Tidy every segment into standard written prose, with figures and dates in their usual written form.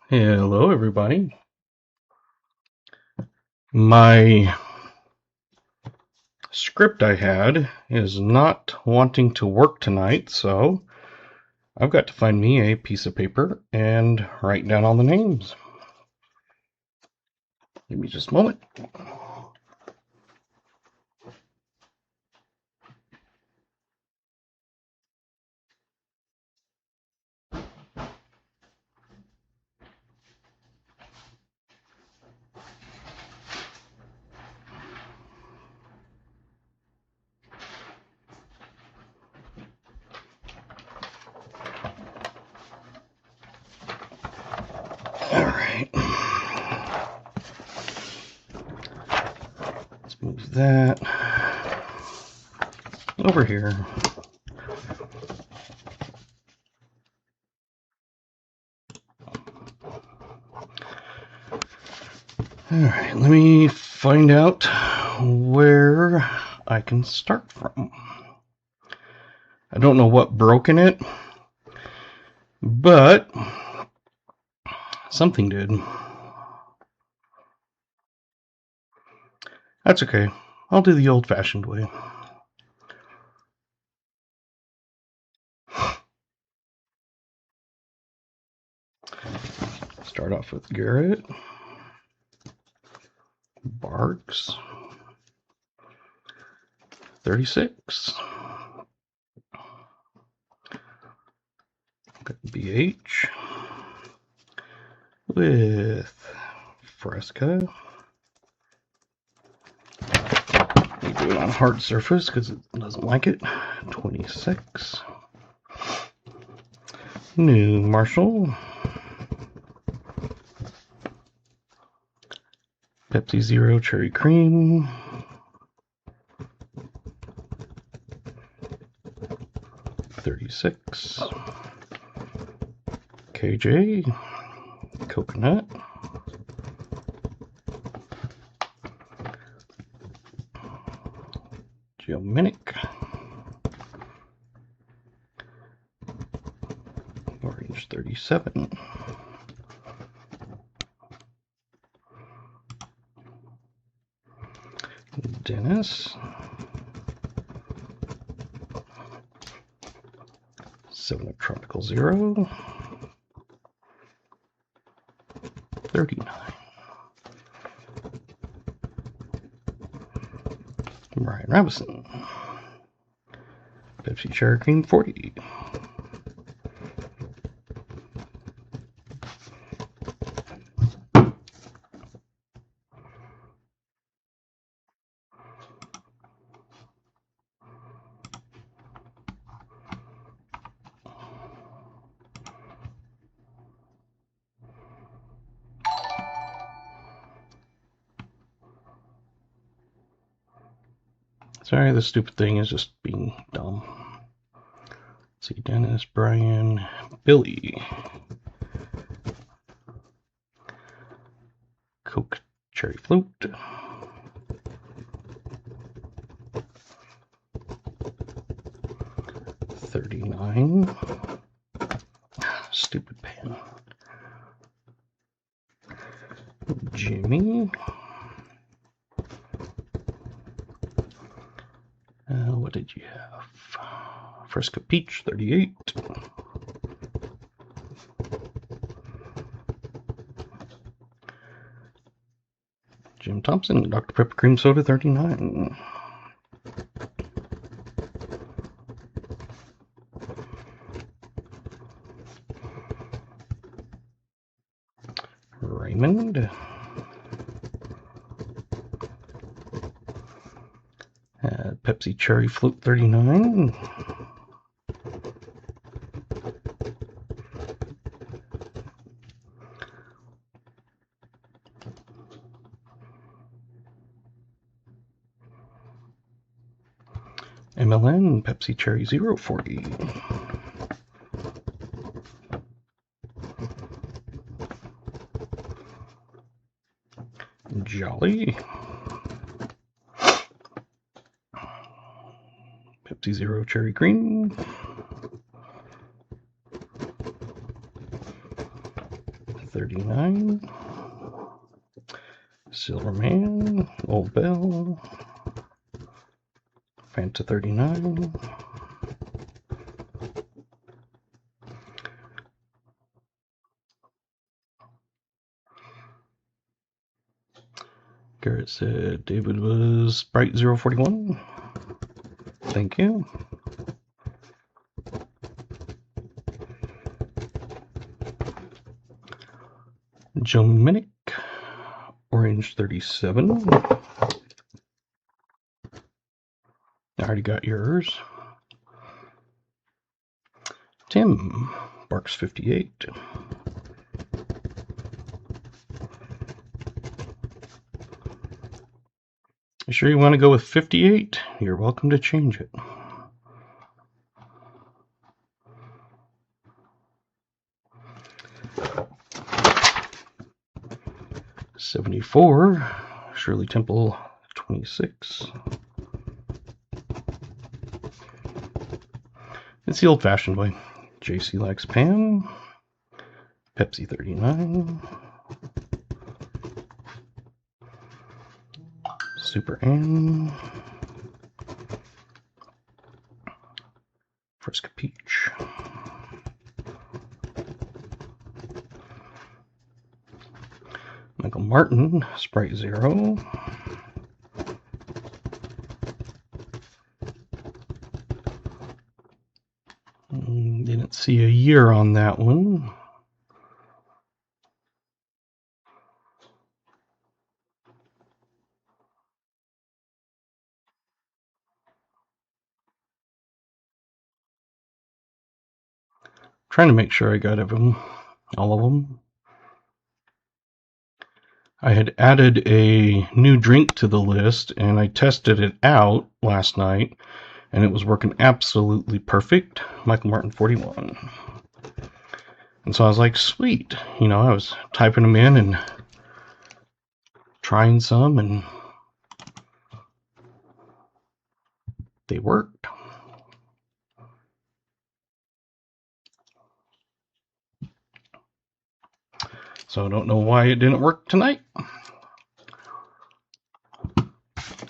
Hello, everybody. My script I had is not wanting to work tonight, so I've got to find me a piece of paper and write down all the names. Give me just a moment. All right. Let's move that over here. All right, let me find out where I can start from. I don't know what broke in it, but something did. That's okay. I'll do the old-fashioned way. Start off with Garrett, Barks, 36, BH with Fresca. We do it on hard surface because it doesn't like it. 26. New Marshall. Pepsi Zero Cherry Cream. $36. KJ. Coconut. Geominic. Orange 37. Dennis. 7 of Tropical Zero. 39. Brian Robinson. Pepsi Cherry Cream 40. Sorry, this stupid thing is just being dumb. Let's see, Dennis, Brian, Billy. Coke Cherry Float. $39. Stupid pen. Jimmy. What did you have? Fresca Peach, 38. Jim Thompson, Dr. Pepper Cream Soda, 39. Raymond. Pepsi Cherry Float, 39. MLN Pepsi Cherry Zero, 40. Jolly. Pepsi Zero Cherry Cream. 39. Silverman, Old Bell, Fanta 39. Garrett said David was Sprite 041. Thank you. Joe Minnick, Orange 37. I already got yours. Tim, Barks 58. You sure you want to go with 58? You're welcome to change it. '74, Shirley Temple 26. It's the old-fashioned way. JC likes Pam. Pepsi 39. Super Ann. Fresca Peach. Michael Martin, Sprite 0. Didn't see a year on that one. Trying to make sure I got all of them. I had added a new drink to the list, and I tested it out last night, and it was working absolutely perfect. Michael Martin 41. And so I was like, sweet. You know, I was typing them in and trying some, and they worked. So I don't know why it didn't work tonight.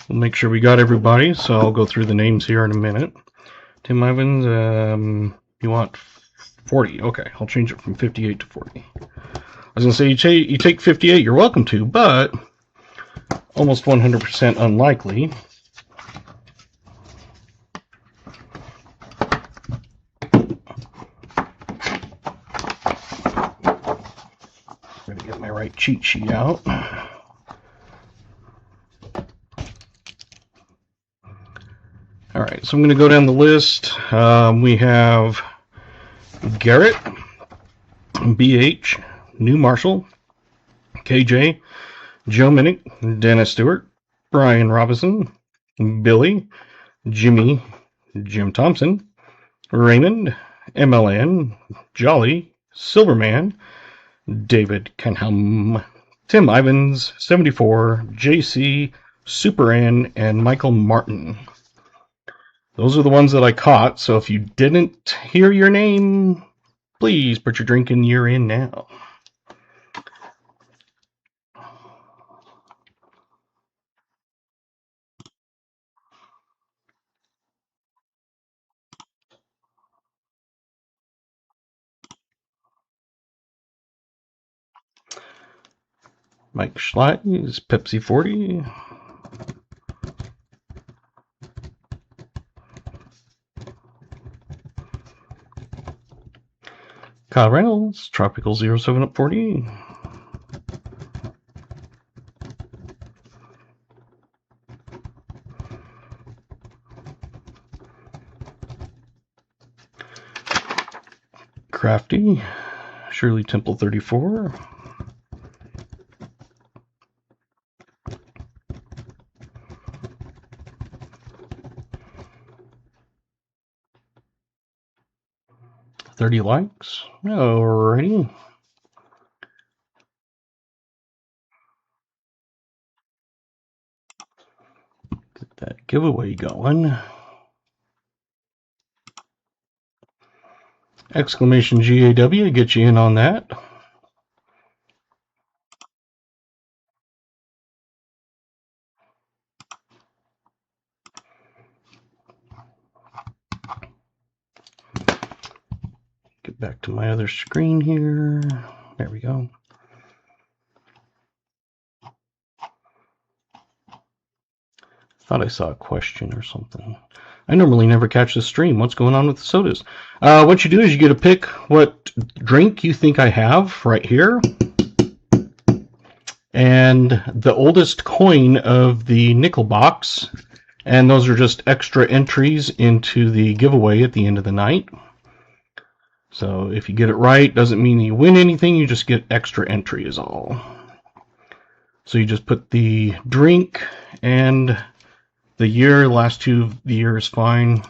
We'll make sure we got everybody, so I'll go through the names here in a minute. Tim Ivins, you want 40. Okay, I'll change it from 58 to 40. I was going to say, you take 58, you're welcome to, but almost 100% unlikely. Gotta get my right cheat sheet out. All right, so I'm going to go down the list. We have Garrett, BH, New Marshall, KJ, Joe Minnick, Dennis Stewart, Brian Robinson, Billy, Jimmy, Jim Thompson, Raymond, MLN, Jolly, Silverman, David Kenham, Tim Ivins, 74, JC, Super Ann, and Michael Martin. Those are the ones that I caught, so if you didn't hear your name, please put your drink in year in now. Mike Schleis, Pepsi 40. Kyle Reynolds, Tropical 07 up 40. Crafty, Shirley Temple 34. $30 likes. Alrighty. Get that giveaway going. Exclamation GAW, get you in on that. back to my other screen here. There we go. Thought I saw a question or something. I normally never catch the stream. What's going on with the sodas? What you do is you get to pick what drink you think I have right here. And the oldest coin of the nickel box. And those are just extra entries into the giveaway at the end of the night. So if you get it right, doesn't mean you win anything. You just get extra entry is all. So you just put the drink and the year. Last two of the year is fine.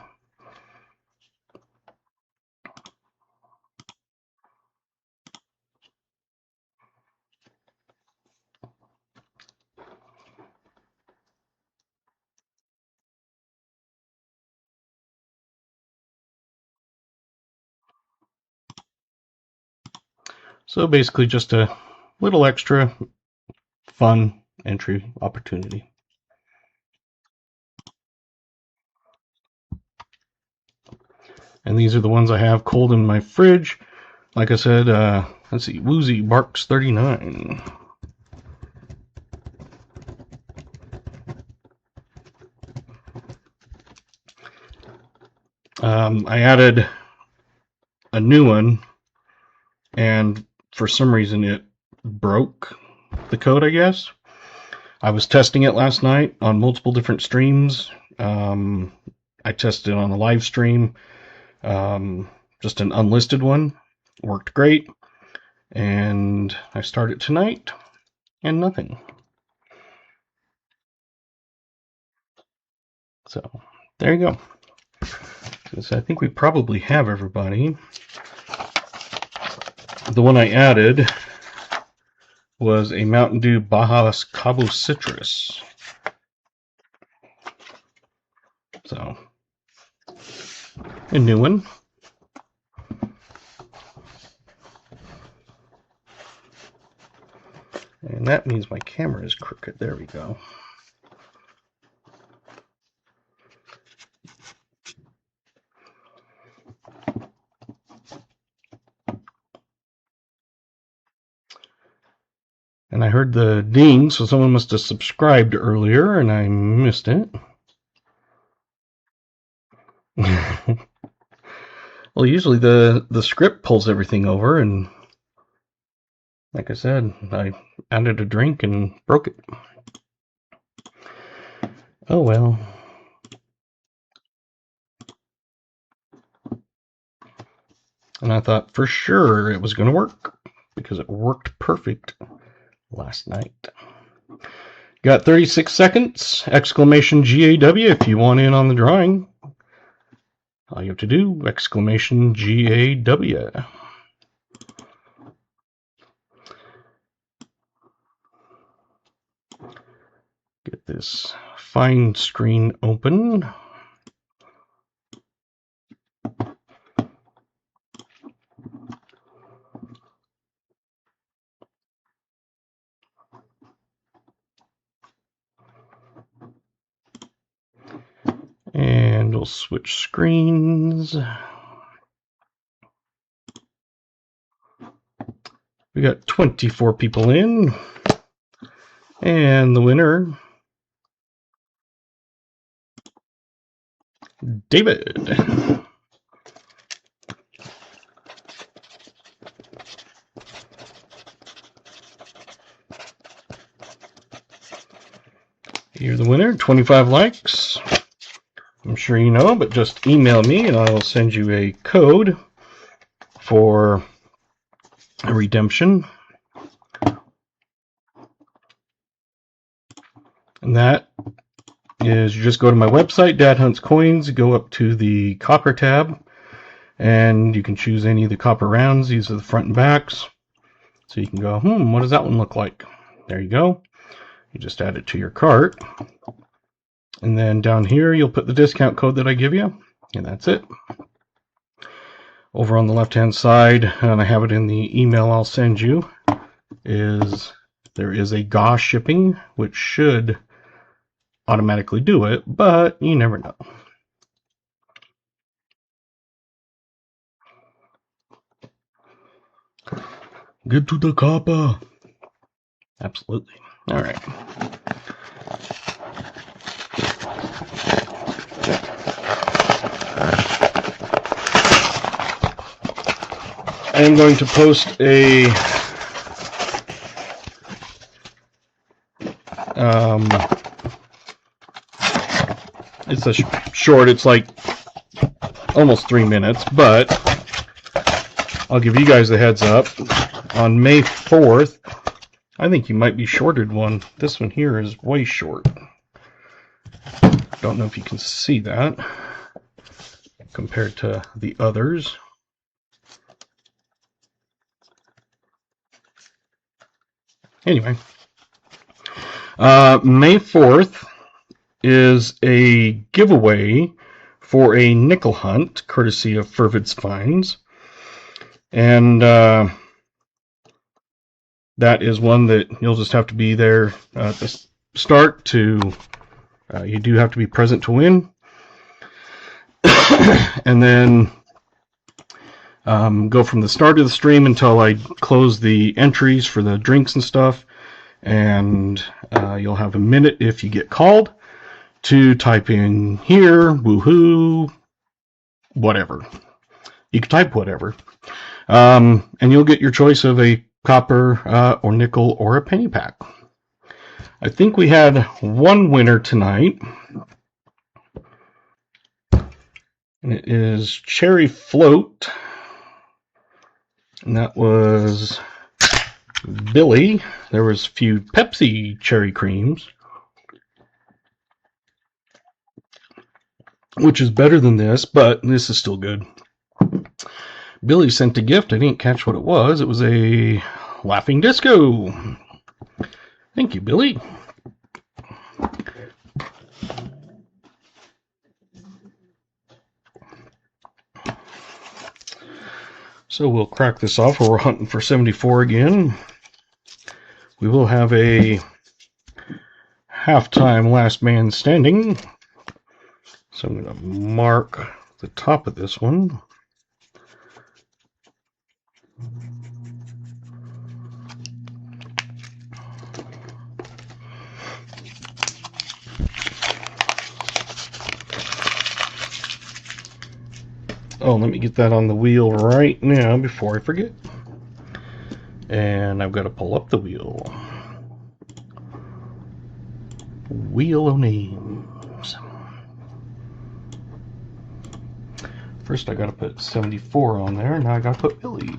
So basically just a little extra fun entry opportunity. And these are the ones I have cold in my fridge. Like I said, let's see, Woozy Barks 39. I added a new one, and for some reason it broke the code, I guess. I was testing it last night on multiple different streams. I tested it on a live stream, just an unlisted one. Worked great. And I started tonight, and nothing. So, there you go. So I think we probably have everybody. The one I added was a Mountain Dew Baja Cabo Citrus. So, a new one. And that means my camera is crooked. There we go. And I heard the ding, so someone must have subscribed earlier, and I missed it. Well, usually the script pulls everything over, and like I said, I added a drink and broke it. Oh well. And I thought for sure it was going to work, because it worked perfect last night. Got 36 seconds, exclamation GAW if you want in on the drawing. All you have to do, exclamation GAW. Get this fine screen open. And we'll switch screens. We got 24 people in. And the winner, David. You're the winner, 25 likes. I'm sure you know, but just email me and I'll send you a code for a redemption. And that is, you just go to my website, Dad Hunts Coins, go up to the copper tab, and you can choose any of the copper rounds. These are the front and backs. So you can go, what does that one look like? There you go. You just add it to your cart. And then down here, you'll put the discount code that I give you, and that's it. Over on the left-hand side, and I have it in the email I'll send you, there is a GA shipping, which should automatically do it, but you never know. Get to the copper. Absolutely. All right. I am going to post a it's a short. It's like almost 3 minutes, but I'll give you guys the heads up. On May 4th, I think you might be shorted one. This one here is way short. Don't know if you can see that compared to the others. Anyway, May 4th is a giveaway for a nickel hunt, courtesy of Thurs Finds. And that is one that you'll just have to be there at the start to, you do have to be present to win. And then go from the start of the stream until I close the entries for the drinks and stuff. And you'll have a minute if you get called to type in here, woohoo, whatever. You can type whatever. And you'll get your choice of a copper or nickel or a penny pack. I think we had one winner tonight. And it is Cherry Float. And that was Billy. There was a few Pepsi cherry creams, which is better than this, but this is still good. Billy sent a gift. I didn't catch what it was. It was a laughing disco. Thank you, Billy. So we'll crack this off while we're hunting for 74 again. We will have a halftime last man standing. So I'm going to mark the top of this one. Oh, let me get that on the wheel right now before I forget. And I've got to pull up the wheel. Wheel of names. First I got to put 74 on there. Now I got to put Billy.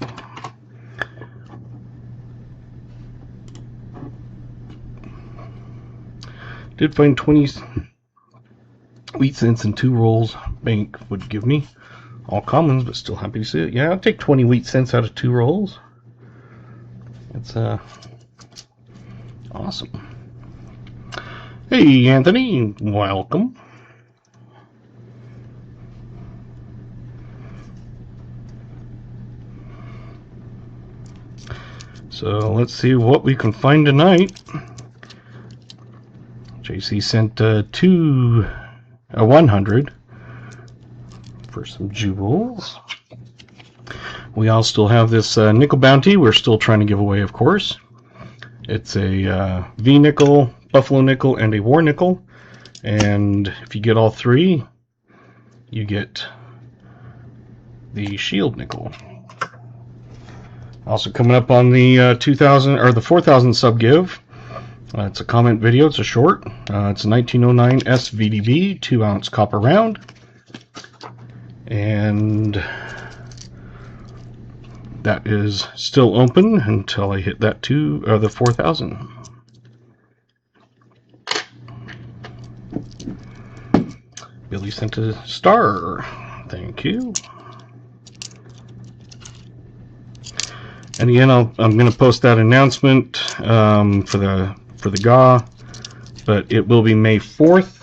Did find 20 wheat cents and 2 rolls. Bank would give me. All commons, but still happy to see it. Yeah, I'll take 20 wheat cents out of 2 rolls. It's awesome. Hey, Anthony, welcome. So let's see what we can find tonight. JC sent 100 for some jewels. We all still have this nickel bounty we're still trying to give away, of course. It's a V nickel, buffalo nickel, and a war nickel. And if you get all 3, you get the shield nickel. Also coming up on the 2,000 or the 4,000 sub give. It's a comment video. It's a short. It's a 1909 SVDB 2-ounce copper round. And that is still open until I hit that the 4,000. Billy sent a star. Thank you. And again, I'm going to post that announcement for the GA, but it will be May 4th.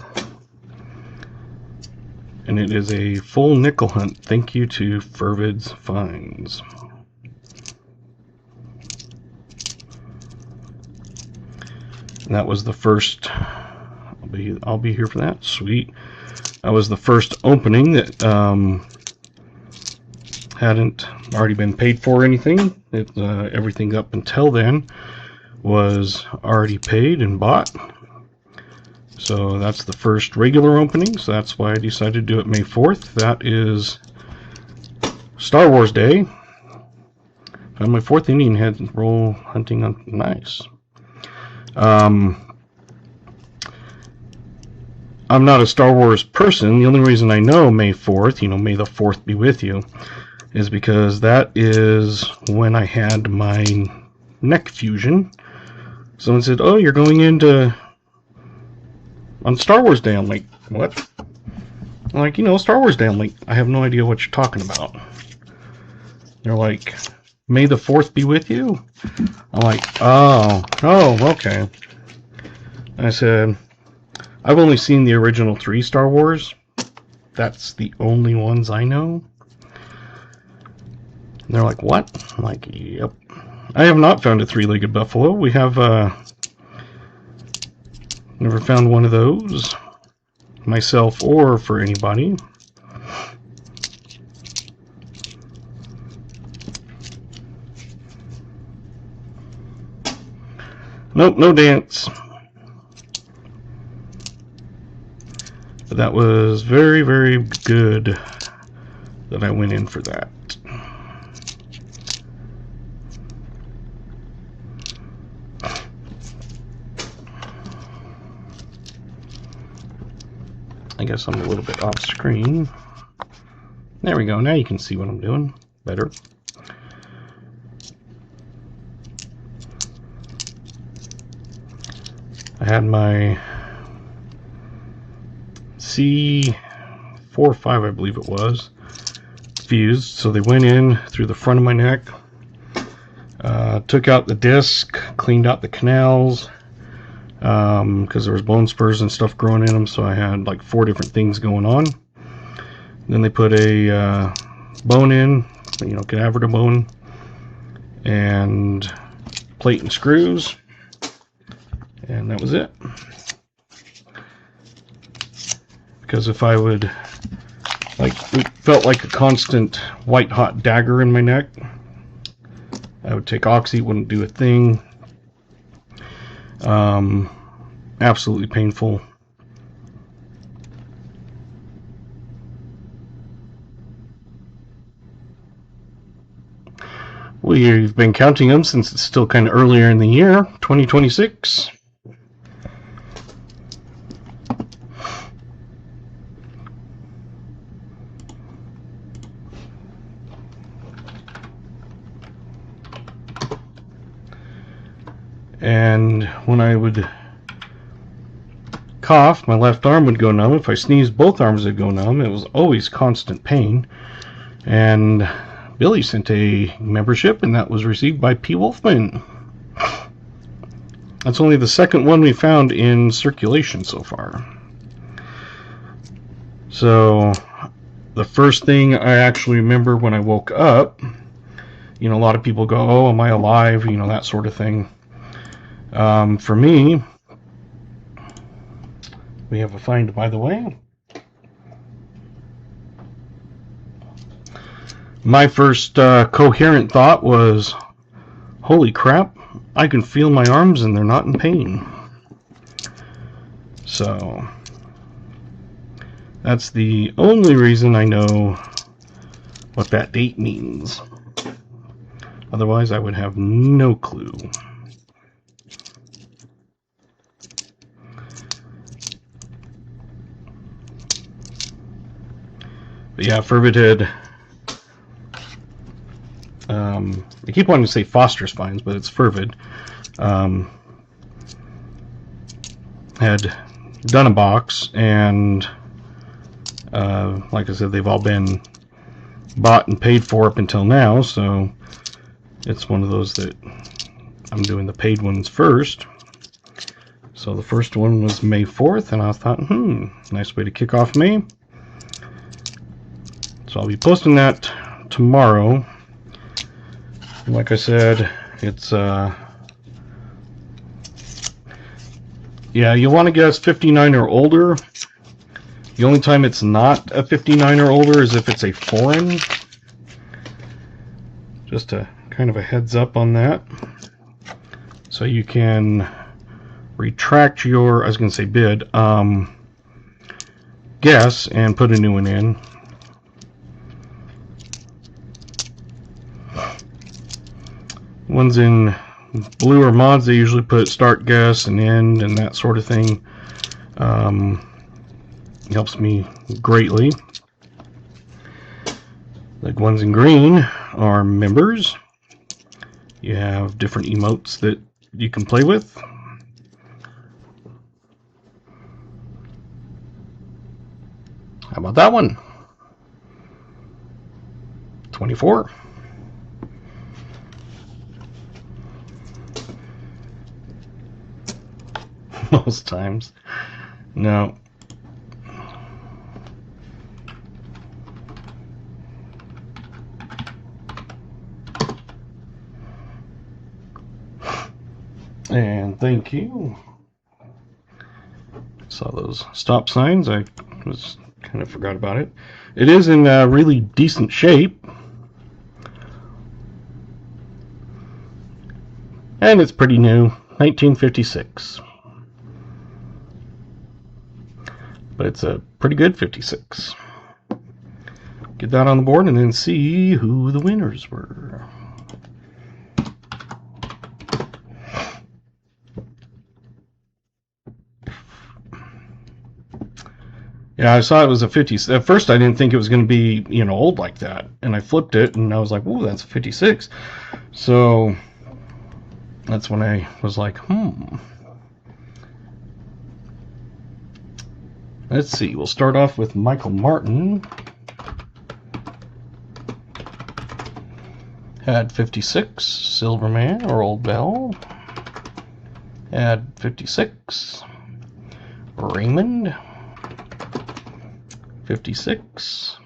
And it is a full nickel hunt. Thank you to Thurs Finds. And that was the first. I'll be here for that. Sweet. That was the first opening that hadn't already been paid for or anything. Everything up until then was already paid and bought. So that's the first regular opening, so that's why I decided to do it May 4th. That is Star Wars Day. Found my 4th Indian head roll hunting on. Nice. I'm not a Star Wars person. The only reason I know May 4th, may the 4th be with you, is because that is when I had my neck fusion. Someone said, oh, you're going into on Star Wars Day. I'm like, what? I'm like, Star Wars Day. I'm like, I have no idea what you're talking about. They're like, May the 4th be with you? I'm like, oh, okay. I said, I've only seen the original 3 Star Wars. That's the only ones I know. And they're like, what? I'm like, yep. I have not found a 3-legged buffalo. We have never found one of those myself or for anybody. Nope, no dance. But that was very, very good that I went in for that. I guess I'm a little bit off screen. There we go. Now you can see what I'm doing better. I had my C4 or 5, I believe it was, fused. So they went in through the front of my neck, took out the disc, cleaned out the canals, because there was bone spurs and stuff growing in them, so I had like 4 different things going on. Then they put a bone in, cadaver bone, and plate and screws, and that was it. Because if I would, it felt like a constant white hot dagger in my neck. I would take Oxy, wouldn't do a thing. Absolutely painful. We've been counting them since it's still kind of earlier in the year, 2026. And when I would cough, my left arm would go numb. If I sneezed, both arms would go numb. It was always constant pain. And Billy sent a membership, and that was received by P. Wolfman. That's only the second one we found in circulation so far. So the first thing I actually remember when I woke up, a lot of people go, oh, am I alive? That sort of thing. For me, we have a find, by the way. My first coherent thought was, holy crap, I can feel my arms and they're not in pain. So that's the only reason I know what that date means. Otherwise, I would have no clue. But yeah, Fervited. I keep wanting to say Foster spines, but it's Fervid. Had done a box, and like I said, they've all been bought and paid for up until now, so it's one of those that I'm doing the paid ones first. So the first one was May 4th, and I thought, nice way to kick off May. So I'll be posting that tomorrow. Like I said, it's yeah, you want to guess 59 or older. The only time it's not a 59 or older is if it's a foreign. Just a kind of a heads up on that. So you can retract your, I was going to say bid, guess and put a new one in. Ones in blue or mods, they usually put start, guess, and end, and that sort of thing. Helps me greatly. Like ones in green are members. You have different emotes that you can play with. How about that one? 24. Most times. No. And thank you. Saw those stop signs. I was kind of forgot about it. It is in really decent shape. And it's pretty new. 1956. But it's a pretty good 56. Get that on the board and then see who the winners were. Yeah, I saw it was a 50. At first, I didn't think it was going to be, you know, old like that. And I flipped it, and I was like, "Ooh, that's a 56." So that's when I was like, Let's see. We'll start off with Michael Martin. Had 56, Silverman or Old Bell. Had 56, Raymond. 56.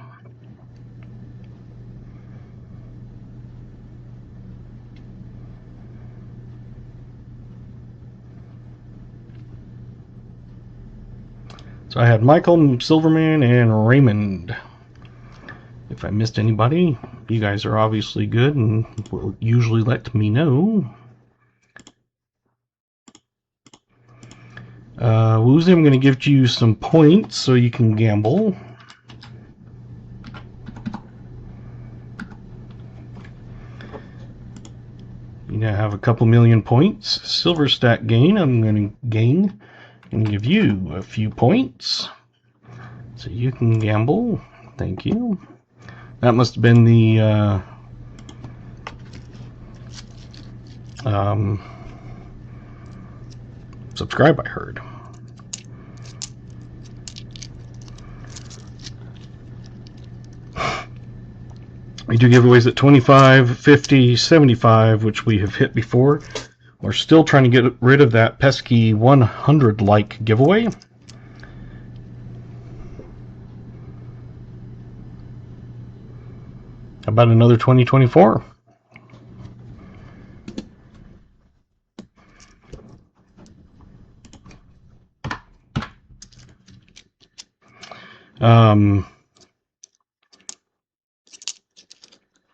So I had Michael, Silverman, and Raymond. If I missed anybody, you guys are obviously good and will usually let me know. Woozy, I'm going to give you some points so you can gamble. You now have a couple million points. Silver Stack Gain, I'm going to give you a few points so you can gamble. Thank you. That must have been the subscribe, I heard. We do giveaways at 25, 50, 75, which we have hit before. We're still trying to get rid of that pesky 100 like giveaway. How about another 2024?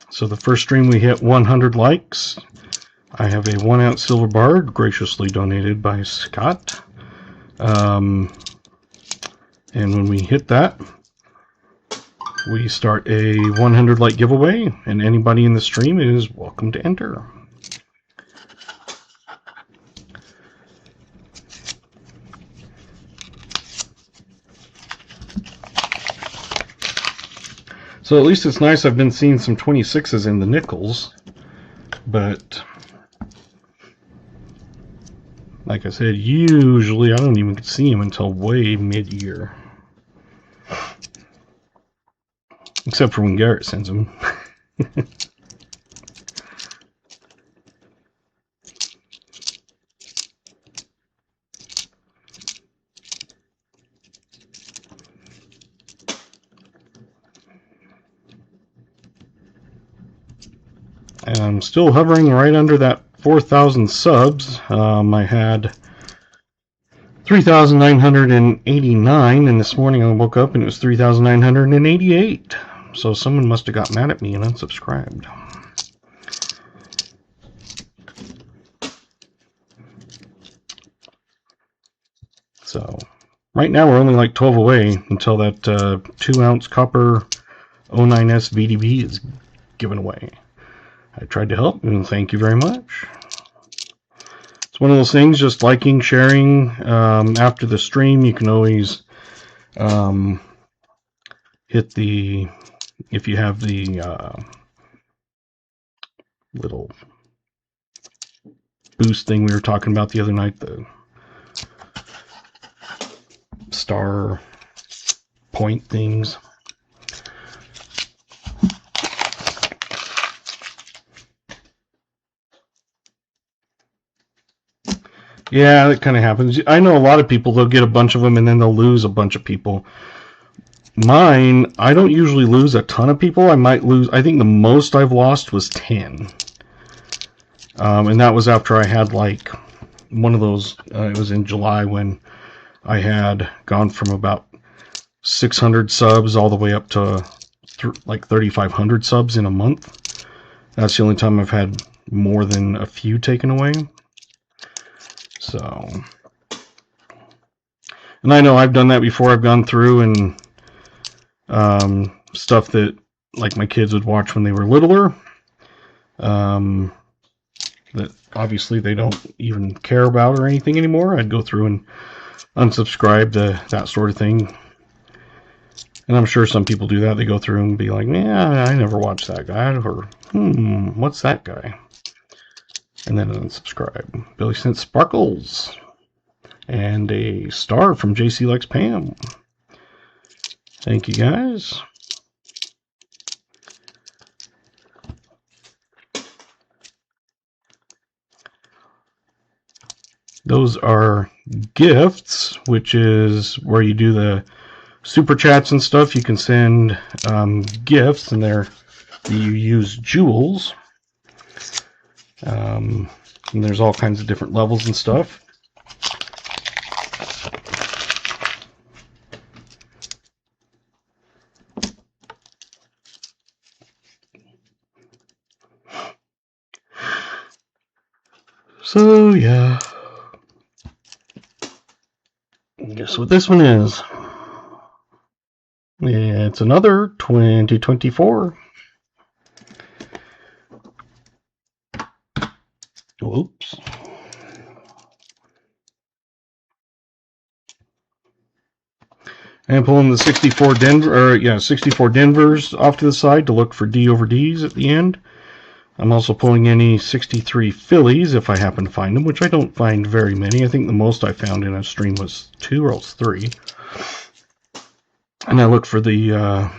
So the first stream we hit 100 likes. I have a 1 ounce silver bar graciously donated by Scott. And when we hit that, we start a 100 like giveaway, and anybody in the stream is welcome to enter. So at least it's nice. I've been seeing some 26s in the nickels, but like I said, usually I don't even see them until way mid-year. Except for when Garrett sends them. And I'm still hovering right under that 4,000 subs. I had 3,989, and this morning I woke up and it was 3,988. So someone must have got mad at me and unsubscribed. So right now we're only like 12 away until that 2-ounce copper 09S VDB is given away. I tried to help, and thank you very much. It's one of those things, just liking, sharing. After the stream, you can always hit the, if you have the little boost thing we were talking about the other night, the star point things. Yeah, that kind of happens. I know a lot of people, they'll get a bunch of them and then they'll lose a bunch of people. Mine, I don't usually lose a ton of people. I might lose, I think the most I've lost was 10. And that was after I had like one of those, it was in July when I had gone from about 600 subs all the way up to like 3,500 subs in a month. That's the only time I've had more than a few taken away. So, and I know I've done that before. I've gone through and stuff that like my kids would watch when they were littler, that obviously they don't even care about or anything anymore. I'd go through and unsubscribe to that sort of thing. And I'm sure some people do that. They go through and be like, yeah, I never watched that guy, or what's that guy? And then unsubscribe. Billy sent sparkles and a star from JC Likes Pam. Thank you guys. Those are gifts, which is where you do the super chats and stuff. You can send gifts, and you use jewels. And there's all kinds of different levels and stuff. So yeah, guess what this one is? It's another 2024. Oops. And pulling the 64 64 Denvers off to the side to look for D over Ds at the end. I'm also pulling any 63 Phillies if I happen to find them, which I don't find very many. I think the most I found in a stream was 2 or else 3. And I look for the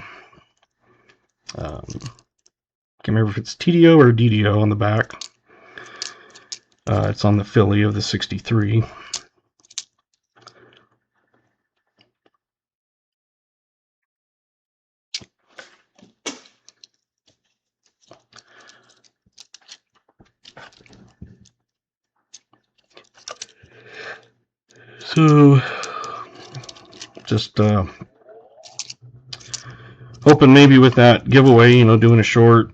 can't remember if it's TDO or DDO on the back. It's on the Philly of the 63. So, just hoping maybe with that giveaway, doing a short,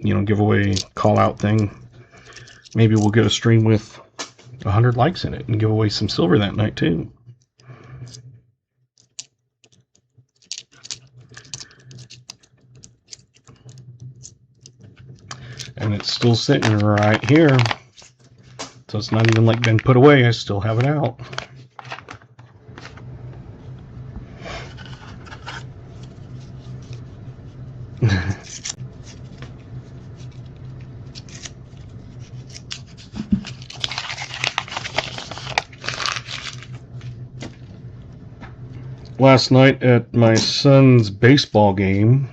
giveaway call-out thing, maybe we'll get a stream with 100 likes in it and give away some silver that night too. And it's still sitting right here. So it's not even like been put away. I still have it out. Last night at my son's baseball game,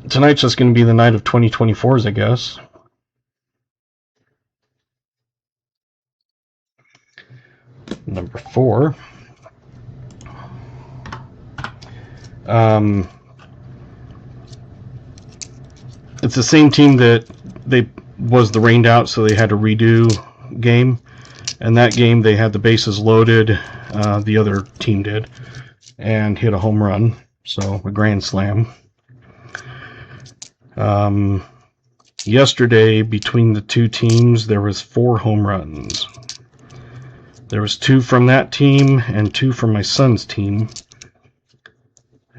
tonight's just going to be the night of 2024s, I guess. Number 4. It's the same team that was the rained out, so they had to redo game. And that game, they had the bases loaded. The other team did, and hit a home run, so a grand slam. yesterday between the two teams there was 4 home runs. There was 2 from that team and 2 from my son's team.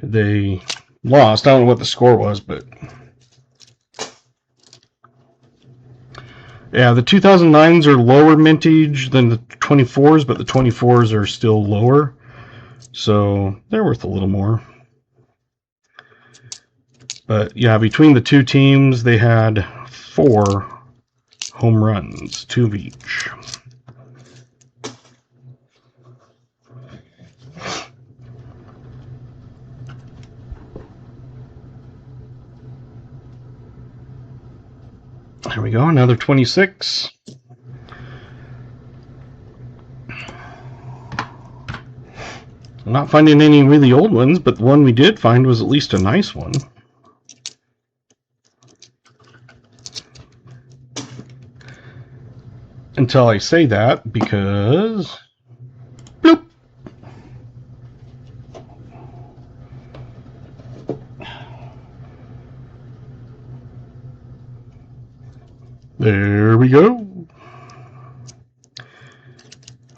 They lost. I don't know what the score was, but yeah, the 2009s are lower mintage than the 24s, but the 24s are still lower, so they're worth a little more. But yeah, between the two teams, they had 4 home runs, 2 of each. There we go, another 26. I'm not finding any really old ones, but the one we did find was at least a nice one. Until I say that, because bloop. There we go.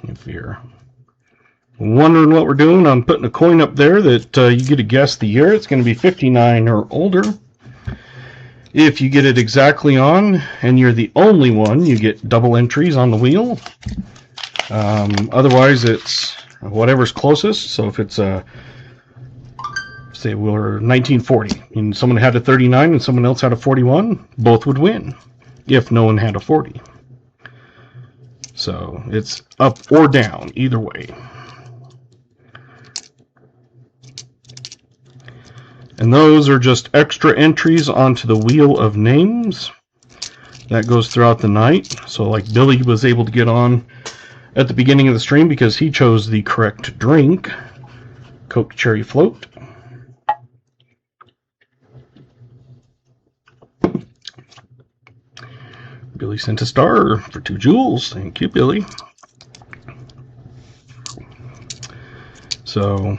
If you're wondering what we're doing, I'm putting a coin up there that you get to guess the year. It's going to be 59 or older. If you get it exactly on, and you're the only one, you get double entries on the wheel. Otherwise, it's whatever's closest. So if it's say we're 1940, and someone had a 39 and someone else had a 41, both would win if no one had a 40. So it's up or down, either way. And those are just extra entries onto the wheel of names. That goes throughout the night. So like Billy was able to get on at the beginning of the stream because he chose the correct drink, Coke Cherry Float. Billy sent a star for 2 jewels. Thank you, Billy. So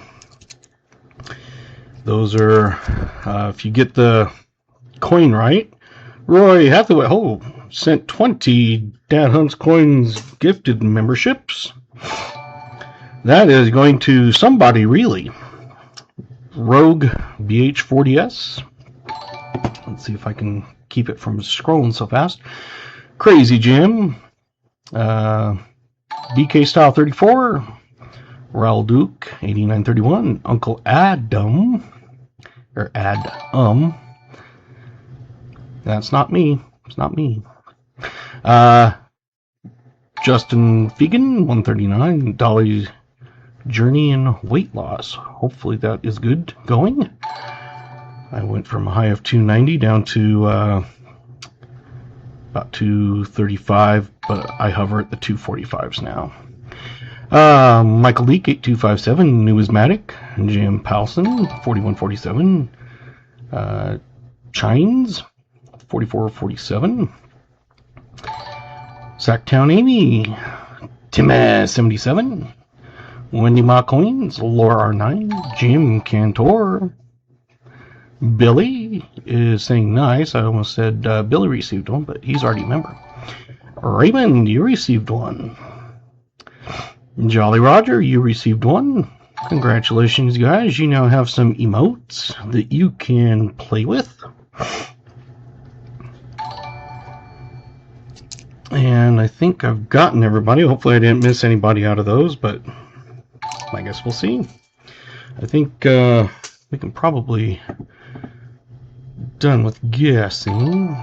those are, if you get the coin right, Roy Hathaway sent 20 Dad Hunts Coins gifted memberships. That is going to somebody, really. Rogue BH40S. Let's see if I can keep it from scrolling so fast. Crazy Jim. BK Style 34. Raul Duke 8931. Uncle Adam. Or Adam. That's not me. It's not me. Justin Fegan 139. Dolly's Journey in Weight Loss. Hopefully that is good going. I went from a high of 290 down to about 235, but I hover at the 245s now. Michael Leake 8257, Numismatic. Jim Powelson 4147. Chines 4447. Sacktown Amy Tim 77. Wendy Ma Coins, Laura R9, Jim Cantor. Billy is saying nice. I almost said Billy received one, but he's already a member. Raymond, you received one. Jolly Roger, you received one. Congratulations, guys. You now have some emotes that you can play with. And I think I've gotten everybody. Hopefully I didn't miss anybody out of those, but I guess we'll see. I think we can probably done with guessing.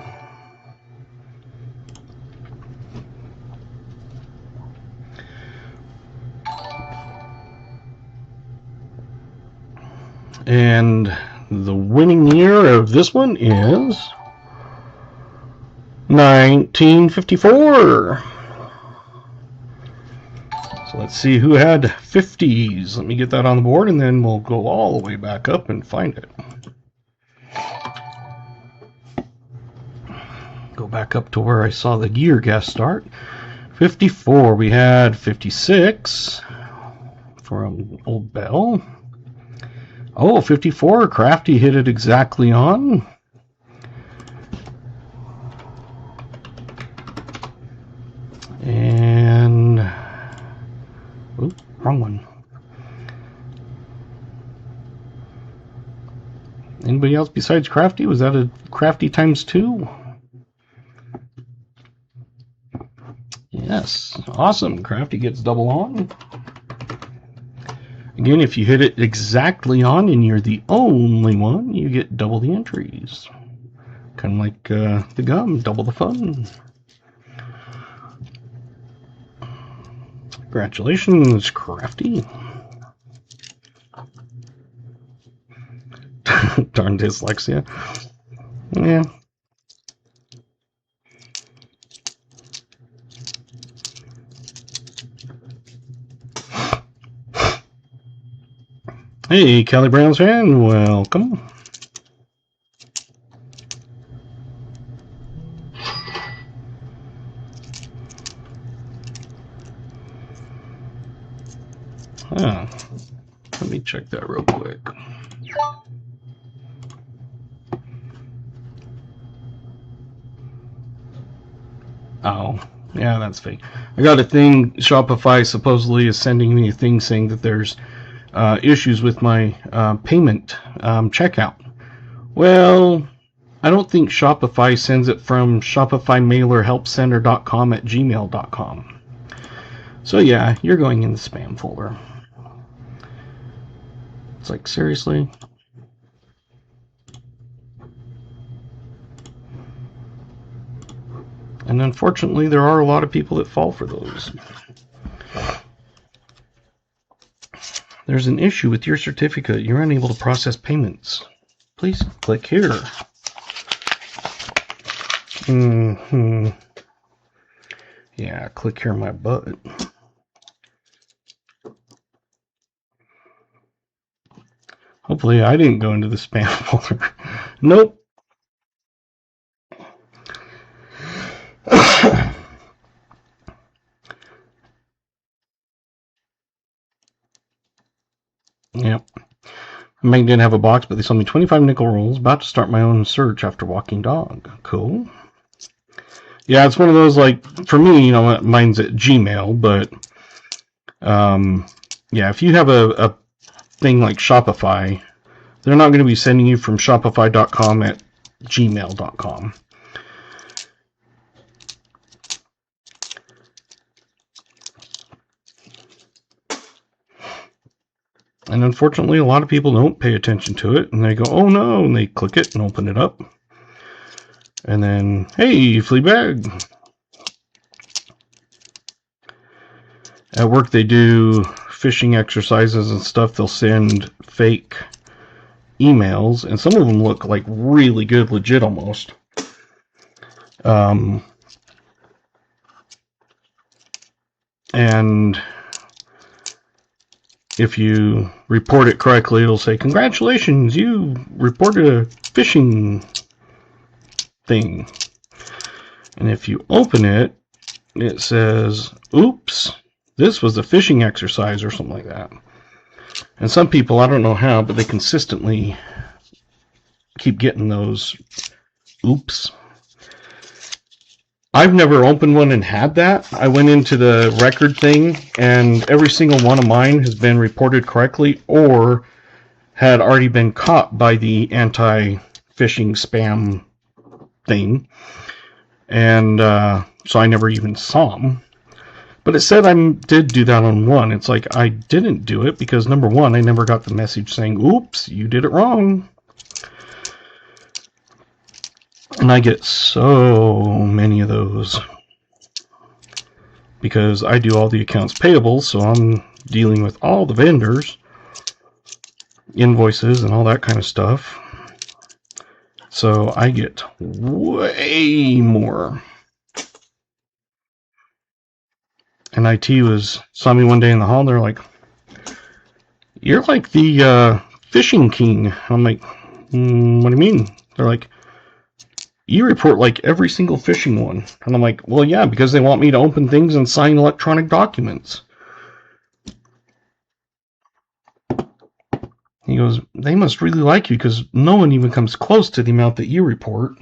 And the winning year of this one is 1954. So let's see who had 50s. Let me get that on the board, and then we'll go all the way back up and find it. Go back up to where I saw the year guess start. 54. We had 56 from Old Bell. Oh, 54. Crafty hit it exactly on. anybody else besides Crafty? Was that a Crafty times 2? Yes. Awesome. Crafty gets double on. Again, if you hit it exactly on and you're the only one, you get double the entries. Kind of like the gum, double the fun. Congratulations, Crafty. Darn dyslexia. Yeah. Hey, Kelly Brown's fan, welcome. Let me check that real quick. Oh, yeah, that's fake. I got a thing, Shopify supposedly is sending me a thing saying that there's issues with my payment checkout. Well, I don't think Shopify sends it from shopifymailerhelpcenter.com@gmail.com. So yeah, you're going in the spam folder. It's like, seriously? And unfortunately, there are a lot of people that fall for those. There's an issue with your certificate. You're unable to process payments. Please click here. Yeah, click here my butt. Hopefully I didn't go into the spam folder. Nope. Yep. Meg didn't have a box, but they sold me 25 nickel rolls. About to start my own search after walking dog. Cool. Yeah, it's one of those, like, for me, you know, mine's at Gmail, but yeah, if you have a thing like Shopify, they're not going to be sending you from shopify.com at gmail.com. And unfortunately, a lot of people don't pay attention to it, and they go, oh no, and they click it and open it up. And then, hey, Fleabag. At work, they do phishing exercises and stuff. They'll send fake emails, and some of them look like really good, legit almost. And if you report it correctly, it'll say, congratulations, you reported a phishing thing. And if you open it, it says, oops, this was a phishing exercise or something like that. And some people, I don't know how, but they consistently keep getting those oops. I've never opened one and had that. I went into the record thing, and every single one of mine has been reported correctly or had already been caught by the anti-phishing spam thing. And so I never even saw them. But it said I did do that on one. It's like I didn't do it because, number one, I never got the message saying, oops, you did it wrong. And I get so many of those because I do all the accounts payable, so I'm dealing with all the vendors, invoices, and all that kind of stuff. So I get way more. And IT saw me one day in the hall, and they're like, you're like the phishing king. And I'm like, what do you mean? They're like, you report like every single phishing one. And I'm like, well, yeah, because they want me to open things and sign electronic documents. He goes, they must really like you because no one even comes close to the amount that you report.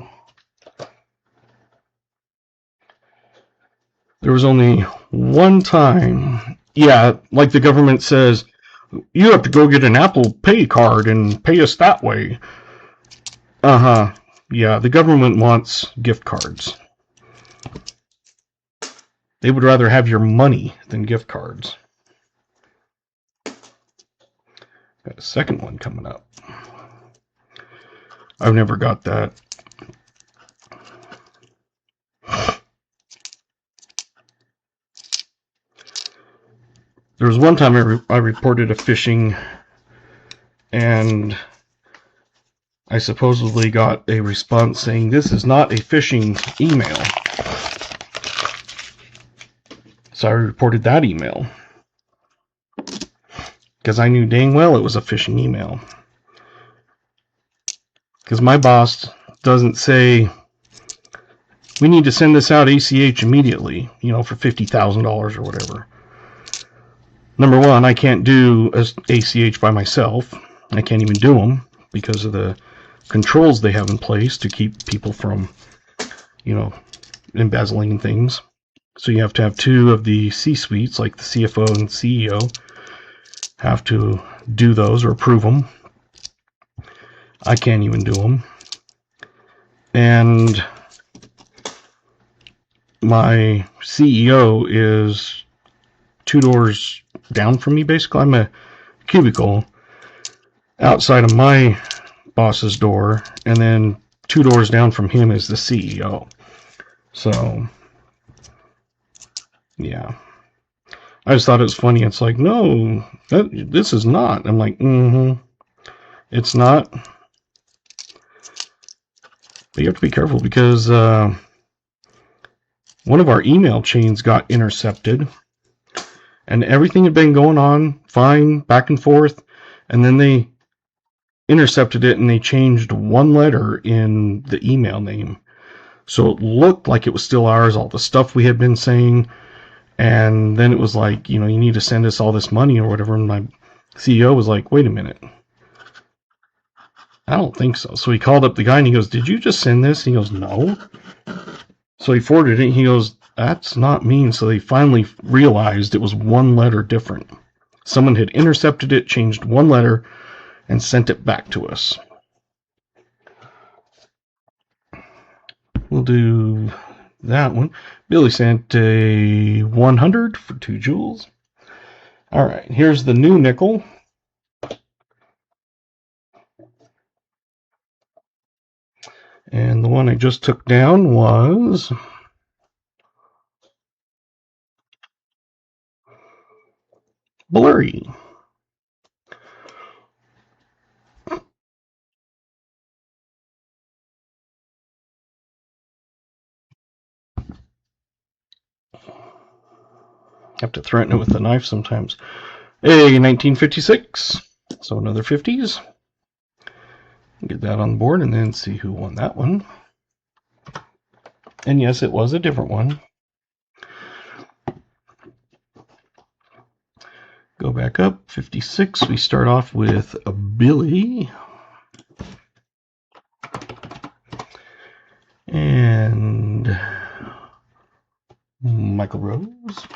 There was only one time, yeah, like the government says, you have to go get an Apple Pay card and pay us that way. Uh-huh. Yeah, the government wants gift cards. They would rather have your money than gift cards. Got a second one coming up. I've never got that. There was one time I reported a phishing, and I supposedly got a response saying, "This is not a phishing email." So I reported that email, because I knew dang well it was a phishing email. Because my boss doesn't say, "We need to send this out ACH immediately," for $50,000 or whatever. Number one, I can't do ACH by myself. I can't even do them because of the controls they have in place to keep people from, embezzling things. So you have to have two of the C-suites, like the CFO and CEO, have to do those or approve them. I can't even do them. And my CEO is 2 doors down from me, basically. I'm a cubicle outside of my boss's door, and then 2 doors down from him is the CEO. So, yeah. I just thought it was funny. It's like, no, this is not. I'm like, it's not. But you have to be careful because one of our email chains got intercepted, and everything had been going on fine, back and forth, and then they intercepted it and they changed one letter in the email name. So it looked like it was still ours, all the stuff we had been saying, and then it was like, you need to send us all this money or whatever, and my CEO was like, wait a minute. I don't think so. So he called up the guy and he goes, "Did you just send this?" And he goes, "No." So he forwarded it and he goes, "That's not me." So they finally realized it was one letter different. Someone had intercepted it, changed one letter, and sent it back to us. We'll do that one. Billy sent a 100 for 2 joules. All right, here's the new nickel. And the one I just took down was blurry. Have to threaten it with a knife sometimes. A 1956. So another 50s. Get that on the board and then see who won that one. And yes, it was a different one. Go back up. 56. We start off with a Billy. And Michael Rose.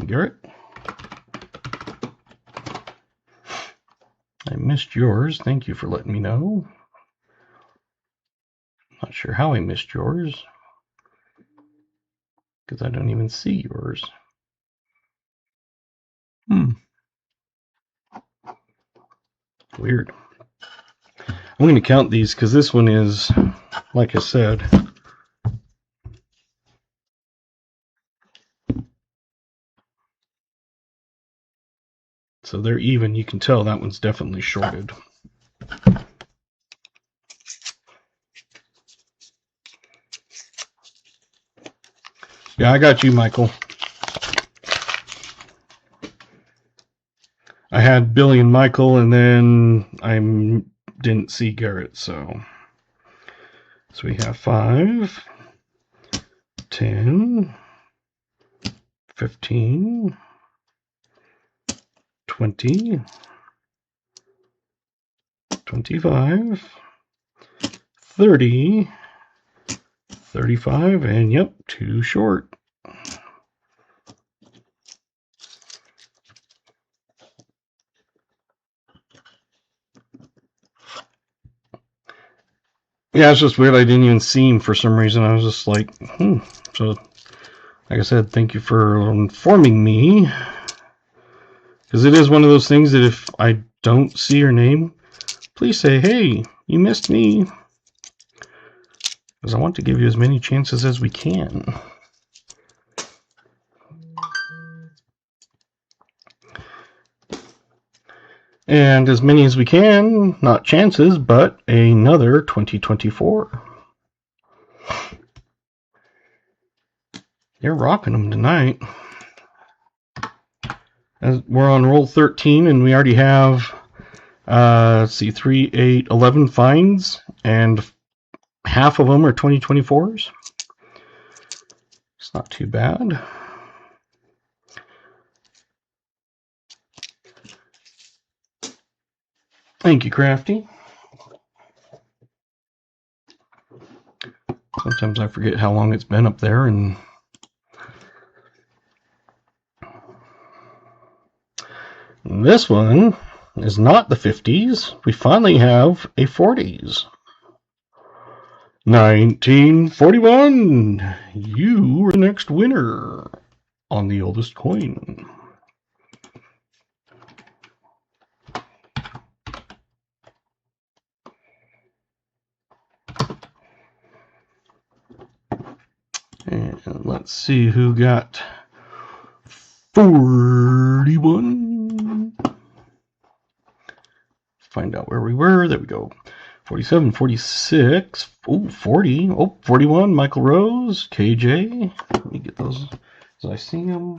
Garrett. I missed yours. Thank you for letting me know. Not sure how I missed yours, because I don't even see yours. Weird. I'm going to count these because this one is, like I said, so they're even. You can tell that one's definitely shorted. Yeah, I got you, Michael. I had Billy and Michael, and then I didn't see Garrett, so we have 5, 10, 15, 20, 25, 30, 35, and yep, 2 short. Yeah, it's just weird. I didn't even see him for some reason. I was just like, So, like I said, thank you for informing me. Because it is one of those things that if I don't see your name, please say, hey, you missed me. Because I want to give you as many chances as we can. And as many as we can, not chances, but another 2024. You're rocking them tonight. As we're on roll 13, and we already have, let's see, 3, 8, 11 finds, and half of them are 2024s. It's not too bad. Thank you, Crafty. Sometimes I forget how long it's been up there, and this one is not the 50s. We finally have a 40s. 1941. You are the next winner on the oldest coin. And let's see who got 41. Find out where we were. There we go. 47, 46. Oh, 40. Oh, 41. Michael Rose. KJ. Let me get those as I see them.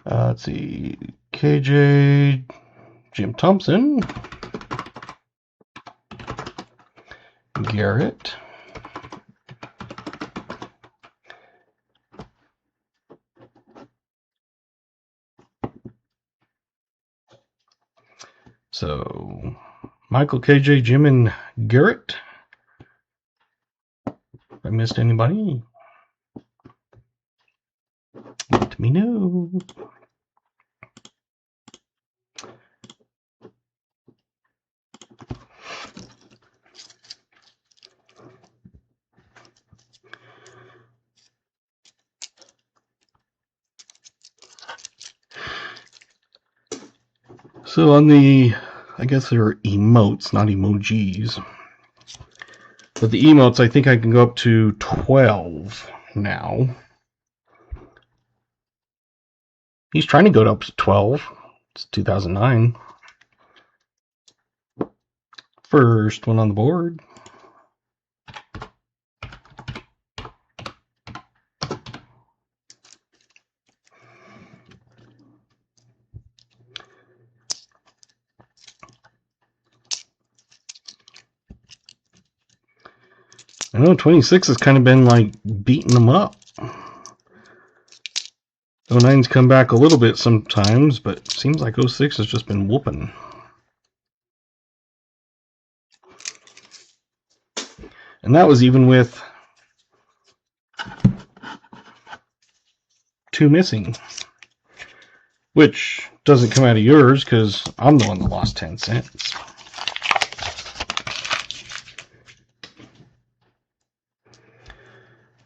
Let's see. KJ. Jim Thompson. Garrett. So, Michael, KJ, Jim, and Garrett. If I missed anybody, let me know. So on the, I guess they're emotes, not emojis. But the emotes, I think I can go up to 12 now. He's trying to go up to 12. It's 2009. First one on the board. I know 26 has kind of been like beating them up. 09's come back a little bit sometimes, but it seems like 06 has just been whooping. And that was even with 2 missing. Which doesn't come out of yours because I'm the one that lost 10 cents.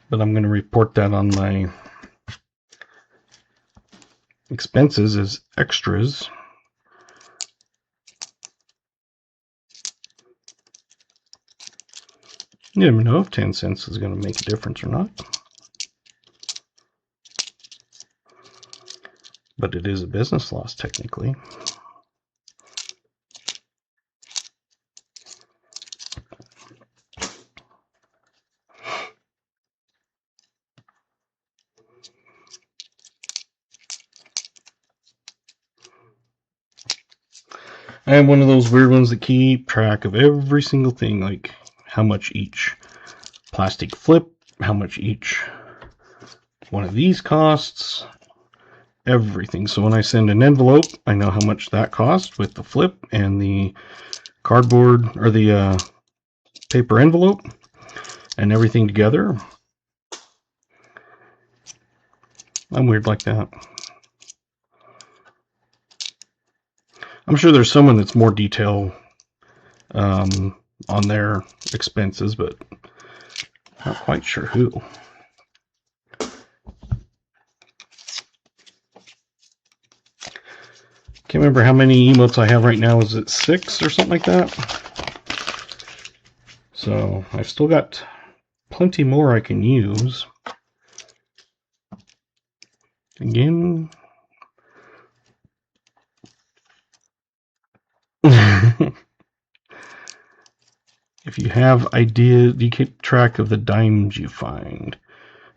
But I'm going to report that on my expenses as extras. You never know if 10 cents is going to make a difference or not. But it is a business loss, technically. I am one of those weird ones that keep track of every single thing, like how much each plastic flip, how much each one of these costs, everything. So when I send an envelope, I know how much that costs with the flip and the cardboard or the paper envelope and everything together. I'm weird like that. I'm sure there's someone that's more detail on their expenses, but not quite sure who. Can't remember how many emotes I have right now. Is it 6 or something like that? So I've still got plenty more I can use. Again. If you have ideas, you keep track of the dimes you find.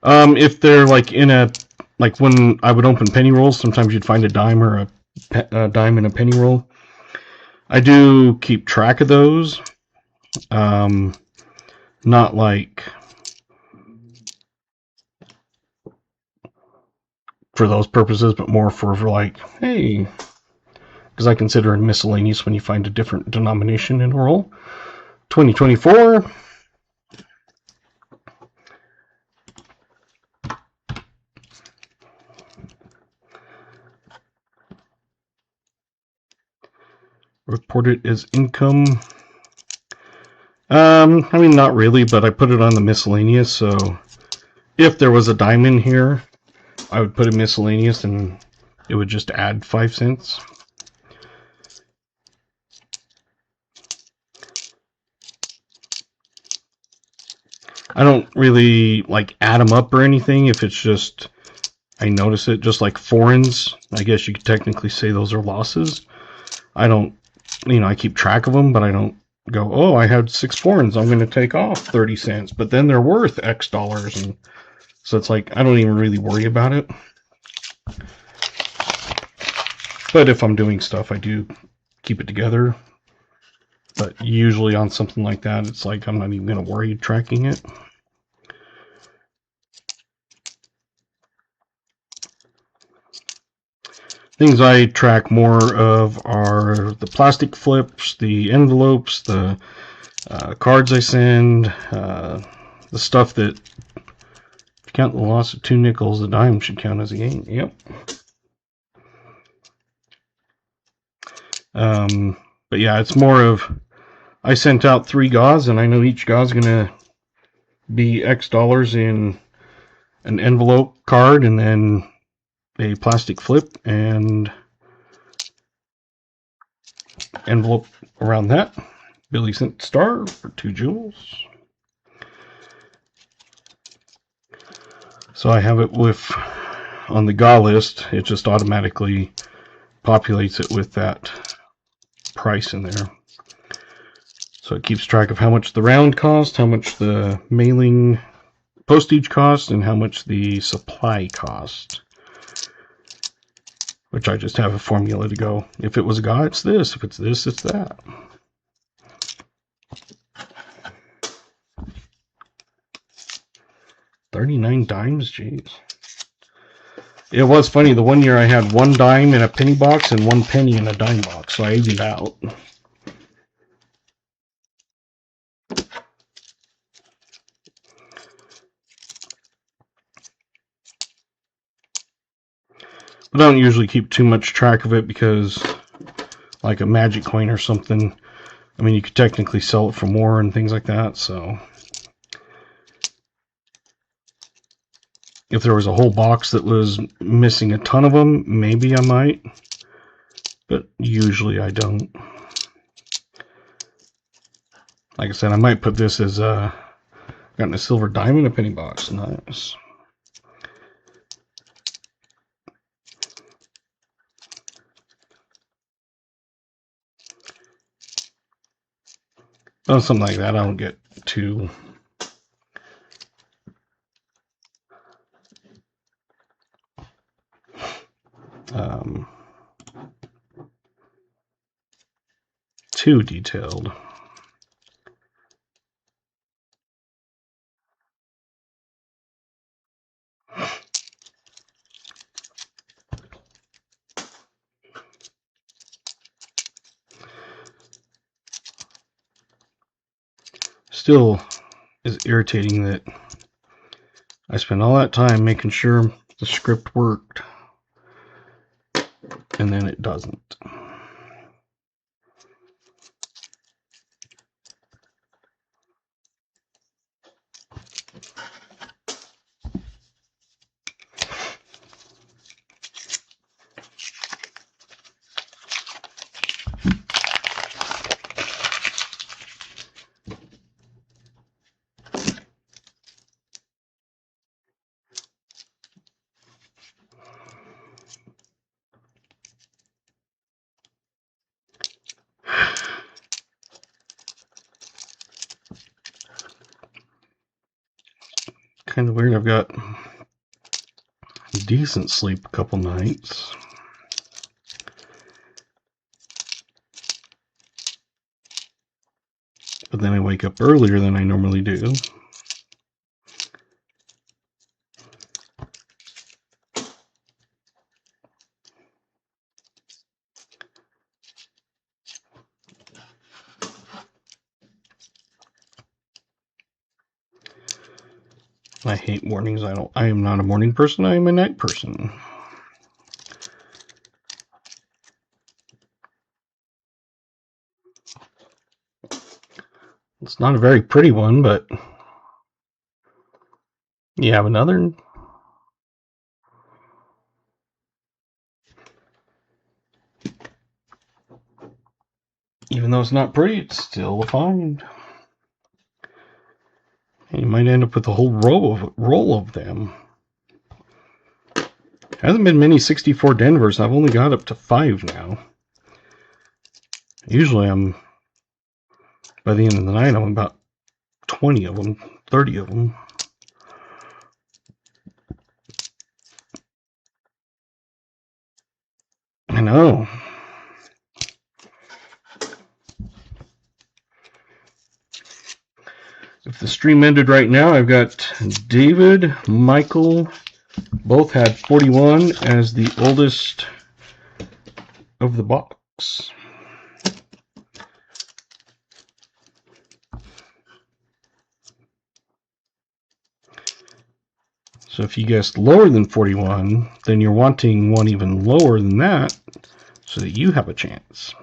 If they're like in a, like when I would open penny rolls, sometimes you'd find a dime or a dime in a penny roll. I do keep track of those. Not like for those purposes, but more for like, hey, because I consider it miscellaneous when you find a different denomination in a roll. 2024. Report it as income. I mean, not really, but I put it on the miscellaneous, so if there was a dime in here, I would put it miscellaneous and it would just add 5 cents. I don't really like add them up or anything. If it's just, I notice it, just like foreigns, I guess you could technically say those are losses. I don't, I keep track of them, but I don't go, oh, I had 6 foreigns, I'm going to take off 30 cents, but then they're worth X dollars. And so it's like, I don't even really worry about it. But if I'm doing stuff, I do keep it together. But usually on something like that, it's like I'm not even going to worry tracking it. Things I track more of are the plastic flips, the envelopes, the cards I send, the stuff that, if you count the loss of 2 nickels, the dime should count as a gain. Yep. But yeah, it's more of, I sent out 3 gauze, and I know each gauze is going to be X dollars in an envelope card, and then a plastic flip, and envelope around that. Billy sent star for 2 jewels. So I have it with, on the GA list, it just automatically populates it with that price in there. So it keeps track of how much the round cost, how much the mailing postage cost, and how much the supply cost. Which I just have a formula to go, if it was a GA, it's this. If it's this, it's that. $39 dimes, jeez. It was funny, the one year I had 1 dime in a penny box and 1 penny in a dime box, so I evened out. I don't usually keep too much track of it because, like a magic coin or something, I mean, you could technically sell it for more and things like that, so. If there was a whole box that was missing a ton of them, maybe I might, but usually I don't. Like I said, I might put this as gotten a silver dime in a penny box. Nice. Oh, something like that. I don't get too too detailed. Still is irritating that I spent all that time making sure the script worked, and then it doesn't. kind of weird. I've got decent sleep a couple nights. But then I wake up earlier than I normally do. I hate mornings. I am not a morning person. I am a night person. It's not a very pretty one, but you have another. Even though it's not pretty, it's still a find. And you might end up with a whole roll of them. Hasn't been many 64 Denvers. I've only got up to 5 now. Usually by the end of the night, I'm about 20 of them, 30 of them. I know. If the stream ended right now, I've got David, Michael, both had 41 as the oldest of the box. So if you guessed lower than 41, then you're wanting one even lower than that so that you have a chance.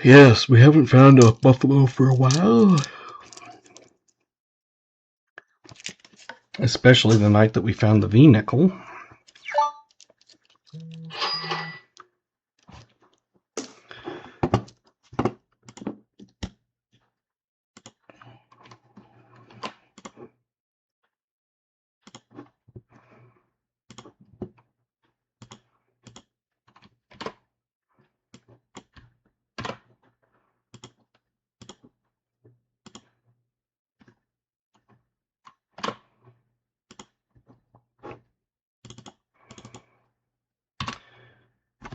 Yes, we haven't found a buffalo for a while. Especially the night that we found the V-nickel.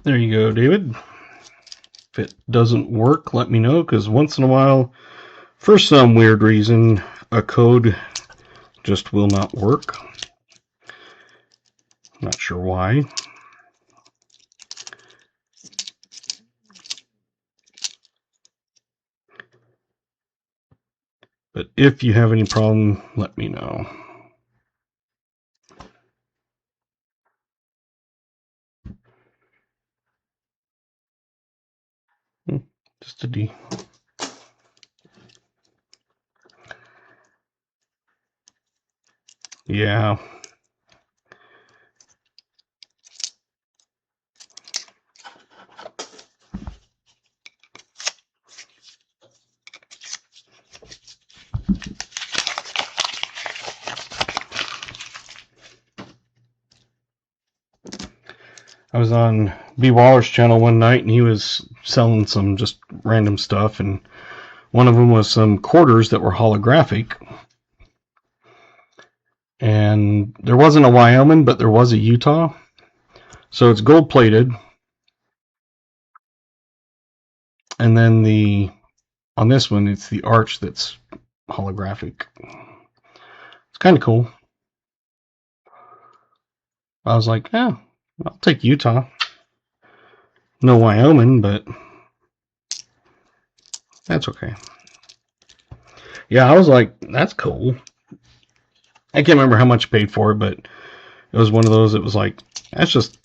There you go, David. If it doesn't work, let me know, because once in a while, for some weird reason, a code just will not work. Not sure why. But if you have any problem, let me know. Just a D. Yeah. I was on B. Waller's channel one night, and he was selling some just random stuff, and one of them was some quarters that were holographic. And there wasn't a Wyoming, but there was a Utah. So it's gold plated. And then on this one, it's the arch that's holographic. It's kind of cool. I was like, yeah, I'll take Utah. No Wyoming, but that's okay. Yeah, I was like, that's cool. I can't remember how much I paid for it, but it was one of those that was like, that's just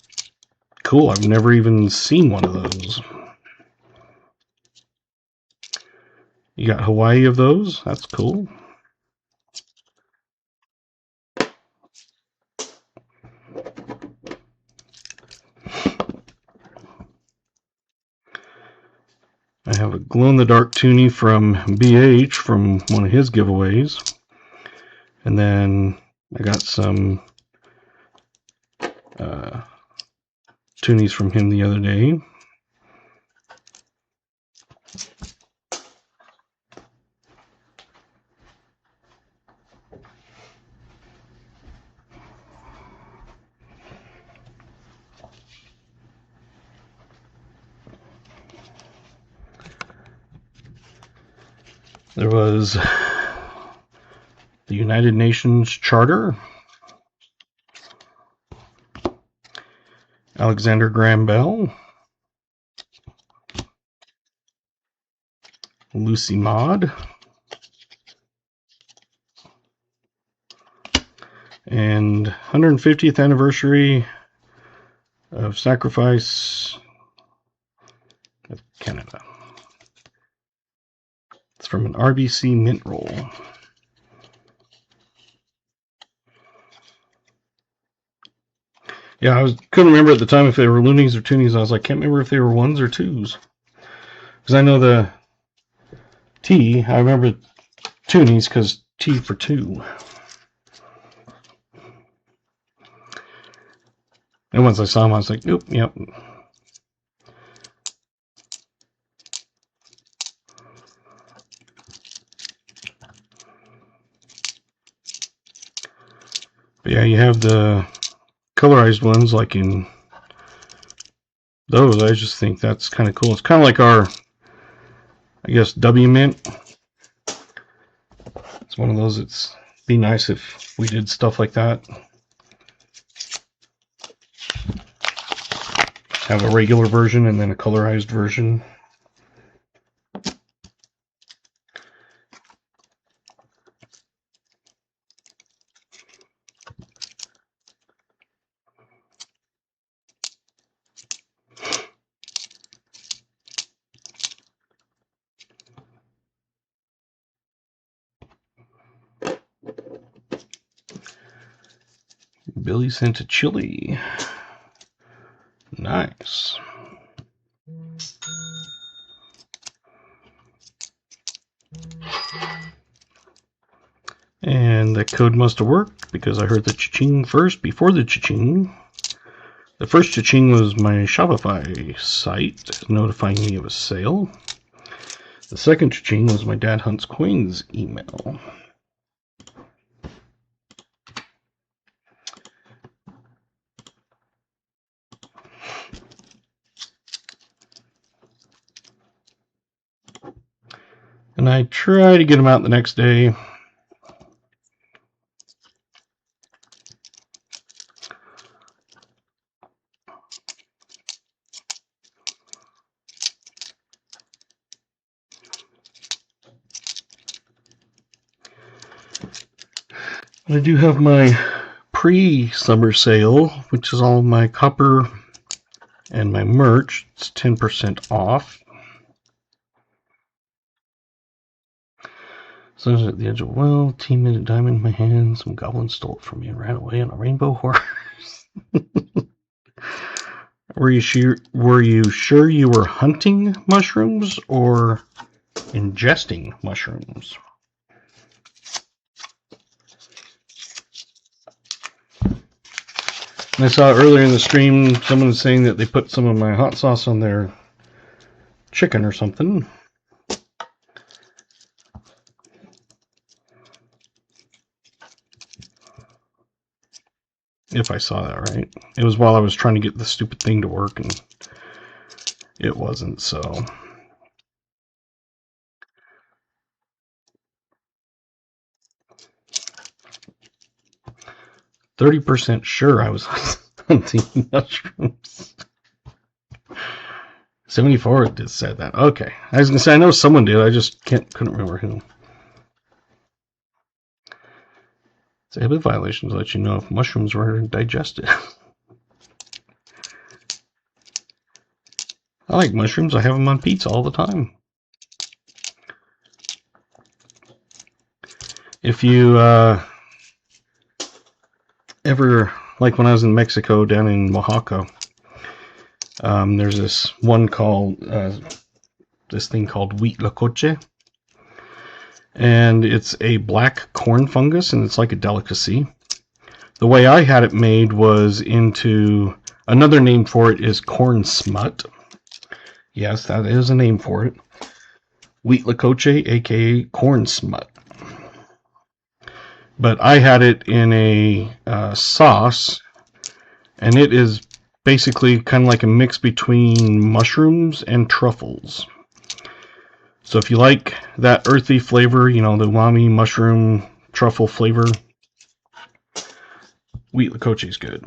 cool. I've never even seen one of those. You got Hawaii of those? That's cool. I have a glow-in-the-dark toonie from BH from one of his giveaways. And then I got some toonies from him the other day. There was the United Nations Charter, Alexander Graham Bell, Lucy Maud, and 150th anniversary of Sacrifice of Canada. It's from an RBC mint roll. Yeah, couldn't remember at the time if they were loonies or toonies. I was like, can't remember if they were ones or twos. Because I know the T, I remember toonies because T for two. And once I saw them, I was like, nope, yep. But yeah, you have the colorized ones like in those. I just think that's kind of cool. It's kind of like our, I guess, W mint. It's one of those. It's be nice if we did stuff like that. Have a regular version and then a colorized version. Billy sent a chili. Nice. And that code must have worked because I heard the cha-ching first before the cha-ching. The first cha-ching was my Shopify site notifying me of a sale. The second cha-ching was my Dad Hunts Coins email. And I try to get them out the next day. I do have my pre-summer sale, which is all my copper and my merch. It's 10% off. So at the edge of a well, team-minute diamond in my hand, some goblins stole it from me and ran away on a rainbow horse. Were you sure you were hunting mushrooms or ingesting mushrooms? And I saw earlier in the stream someone was saying that they put some of my hot sauce on their chicken or something. If I saw that right. It was while I was trying to get the stupid thing to work and it wasn't, so. 30% sure I was hunting mushrooms. 74 did say that. Okay. I was going to say, I know someone did. I just couldn't remember who. It's a habit violation to let you know if mushrooms were digested. I like mushrooms. I have them on pizza all the time. If you ever, like when I was in Mexico down in Oaxaca, there's this thing called wheat lacoche. and it's a black corn fungus, and it's like a delicacy. The way I had it made was into, another name for it is corn smut. Yes, that is a name for it. Wheat lacoche, aka corn smut. But I had it in a sauce, and it is basically kind of like a mix between mushrooms and truffles. So if you like that earthy flavor, you know, the umami mushroom truffle flavor, wheat lacoche is good.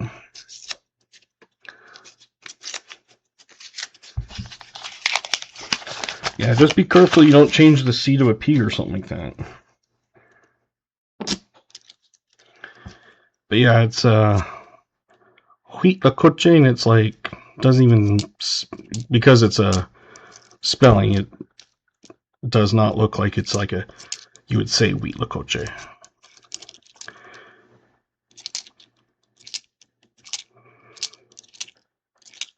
Yeah, just be careful you don't change the C to a P or something like that. But yeah, it's wheat lacoche, and it's like, doesn't even, because it's a spelling, it does not look like it's like a, you would say wheat lacoche.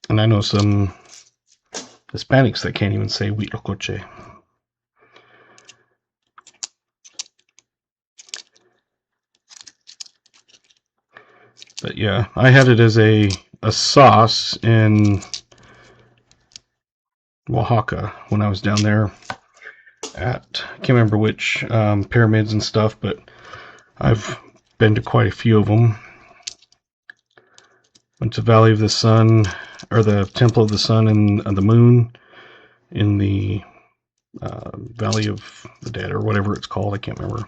And I know some Hispanics that can't even say wheat lacoche. But yeah, I had it as a sauce in Oaxaca when I was down there at, I can't remember which pyramids and stuff, but I've been to quite a few of them. Went to Valley of the Sun, or the Temple of the Sun and the Moon in the Valley of the Dead, or whatever it's called, I can't remember.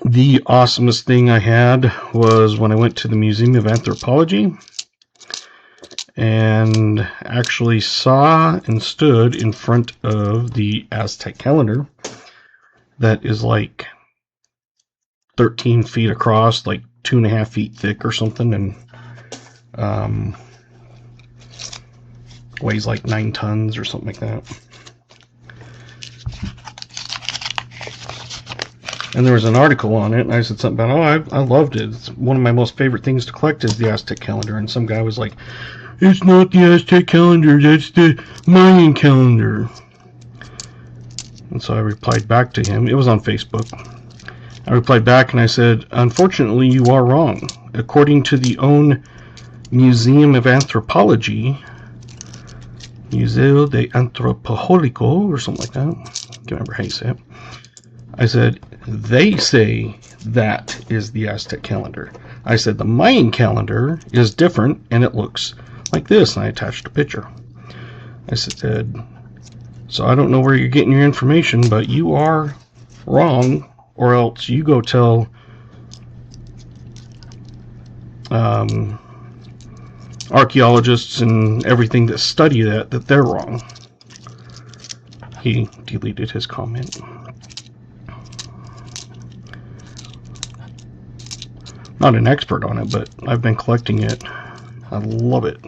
The awesomest thing I had was when I went to the Museum of Anthropology and actually saw and stood in front of the Aztec calendar that is like 13 feet across, like 2.5 feet thick or something, and weighs like 9 tons or something like that. And there was an article on it, and I said something about, oh, I loved it. It's one of my most favorite things to collect is the Aztec calendar. And some guy was like, it's not the Aztec calendar, that's the Mayan calendar. And so I replied back to him. It was on Facebook. I replied back and I said, unfortunately, you are wrong. According to the own Museum of Anthropology, Museo de Antropológico, or something like that. I can't remember how you say it. I said, they say that is the Aztec calendar. I said, the Mayan calendar is different, and it looks like this. And I attached a picture. I said, so I don't know where you're getting your information, but you are wrong, or else you go tell archaeologists and everything that study that they're wrong. He deleted his comment. Not an expert on it, but I've been collecting it. I love it.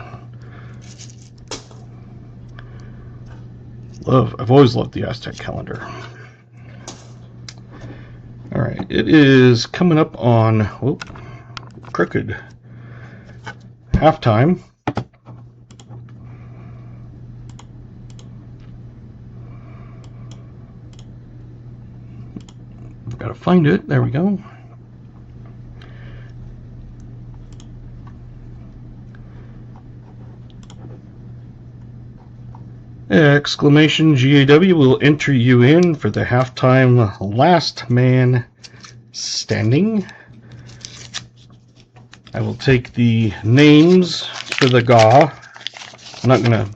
I've always loved the Aztec calendar. Alright, it is coming up on, crooked, halftime. I've got to find it. There we go. Exclamation GAW will enter you in for the halftime last man standing. I will take the names for the GAW. I'm not going to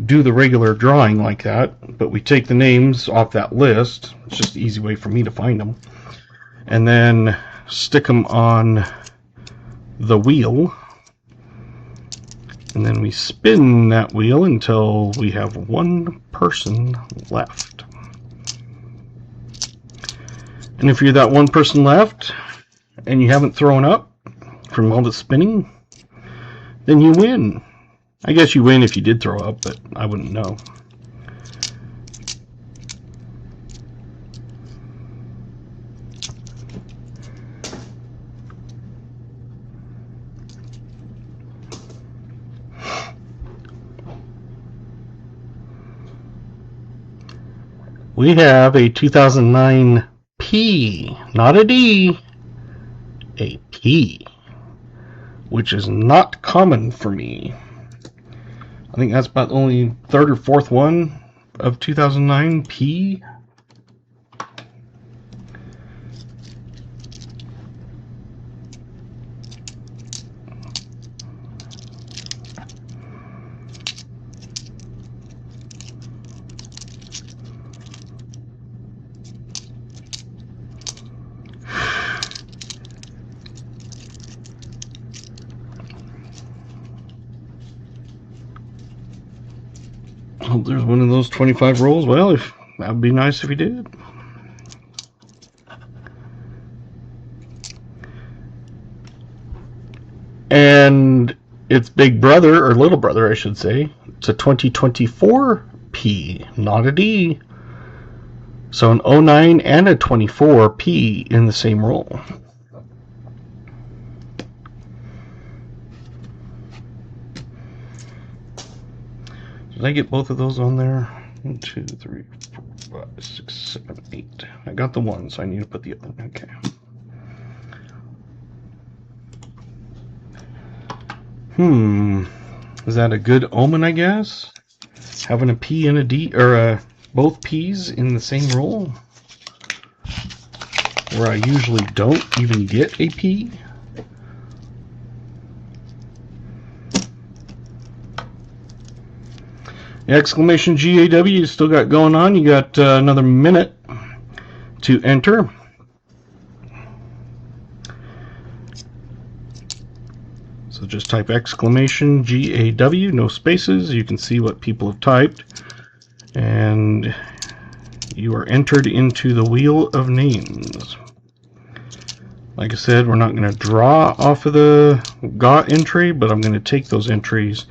do the regular drawing like that, but we take the names off that list. It's just an easy way for me to find them. And then stick them on the wheel. And then we spin that wheel until we have one person left. And if you're that one person left and you haven't thrown up from all the spinning, then you win. I guess you win if you did throw up, but I wouldn't know. We have a 2009 P, not a D, a P, which is not common for me. I think that's about the only third or fourth one of 2009 P. Hope there's one of those 25 rolls. Well, that would be nice if he did. And its big brother, or little brother, I should say, it's a 2024 P, not a D. So an 09 and a 24 P in the same roll. Did I get both of those on there? 1, 2, 3, 4, 5, 6, 7, 8. I got the one, so I need to put the other one. Okay. Is that a good omen, I guess? Having a P and a D, or both P's in the same roll? Where I usually don't even get a P? Exclamation GAW you still got going on. You got another minute to enter. So just type exclamation GAW, no spaces. You can see what people have typed. And you are entered into the wheel of names. Like I said, we're not going to draw off of the got entry, but I'm going to take those entries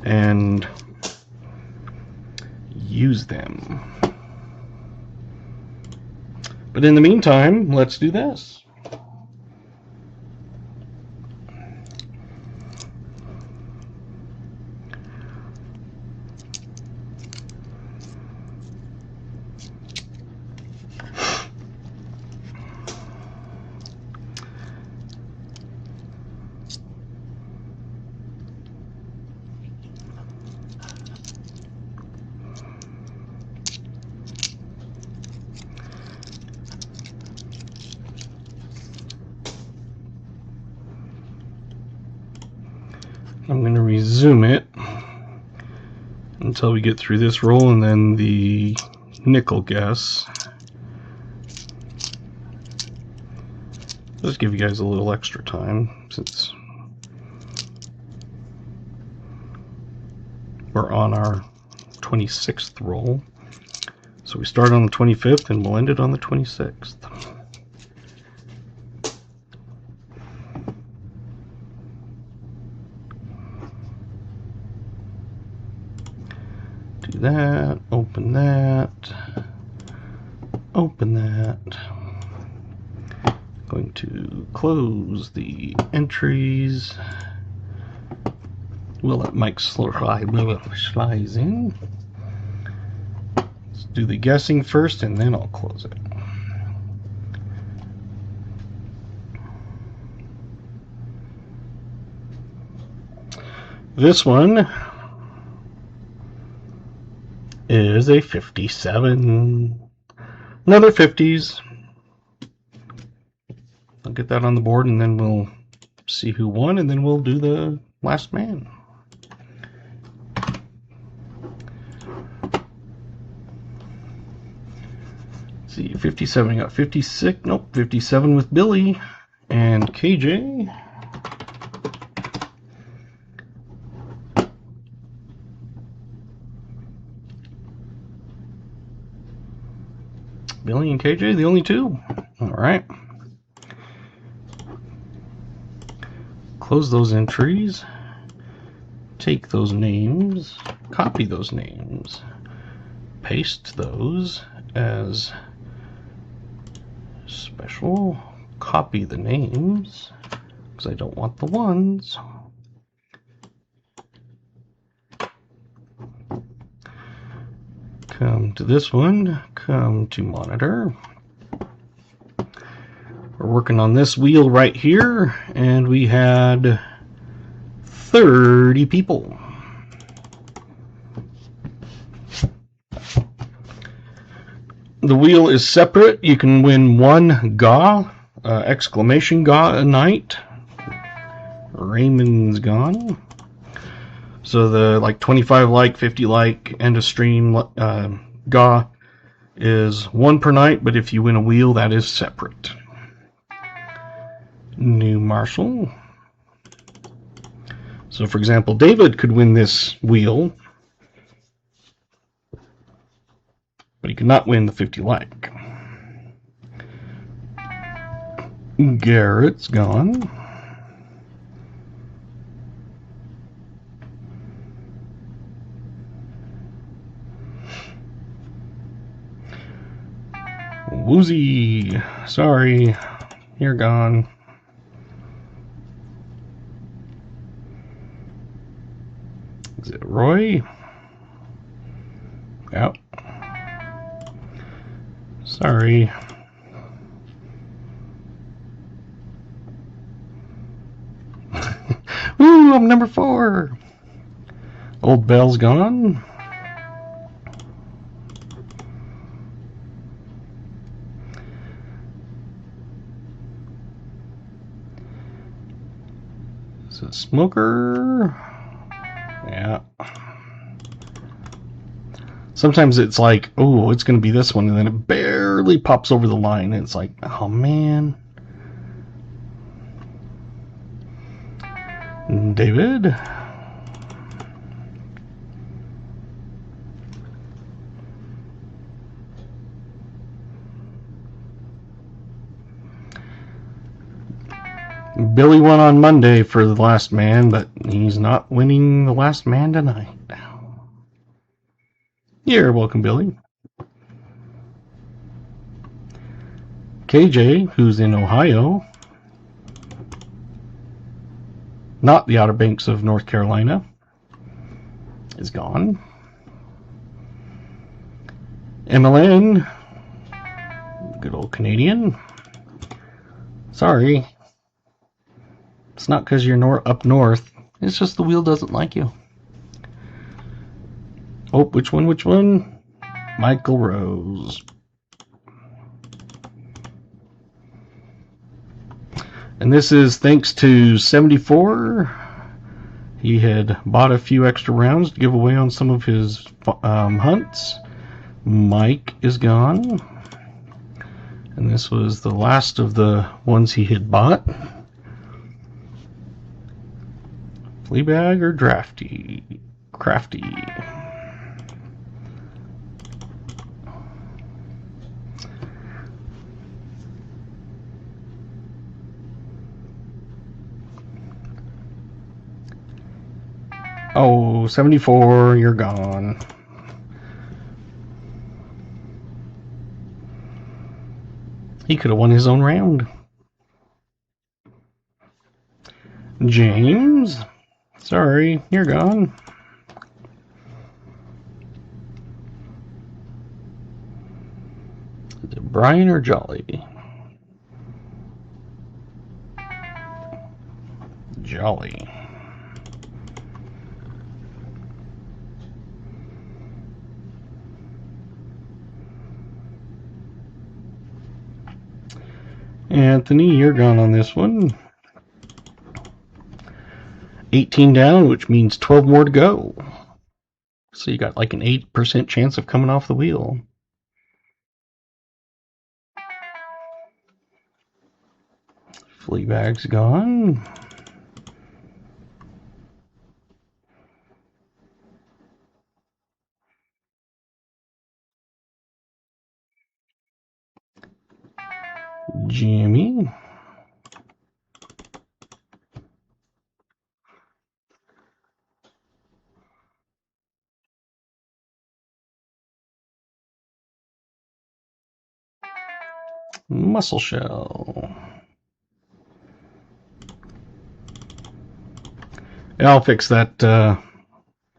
and use them. But in the meantime, let's do this. I'm going to resume it until we get through this roll and then the nickel guess. Just give you guys a little extra time since we're on our 26th roll. So we start on the 25th and we'll end it on the 26th. Do that, open that, open that. Going to close the entries. We'll let Mike slides in. Let's do the guessing first and then I'll close it. This one is a 57. Another 50s. I'll get that on the board and then we'll see who won and then we'll do the last man. Let's see, 57. I got 56. Nope, 57 with Billy and KJ. Billy and KJ, the only two. All right. Close those entries. Take those names. Copy those names. Paste those as special. Copy the names because I don't want the ones. Come to this one. Come to monitor. We're working on this wheel right here, and we had 30 people. The wheel is separate. You can win one GA, exclamation GA a night. Raymond's gone. So the like 25 like, 50 like, end of stream GA is one per night, but if you win a wheel, that is separate. New Marshall. So for example, David could win this wheel, but he could not win the 50 like. Garrett's gone. Woozy, sorry, you're gone. Is it Roy? Out. Sorry. Ooh, I'm number 4. Old Bell's gone. Is it Smoker? Yeah. Sometimes it's like, oh, it's going to be this one, and then it barely pops over the line. And it's like, oh, man. David. Billy won on Monday for the last man, but he's not winning the last man tonight. You're welcome, Billy. KJ, who's in Ohio, not the Outer Banks of North Carolina, is gone. MLN, good old Canadian. Sorry. It's not because you're up north. It's just the wheel doesn't like you. Oh, which one? Which one? Michael Rose. And this is thanks to 74. He had bought a few extra rounds to give away on some of his hunts. Mike is gone. And this was the last of the ones he had bought. Fleabag or Drafty? Crafty. Oh, 74, you're gone. He could have won his own round. James, sorry, you're gone. Is it Brian or Jolly? Jolly. Anthony, you're gone on this one. 18 down, which means 12 more to go. So you got like an 8% chance of coming off the wheel. Fleabag's gone. Jimmy. Muscle Shell. Yeah, I'll fix that,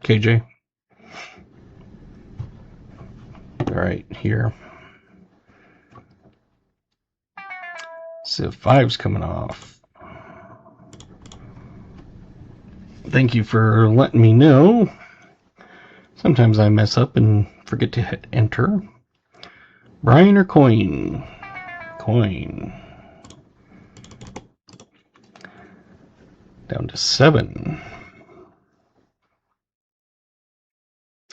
KJ. right here. Civ 5's coming off. Thank you for letting me know. Sometimes I mess up and forget to hit enter. Brian or coin? Coin. Down to 7.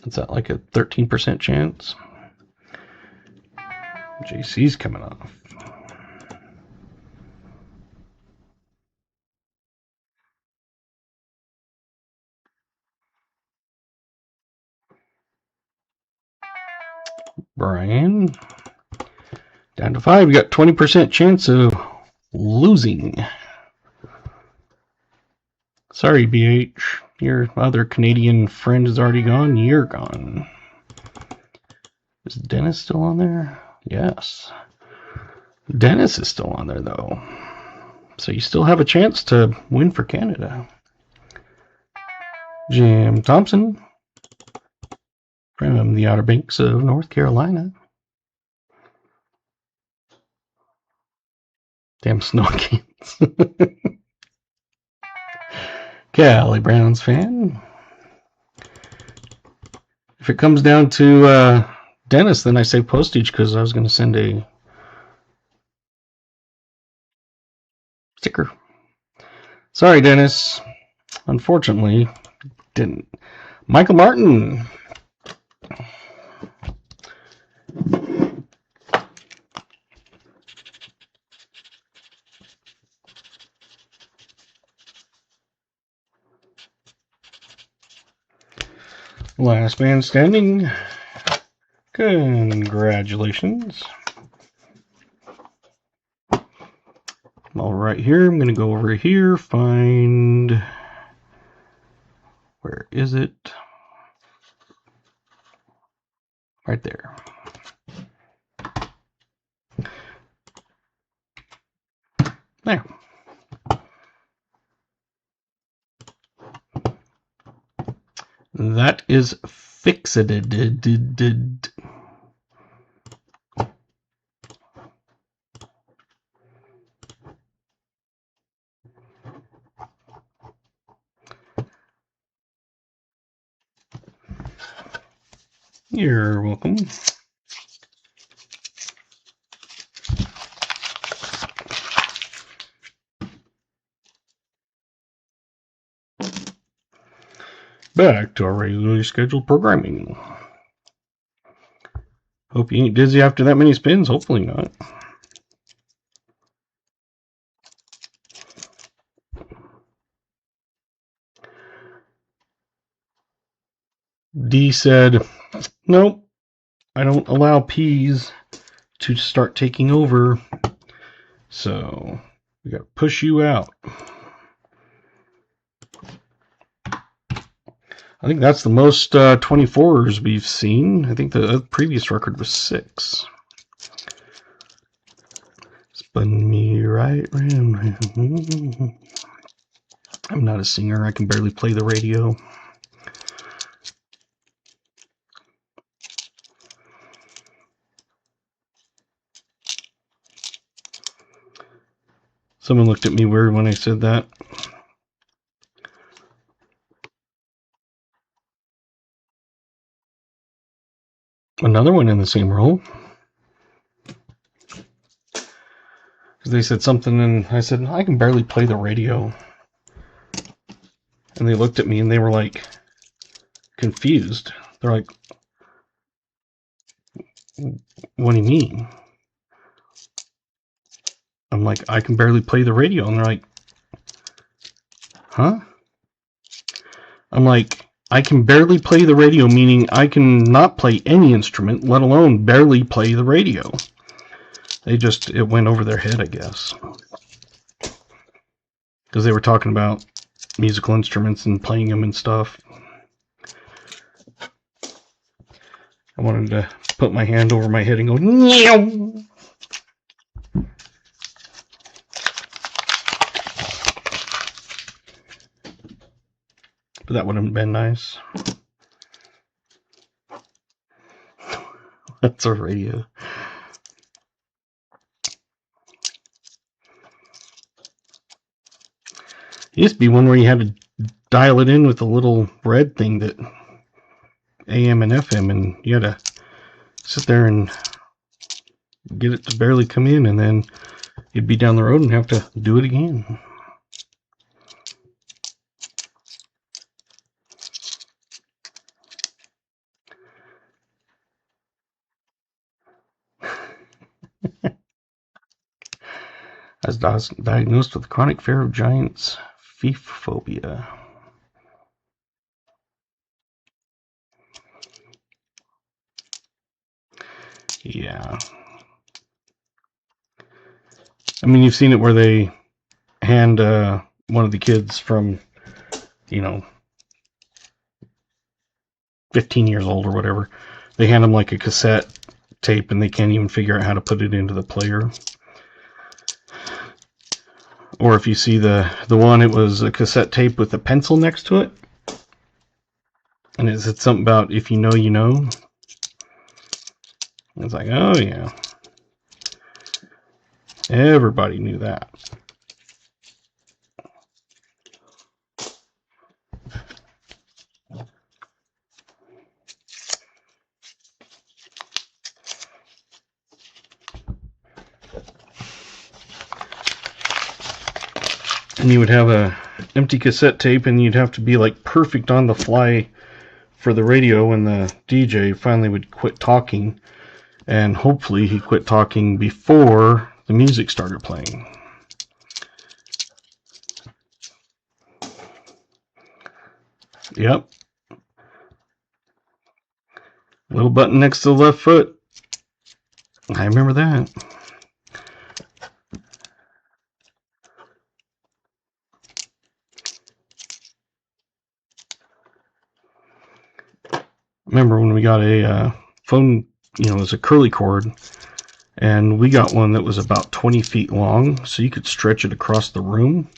Is that like a 13% chance? JC's coming off. Brian. Down to 5. You got 20% chance of losing. Sorry, BH. Your other Canadian friend is already gone. You're gone. Is Dennis still on there? Yes. Dennis is still on there, though. So you still have a chance to win for Canada. Jim Thompson from the Outer Banks of North Carolina. Damn Snockings. Cali Browns fan. If it comes down to Dennis, then I say postage because I was going to send a sticker. Sorry, Dennis. Unfortunately, didn't. Michael Martin. Last man standing. Congratulations. All right, here, I'm going to go over here, find, where is it? Right there. There. That is fixed. You're welcome. Back to our regularly scheduled programming. Hope you ain't dizzy after that many spins. Hopefully not. D said, nope, I don't allow P's to start taking over. So we got to push you out. I think that's the most 24s we've seen. I think the previous record was 6. Spun me right round. I'm not a singer. I can barely play the radio. Someone looked at me weird when I said that. Another one in the same role. They said something and I said, I can barely play the radio. And they looked at me and they were like confused. They're like, what do you mean? I'm like, I can barely play the radio. And they're like, huh? I'm like, I can barely play the radio, meaning I can not play any instrument, let alone barely play the radio. It went over their head, I guess. Because they were talking about musical instruments and playing them and stuff. I wanted to put my hand over my head and go, meow. But that wouldn't have been nice. That's a radio. It used to be one where you had to dial it in with a little red thing that AM and FM, and you had to sit there and get it to barely come in, and then you'd be down the road and have to do it again. I was diagnosed with chronic fear of giants, phobia. Yeah. I mean, you've seen it where they hand one of the kids from, 15 years old or whatever, they hand them like a cassette tape and they can't even figure out how to put it into the player. Or if you see the one, it was a cassette tape with a pencil next to it. And it said something about, if you know, you know. It's like, oh yeah. Everybody knew that. And you would have a empty cassette tape, and you'd have to be like perfect on the fly for the radio when the DJ finally would quit talking. And hopefully he quit talking before the music started playing. Yep. Little button next to the left foot. I remember that. Remember when we got a phone, it was a curly cord, and we got one that was about 20 feet long, so you could stretch it across the room.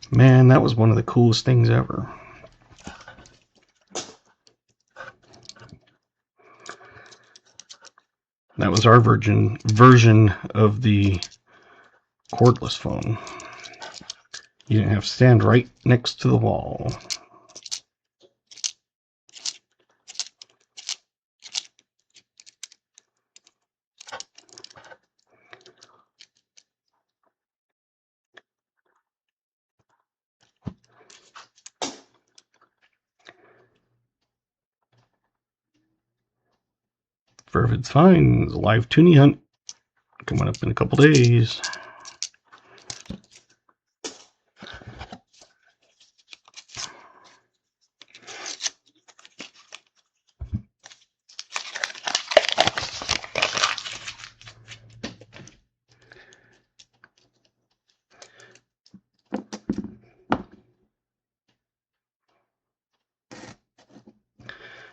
Man, that was one of the coolest things ever. That was our version of the cordless phone. You didn't have to stand right next to the wall. Fervid's Finds, live toonie hunt, coming up in a couple days.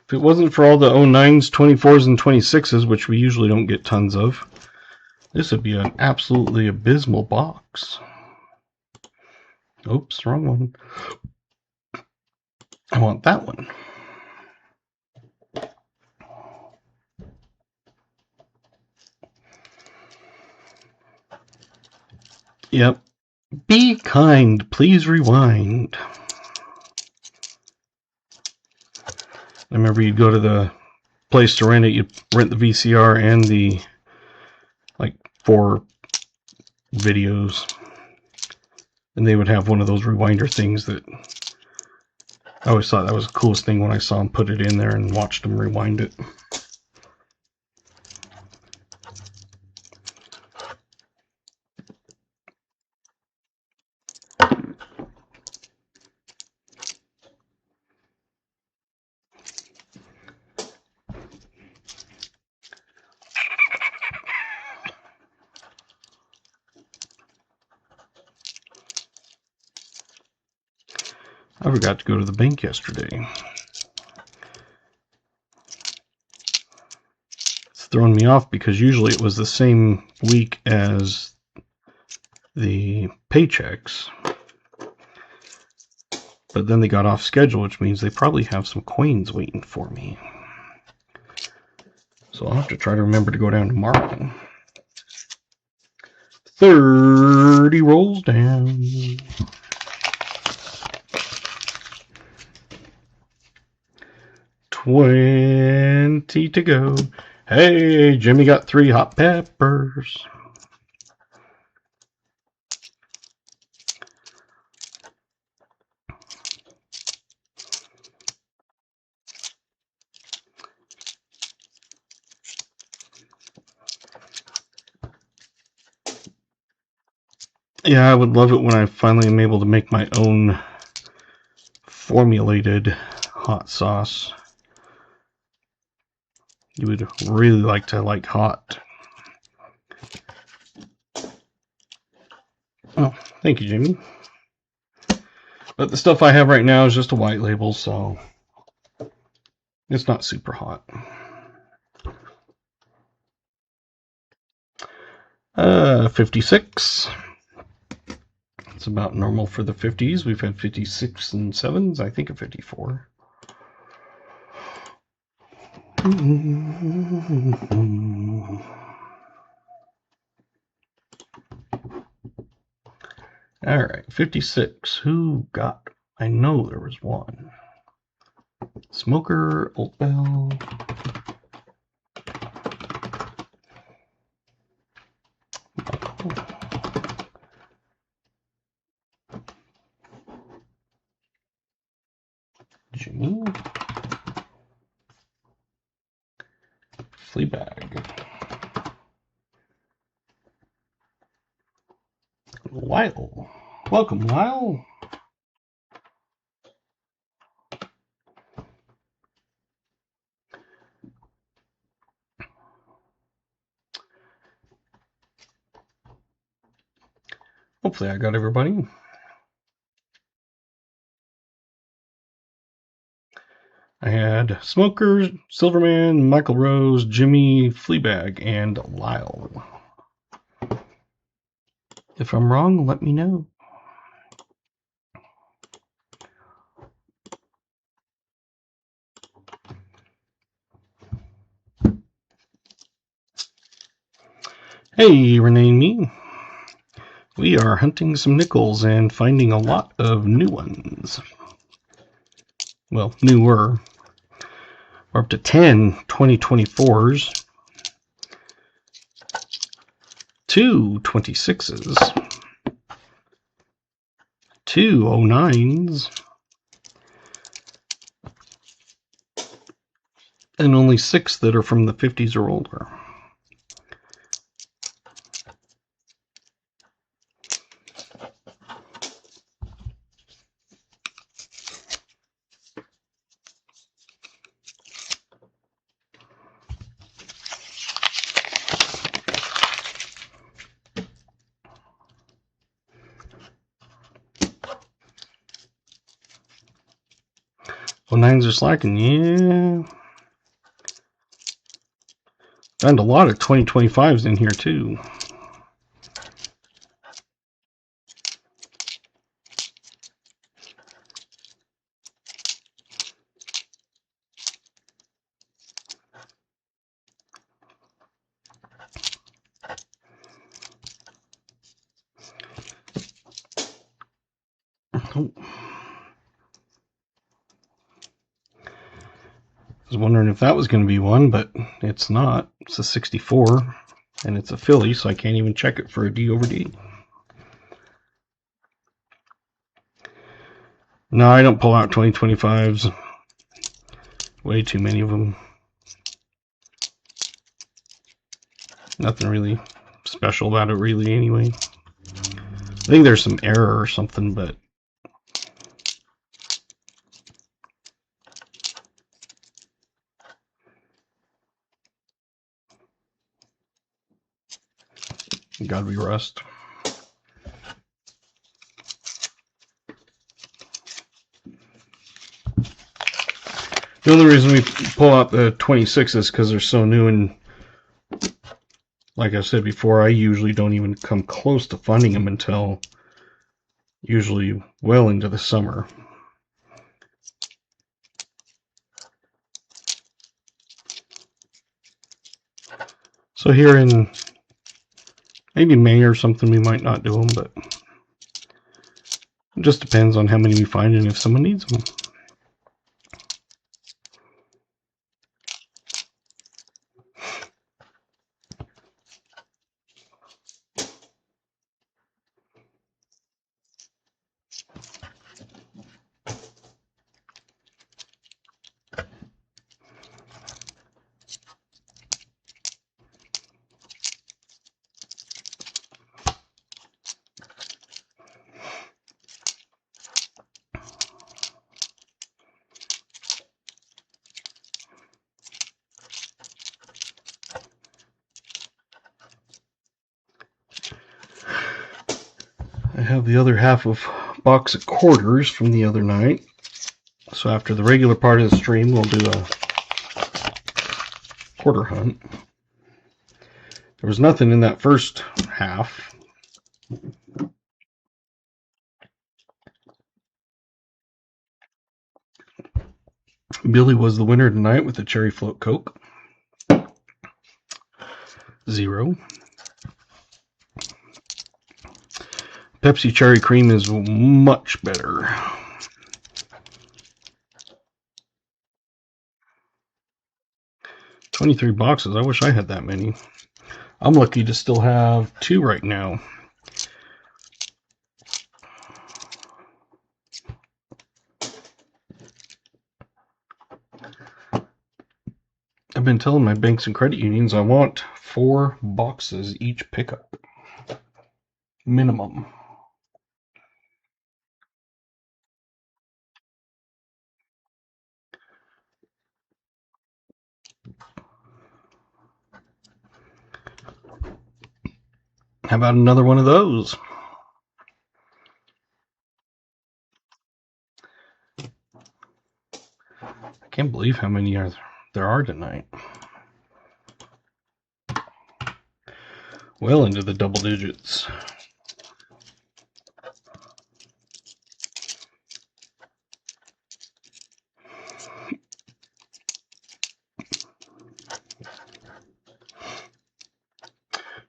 If it wasn't for all the 09s, 24s, and 26s, which we usually don't get tons of, this would be an absolutely abysmal box. Oops, wrong one. I want that one. Yep. Be kind, please rewind. I remember you'd go to the place to rent it, you'd rent the VCR and the 4 videos, and they would have one of those rewinder things that I always thought that was the coolest thing when I saw them put it in there and watched them rewind it. I forgot to go to the bank yesterday. It's throwing me off because usually it was the same week as the paychecks. But then they got off schedule, which means they probably have some coins waiting for me. So I'll have to try to remember to go down tomorrow. 30 rolls down. $20 to go. Hey, Jimmy got 3 hot peppers. Yeah, I would love it when I finally am able to make my own formulated hot sauce. You would really like to like hot. Oh, thank you, Jimmy. But the stuff I have right now is just a white label, so it's not super hot. 56. It's about normal for the 50s. We've had 56 and 7s. I think a 54. All right, 56. Who got? I know there was one. Smoker, Old Bell. Jimmy. Fleabag. Lyle. Welcome, Lyle. Hopefully I got everybody. I had Smoker, Silverman, Michael Rose, Jimmy, Fleabag, and Lyle. If I'm wrong, let me know. Hey, Renee and me. We are hunting some nickels and finding a lot of new ones. Well, newer. We're up to 10 2024s, 2 26s, 2 09s, and only 6 that are from the 50s or older. Oh, 9s are slacking, yeah. Found a lot of 2025s in here, too. Oh. I was wondering if that was going to be one, but it's not. It's a 64, and it's a Philly, so I can't even check it for a D over D. No, I don't pull out 2025s. Way too many of them. Nothing really special about it, really, anyway. I think there's some error or something, but gotta be rust. The only reason we pull out the 26 is because they're so new, and like I said before, I usually don't even come close to finding them until usually well into the summer. So here in maybe May or something, we might not do them, but it just depends on how many we find and if someone needs them. I have the other half of box of quarters from the other night. So after the regular part of the stream, we'll do a quarter hunt. There was nothing in that first half. Billy was the winner tonight with the cherry float Coke. 0. Pepsi Cherry Cream is much better. $23 boxes. I wish I had that many. I'm lucky to still have 2 right now. I've been telling my banks and credit unions I want 4 boxes each pickup. Minimum. How about another one of those? I can't believe how many there are tonight. Well into the double digits.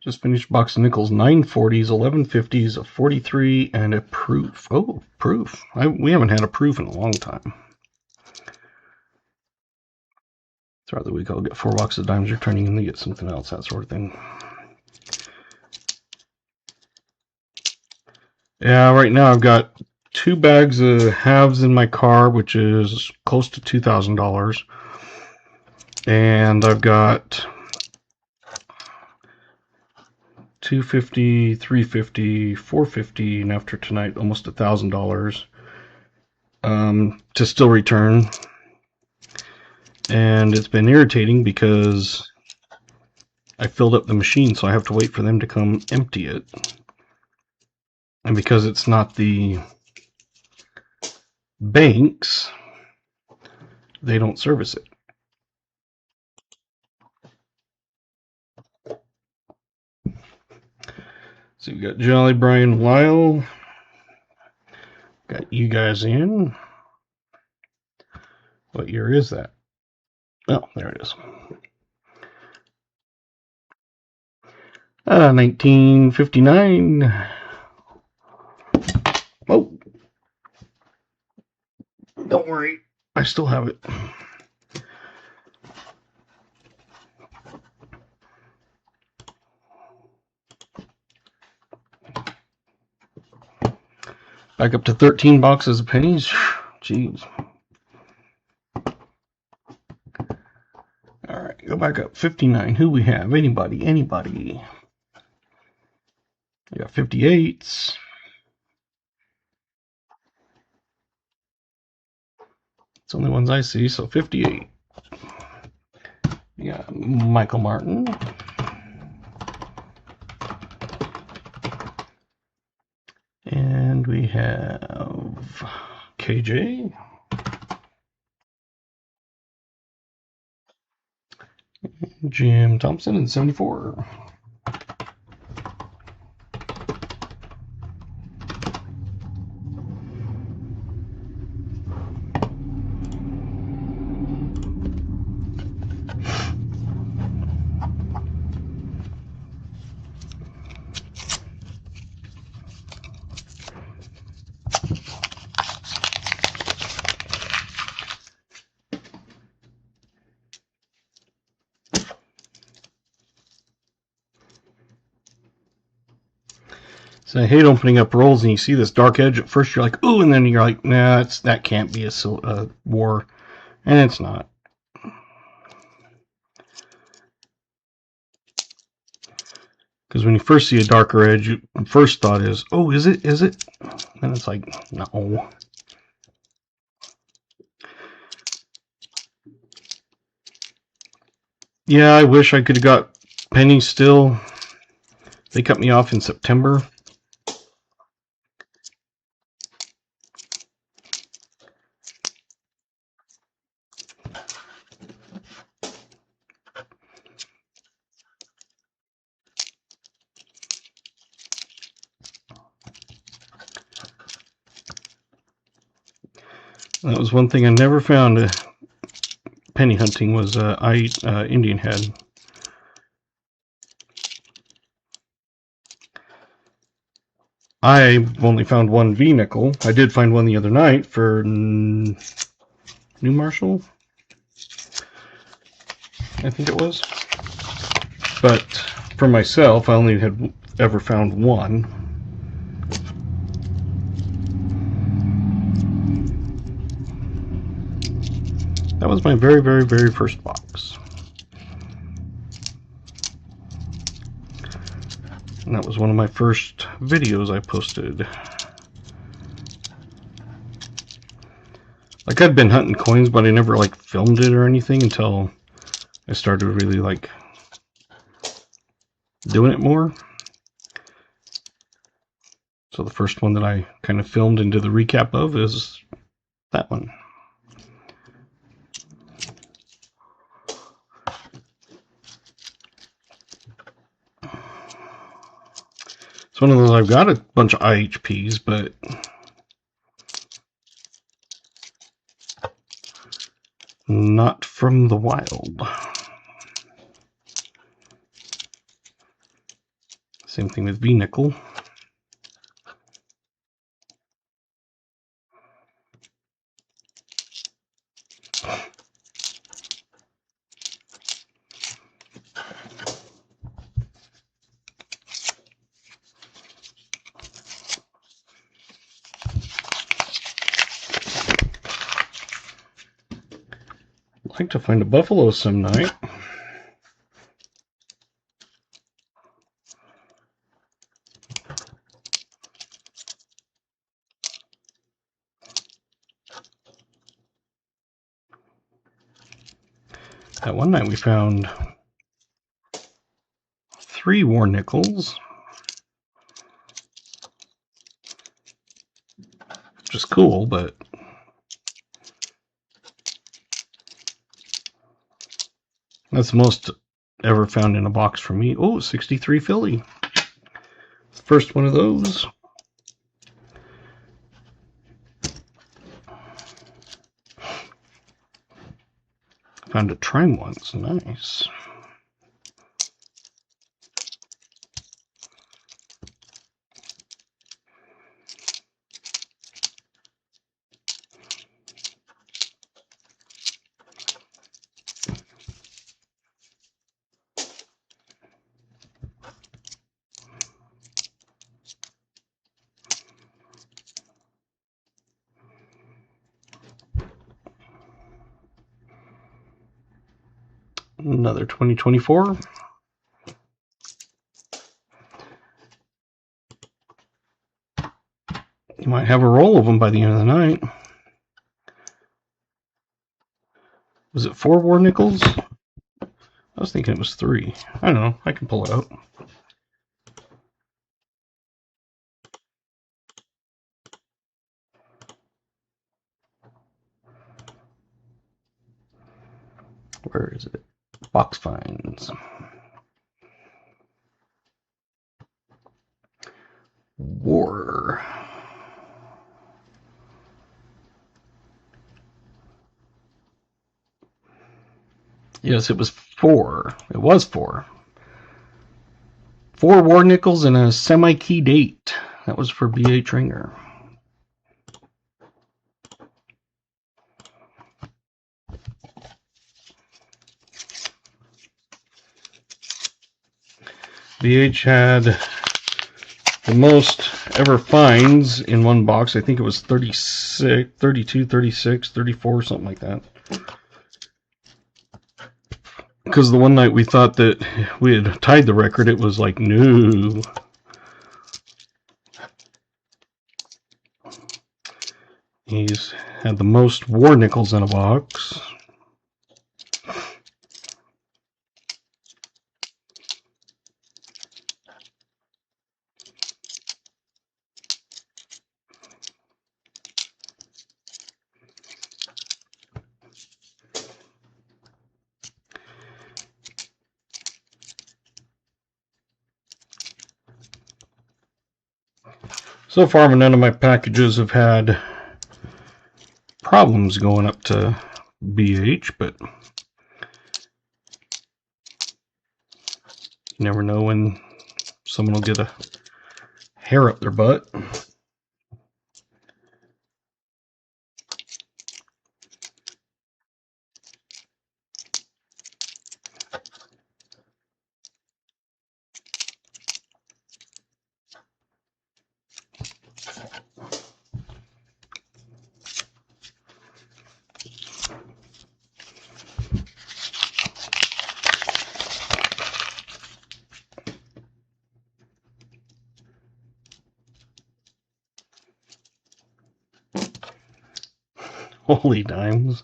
Just finished box of nickels, 940s, 1150s, a 43, and a proof. Oh, proof. We haven't had a proof in a long time. Throughout the week, I'll get 4 boxes of dimes returning and they get something else, that sort of thing. Yeah, right now I've got 2 bags of halves in my car, which is close to $2,000. And I've got $250, $350, $450, and after tonight, almost $1,000 to still return. And it's been irritating because I filled up the machine, so I have to wait for them to come empty it. And because it's not the banks, they don't service it. So we got Jolly Brian Lyle. Got you guys in. What year is that? Oh, there it is. 1959. Oh, don't worry, I still have it. Back up to 13 boxes of pennies. Jeez. All right, go back up. 59. Who we have? Anybody? Anybody? We got 58s. It's the only ones I see, so 58. We got Michael Martin. And we have KJ. Jim Thompson in 74. So I hate opening up rolls and you see this dark edge. At first you're like, ooh, and then you're like, nah, that can't be a war. And it's not. Because when you first see a darker edge, your first thought is, oh, is it? Is it? And it's like, no. Yeah, I wish I could have got pennies still. They cut me off in September. That was one thing I never found penny hunting was Indian head. I only found one V nickel. I did find one the other night for New Marshall, I think it was. But for myself, I only had ever found one. That was my very, very, very first box. And that was one of my first videos I posted. Like, I'd been hunting coins, but I never like filmed it or anything until I started really like doing it more. So the first one that I kind of filmed and did the recap of is that one. It's one of those, I've got a bunch of IHPs, but not from the wild. Same thing with V-nickel. I'd like to find a buffalo some night. That one night we found 3 war nickels, which is cool, but that's the most ever found in a box for me. Oh, 63 Philly. First one of those. Found a Trime once. Nice. Another 2024. You might have a roll of them by the end of the night. Was it 4 war nickels? I was thinking it was 3. I don't know. I can pull it out. Where is it? Box finds. War. Yes, it was 4. It was 4. 4 war nickels and a semi-key date. That was for B.H. Ringer. BH had the most ever finds in one box. I think it was 36, 32, 36, 34, something like that. Because the one night we thought that we had tied the record, it was like, no. He's had the most war nickels in a box. So far, none of my packages have had problems going up to BH, but you never know when someone will get a hair up their butt. Holy dimes.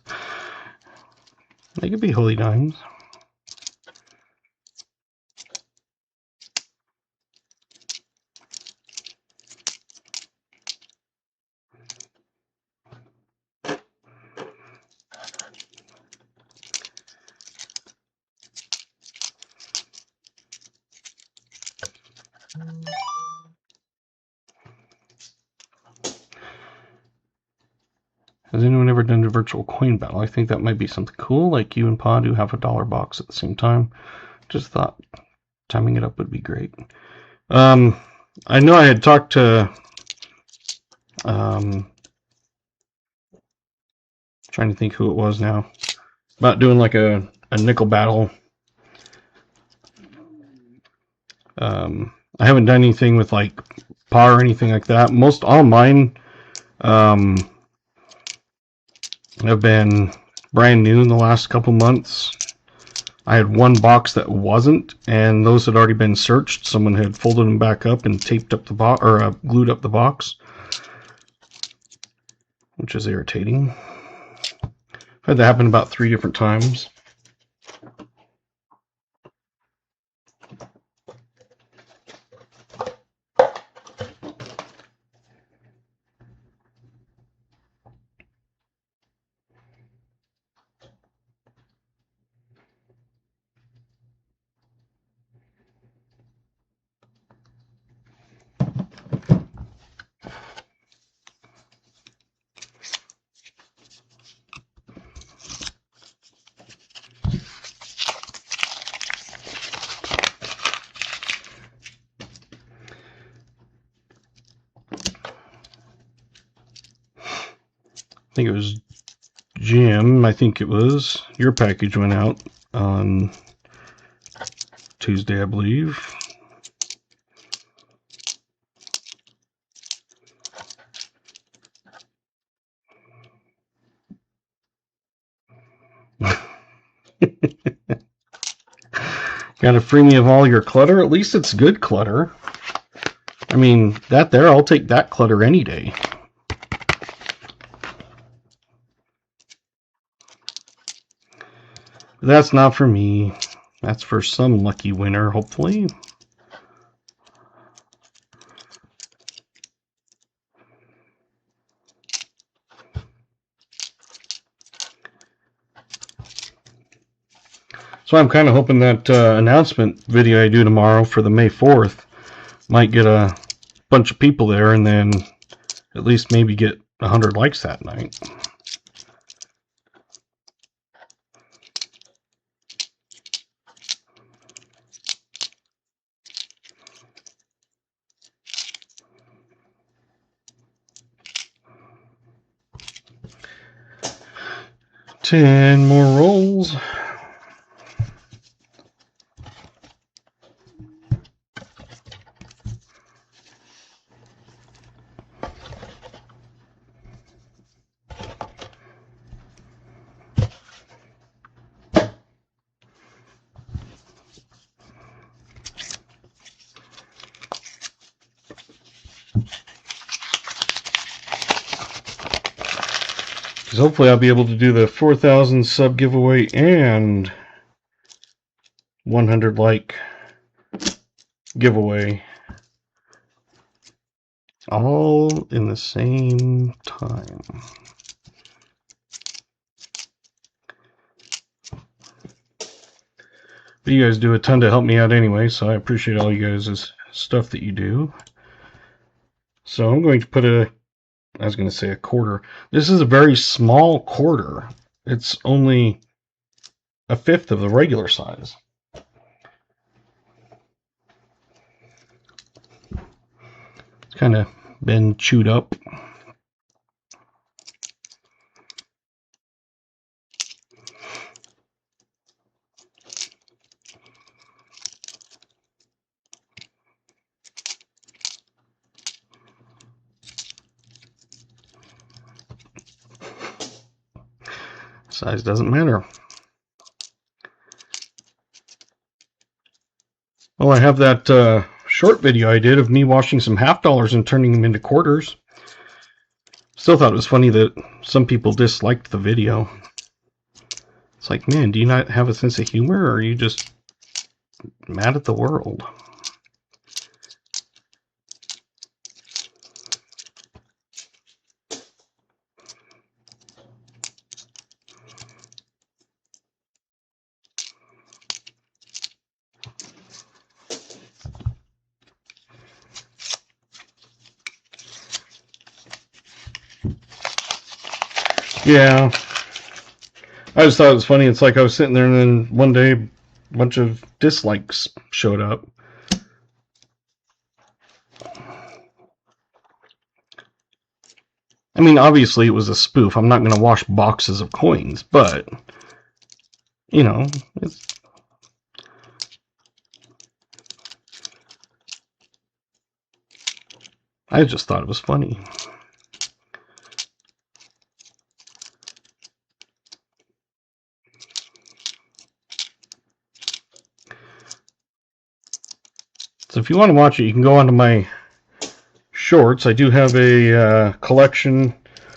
They could be holy dimes. Has anyone ever done a virtual coin battle? I think that might be something cool, like you and Pod who have a $1 box at the same time. Just thought timing it up would be great. I know I had talked to trying to think who it was now, about doing like a nickel battle. I haven't done anything with like par or anything like that. Most all mine have been brand new in the last couple months. I had one box that wasn't, and those had already been searched. Someone had folded them back up and taped up the box, or glued up the box, which is irritating. I've had that happen about 3 different times. I think it was Jim. I think it was your package went out on Tuesday, I believe. Gotta free me of all your clutter. At least it's good clutter. I mean, that there, I'll take that clutter any day. That's not for me. That's for some lucky winner, hopefully. So I'm kind of hoping that announcement video I do tomorrow for the May 4th might get a bunch of people there, and then at least maybe get 100 likes that night. Ten more rolls. Because hopefully I'll be able to do the 4,000 sub giveaway and 100 like giveaway all in the same time. But you guys do a ton to help me out anyway, so I appreciate all you guys' stuff that you do. So I'm going to put I was going to say a quarter. This is a very small quarter. It's only a fifth of the regular size. It's kind of been chewed up. Size doesn't matter. Well, I have that short video I did of me washing some half dollars and turning them into quarters. Still thought it was funny that some people disliked the video. It's like, man, do you not have a sense of humor, or are you just mad at the world? Yeah. I just thought it was funny. It's like I was sitting there and then one day a bunch of dislikes showed up. I mean, obviously it was a spoof. I'm not going to wash boxes of coins, but, you know, I just thought it was funny. So if you want to watch it, you can go onto my shorts. I do have a collection.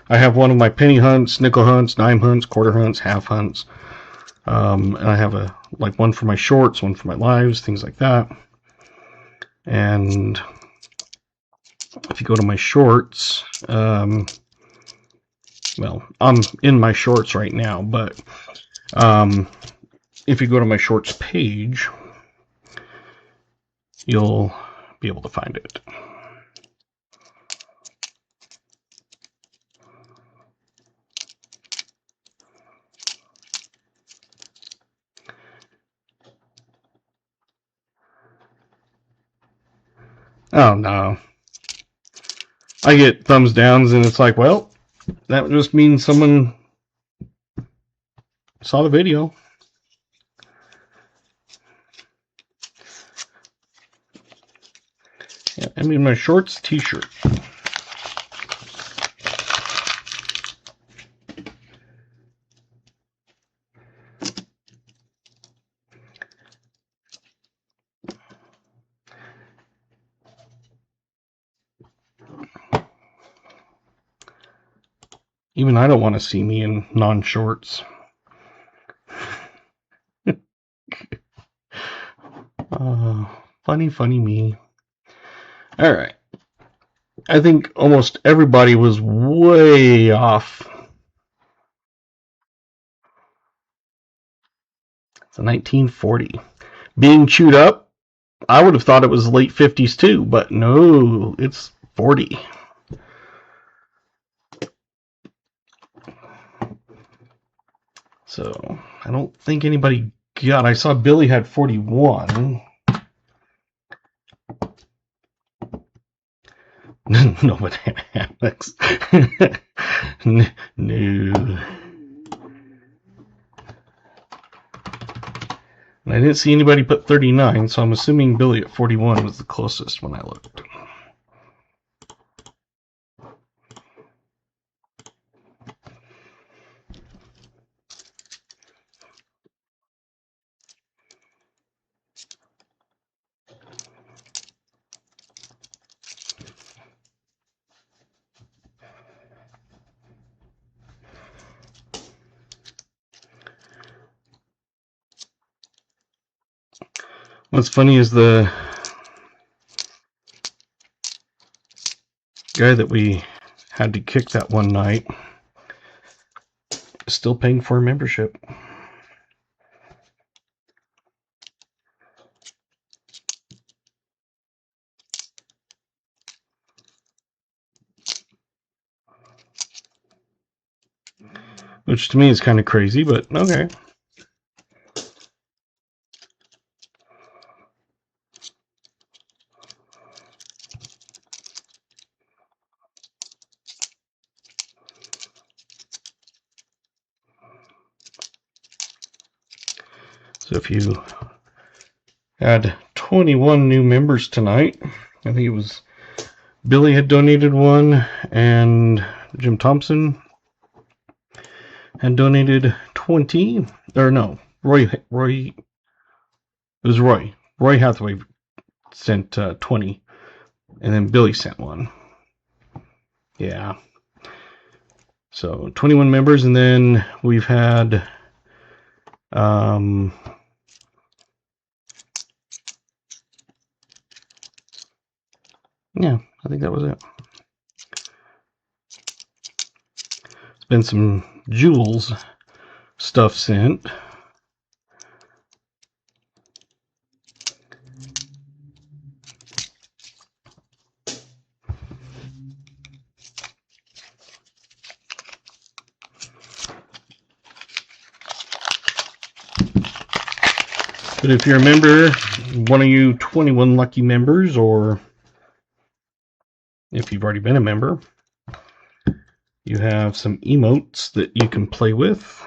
I have one of my penny hunts, nickel hunts, dime hunts, quarter hunts, half hunts. And I have one for my shorts, one for my lives, things like that. And if you go to my shorts, well, I'm in my shorts right now, but if you go to my shorts page, you'll be able to find it. Oh no. I get thumbs downs and it's like, well, that just means someone saw the video. Yeah, I mean my shorts t-shirt. Even I don't want to see me in non-shorts. Funny me. Alright. I think almost everybody was way off. It's a 1940. Being chewed up, I would have thought it was late 50s too, but no, it's 40. So, I don't think anybody got. I saw Billy had 41. No, but Alex. No. And I didn't see anybody put 39, so I'm assuming Billy at 41 was the closest when I looked. What's funny is the guy that we had to kick that one night is still paying for a membership. Which to me is kind of crazy, but okay. So if you had 21 new members tonight, I think it was Billy had donated one, and Jim Thompson had donated 20. Or no, Roy. It was Roy. Roy Hathaway sent 20, and then Billy sent one. Yeah. So 21 members, and then we've had yeah, I think that was it. It's been some Jules stuff sent. But if you're a member, one of you 21 lucky members, or if you've already been a member, you have some emotes that you can play with.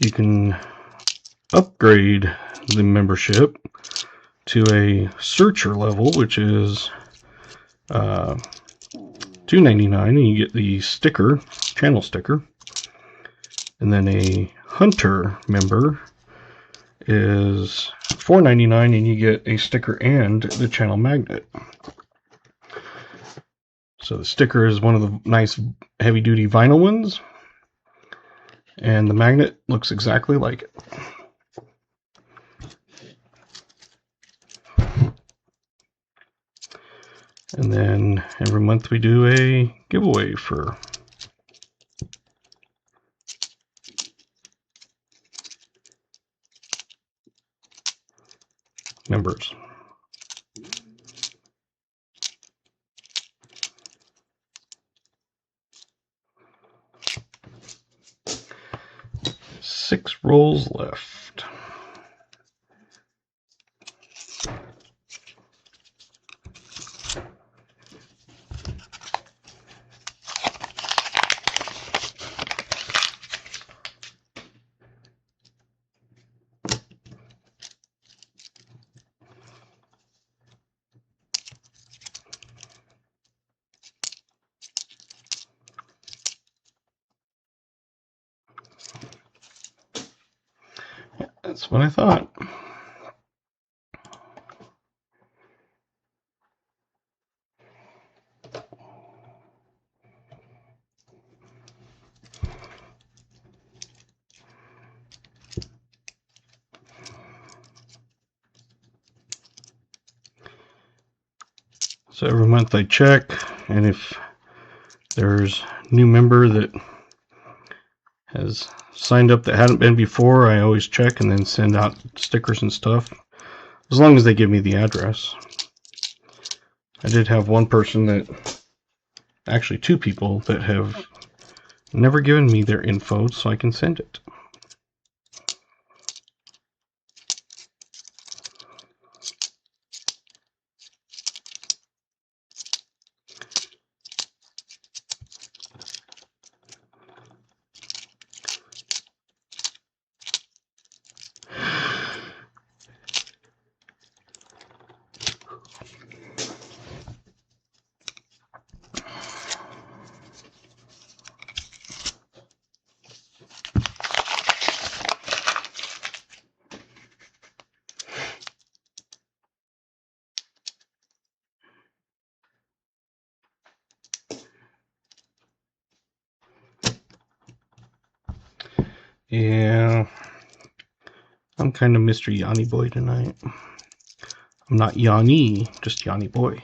You can upgrade the membership to a searcher level, which is $2.99, and you get the sticker, channel sticker. And then a hunter member is $4.99, and you get a sticker and the channel magnet. So the sticker is one of the nice heavy-duty vinyl ones, and the magnet looks exactly like it. And then every month we do a giveaway for members. Six rolls left. That's what I thought. So every month I check, and if there's a new member that has signed up that hadn't been before, I always check and then send out stickers and stuff, as long as they give me the address. I did have one person that, actually two people, that have never given me their info, so I can send it. Yeah, I'm kind of Mr. Yanni Boy tonight. I'm not Yanni, just Yanni Boy.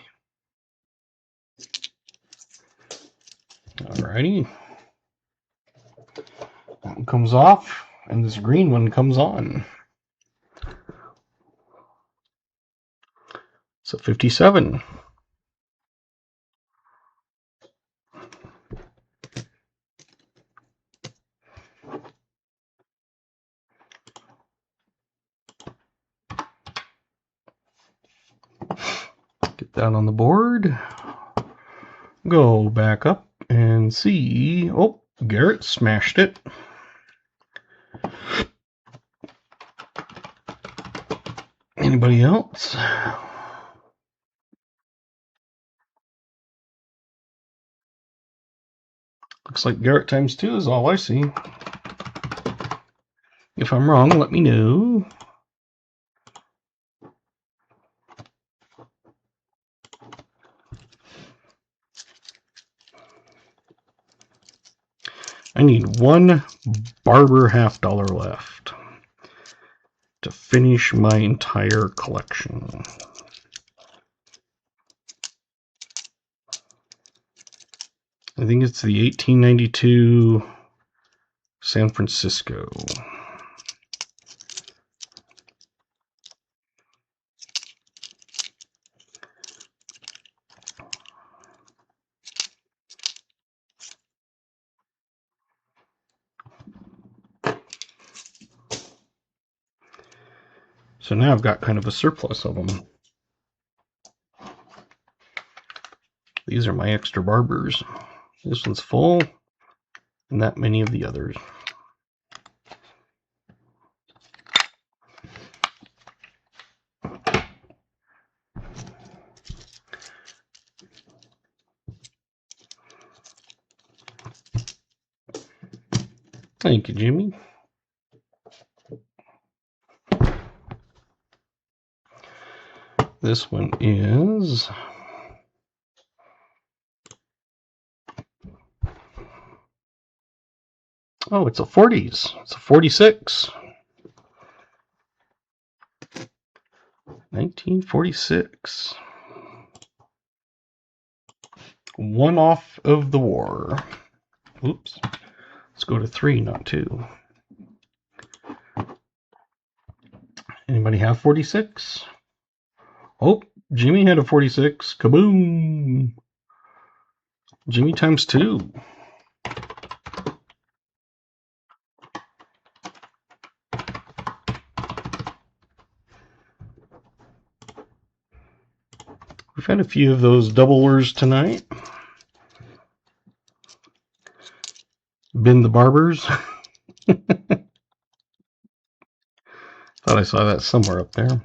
Alrighty. That one comes off, and this green one comes on. So 57. Get that on the board. Go back up and see. Oh, Garrett smashed it. Anybody else? Looks like Garrett times 2 is all I see. If I'm wrong, let me know. I need one Barber $50 left to finish my entire collection. I think it's the 1892 San Francisco. So now I've got kind of a surplus of them. These are my extra Barbers. This one's full, and that many of the others. Thank you, Jimmy. This one is oh, it's a 40s. It's a 46. 1946. One off of the war. Oops. Let's go to 3, not 2. Anybody have 46? Oh, Jimmy had a 46. Kaboom! Jimmy times 2. We've had a few of those doublers tonight. Been the Barbers. Thought I saw that somewhere up there.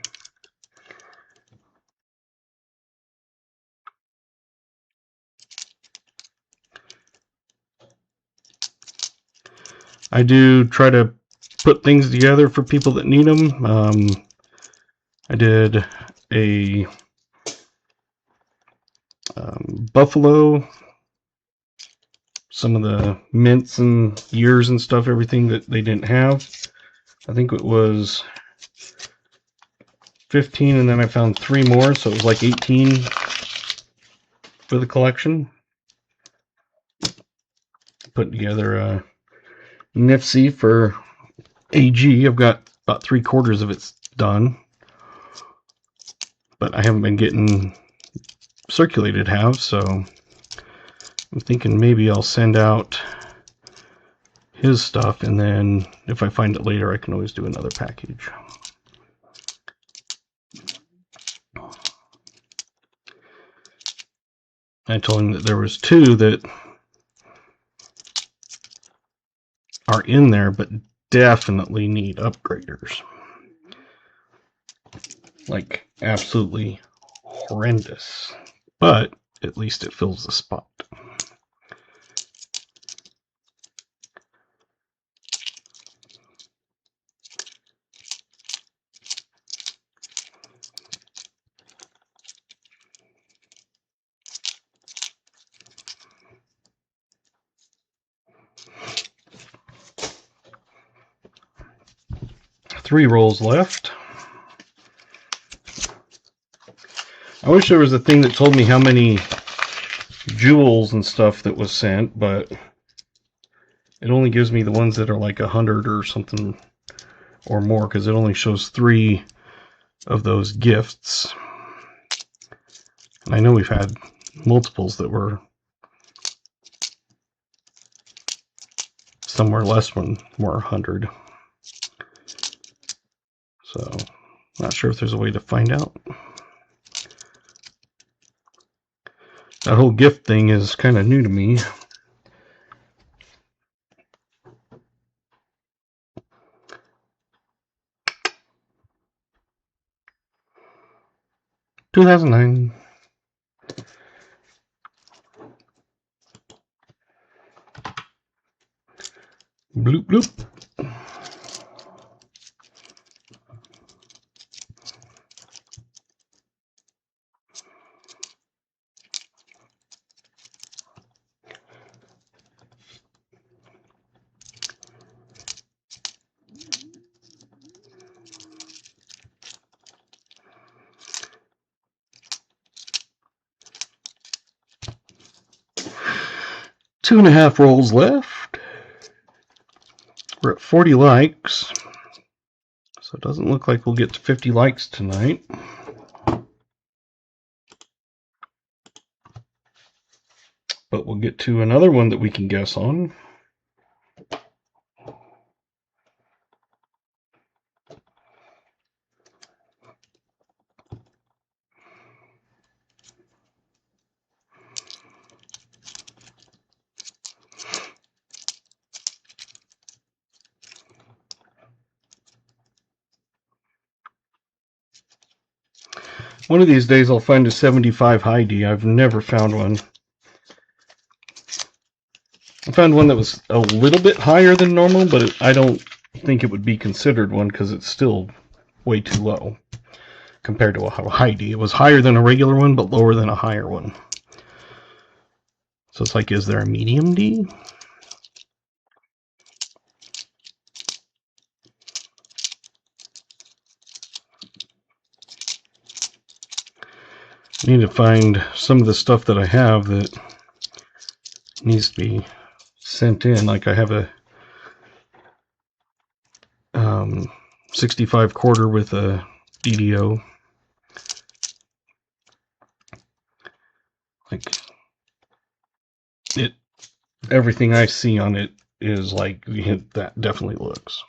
I do try to put things together for people that need them. I did a Buffalo, some of the mints and years and stuff, everything that they didn't have. I think it was 15, and then I found 3 more, so it was like 18 for the collection. Put together a Nifty for AG. I've got about 3/4 of it's done, but I haven't been getting circulated halves, so I'm thinking maybe I'll send out his stuff, and then if I find it later, I can always do another package. I told him that there was 2 that are in there, but definitely need upgraders. Like, absolutely horrendous. But at least it fills the spot. 3 rolls left. I wish there was a thing that told me how many jewels and stuff that was sent, but it only gives me the ones that are like 100 or something or more, because it only shows 3 of those gifts. And I know we've had multiples that were somewhere less than more 100. So, not sure if there's a way to find out. That whole gift thing is kind of new to me. $2009. Bloop bloop. Two and a half rolls left. We're at 40 likes. So it doesn't look like we'll get to 50 likes tonight. But we'll get to another one that we can guess on. One of these days I'll find a 75 high D. I've never found one. I found one that was a little bit higher than normal, but I don't think it would be considered one because it's still way too low compared to a high D. It was higher than a regular one, but lower than a higher one. So it's like, is there a medium D? I need to find some of the stuff that I have that needs to be sent in. Like I have a 65 quarter with a DDO. Like it, everything I see on it is like that definitely looks.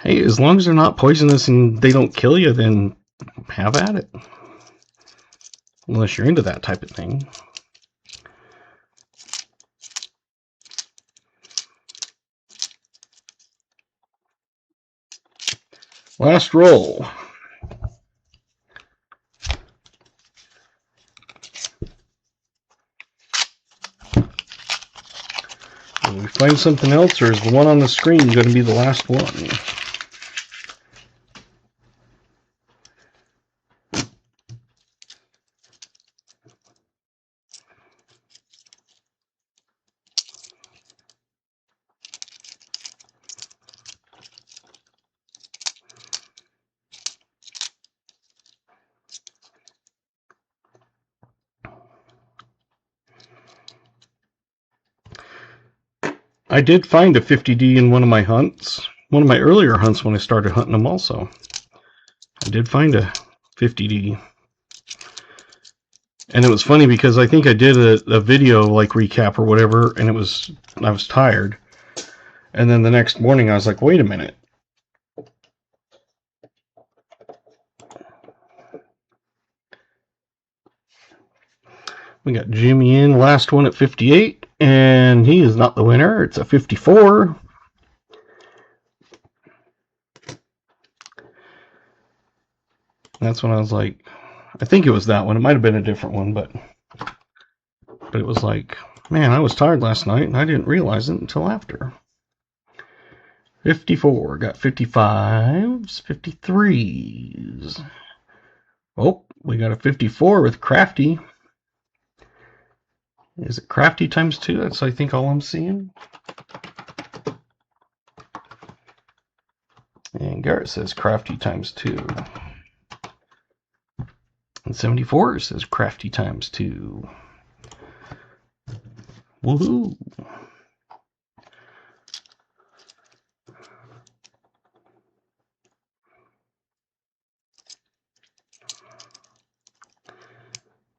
Hey, as long as they're not poisonous and they don't kill you, then have at it. Unless you're into that type of thing. Last roll. Will we find something else, or is the one on the screen going to be the last one? I did find a 50D in one of my hunts. One of my earlier hunts when I started hunting them also. I did find a 50D. And it was funny because I think I did a video like recap or whatever, and I was tired. And then the next morning I was like, wait a minute. We got Jimmy in, last one at 58, and he is not the winner. It's a 54. That's when I was like, I think it was that one. It might have been a different one, but it was like, man, I was tired last night, and I didn't realize it until after. 54. Got 55s, 53s. Oh, We got a 54 with Crafty. Is it Crafty times 2? That's, I think, all I'm seeing. And Garrett says Crafty times 2. And 74 says Crafty times 2. Woohoo!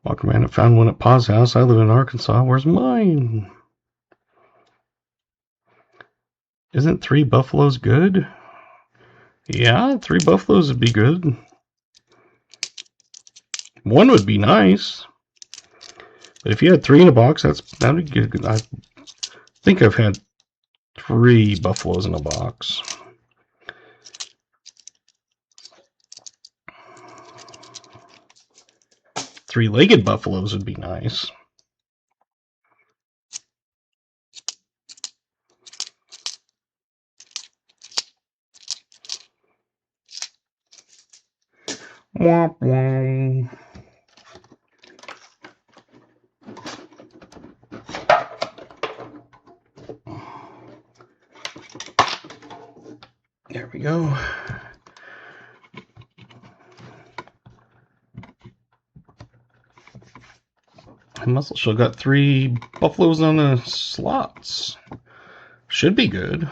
Walker Man, I found one at Pa's house. I live in Arkansas. Where's mine? Isn't 3 buffaloes good? Yeah, 3 buffaloes would be good. 1 would be nice. But if you had 3 in a box, that would be good. I think I've had 3 buffaloes in a box. Three-legged buffaloes would be nice. Womp womp. There we go. Muscle Show got 3 buffaloes on the slots. Should be good.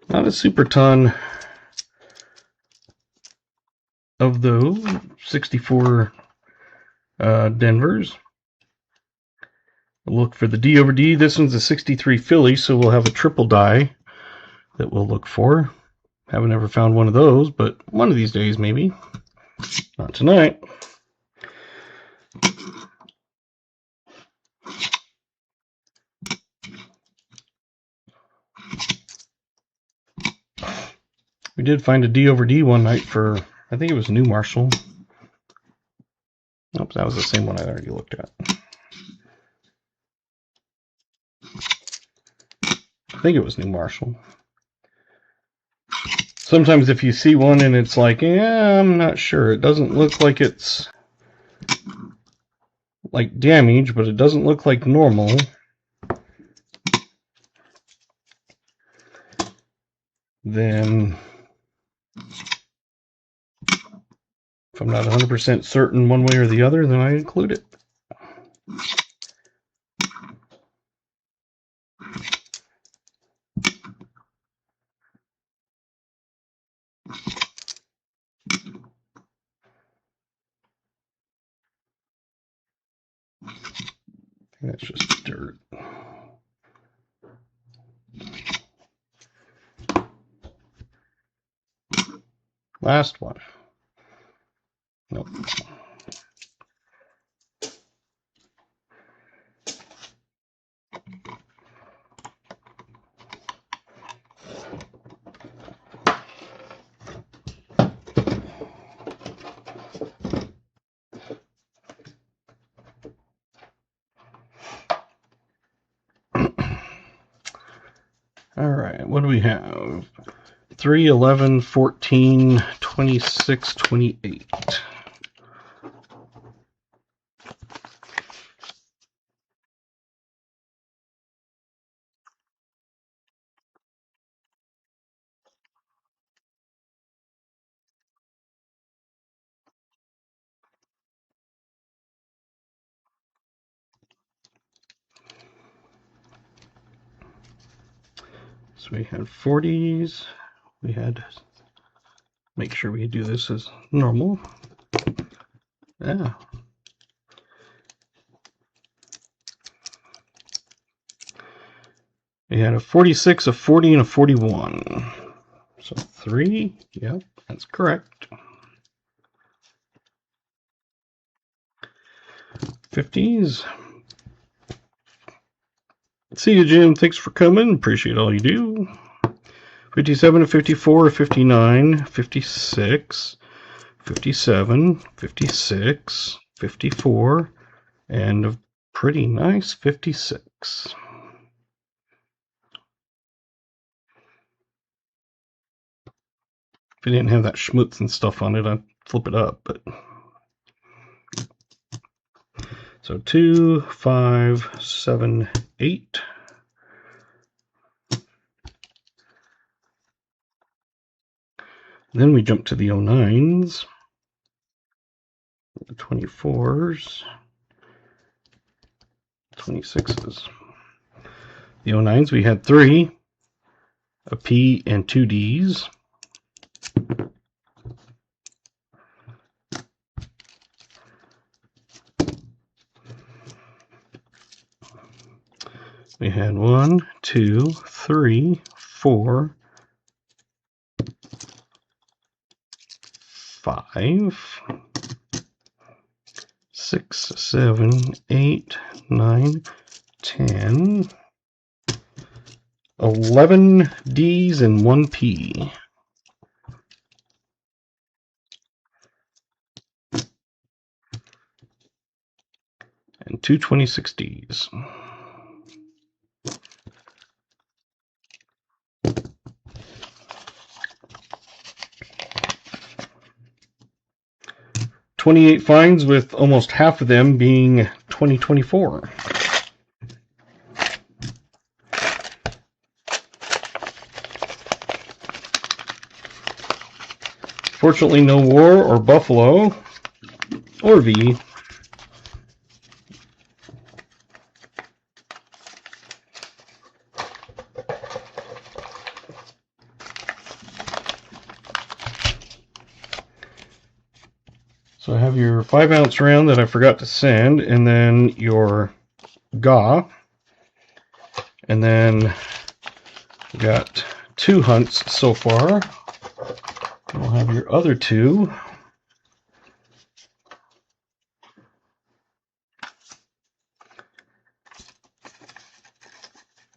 Not a super ton of those. 64 Denvers. We'll look for the D over D. This one's a 63 Philly, so we'll have a triple die that we'll look for. Haven't ever found one of those, but one of these days maybe. Not tonight. We did find a D over D one night for, I think it was New Marshall. Nope, that was the same one I already looked at. I think it was New Marshall. Sometimes if you see one and it's like, yeah, I'm not sure. It doesn't look like it's like damage, but it doesn't look like normal. Then if I'm not 100% certain one way or the other, then I include it. That's just dirt. Last one. Nope. All right, what do we have? 3, 11, 14, 26, 28. So we had 40s. We had, make sure we do this as normal. Yeah. We had a 46, a 40, and a 41. So 3, yep, that's correct. 50s. See you, Jim. Thanks for coming. Appreciate all you do. 57 to 54, 59, 56, 57, 56, 54, and a pretty nice 56. If it didn't have that schmutz and stuff on it, I'd flip it up. But so 2, 5, 7, 8. Then we jump to the 09s, the 24s, 26s. The 09s, we had 3, a P and 2 Ds. We had 1, 2, 3, 4, 5, 6, 7, 8, 9, 10, 11 Ds and 1 P. And 2 26 Ds. $28 finds, with almost half of them being 2024. Fortunately, no War or Buffalo or V. So I have your 5-ounce round that I forgot to send, and then your GA, and then got 2 hunts so far. We'll have your other 2.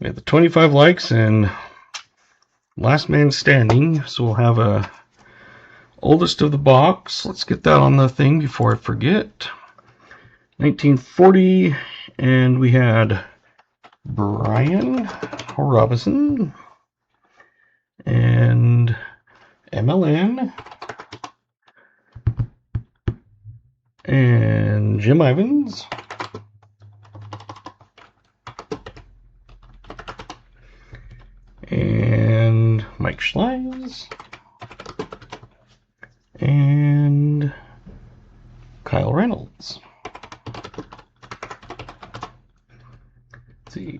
We have the 25 likes and last man standing, so we'll have a oldest of the box. Let's get that on the thing before I forget. 1940, and we had Brian Robinson and MLN and Jim Ivins and Mike Schleiz and Kyle Reynolds. Let's see,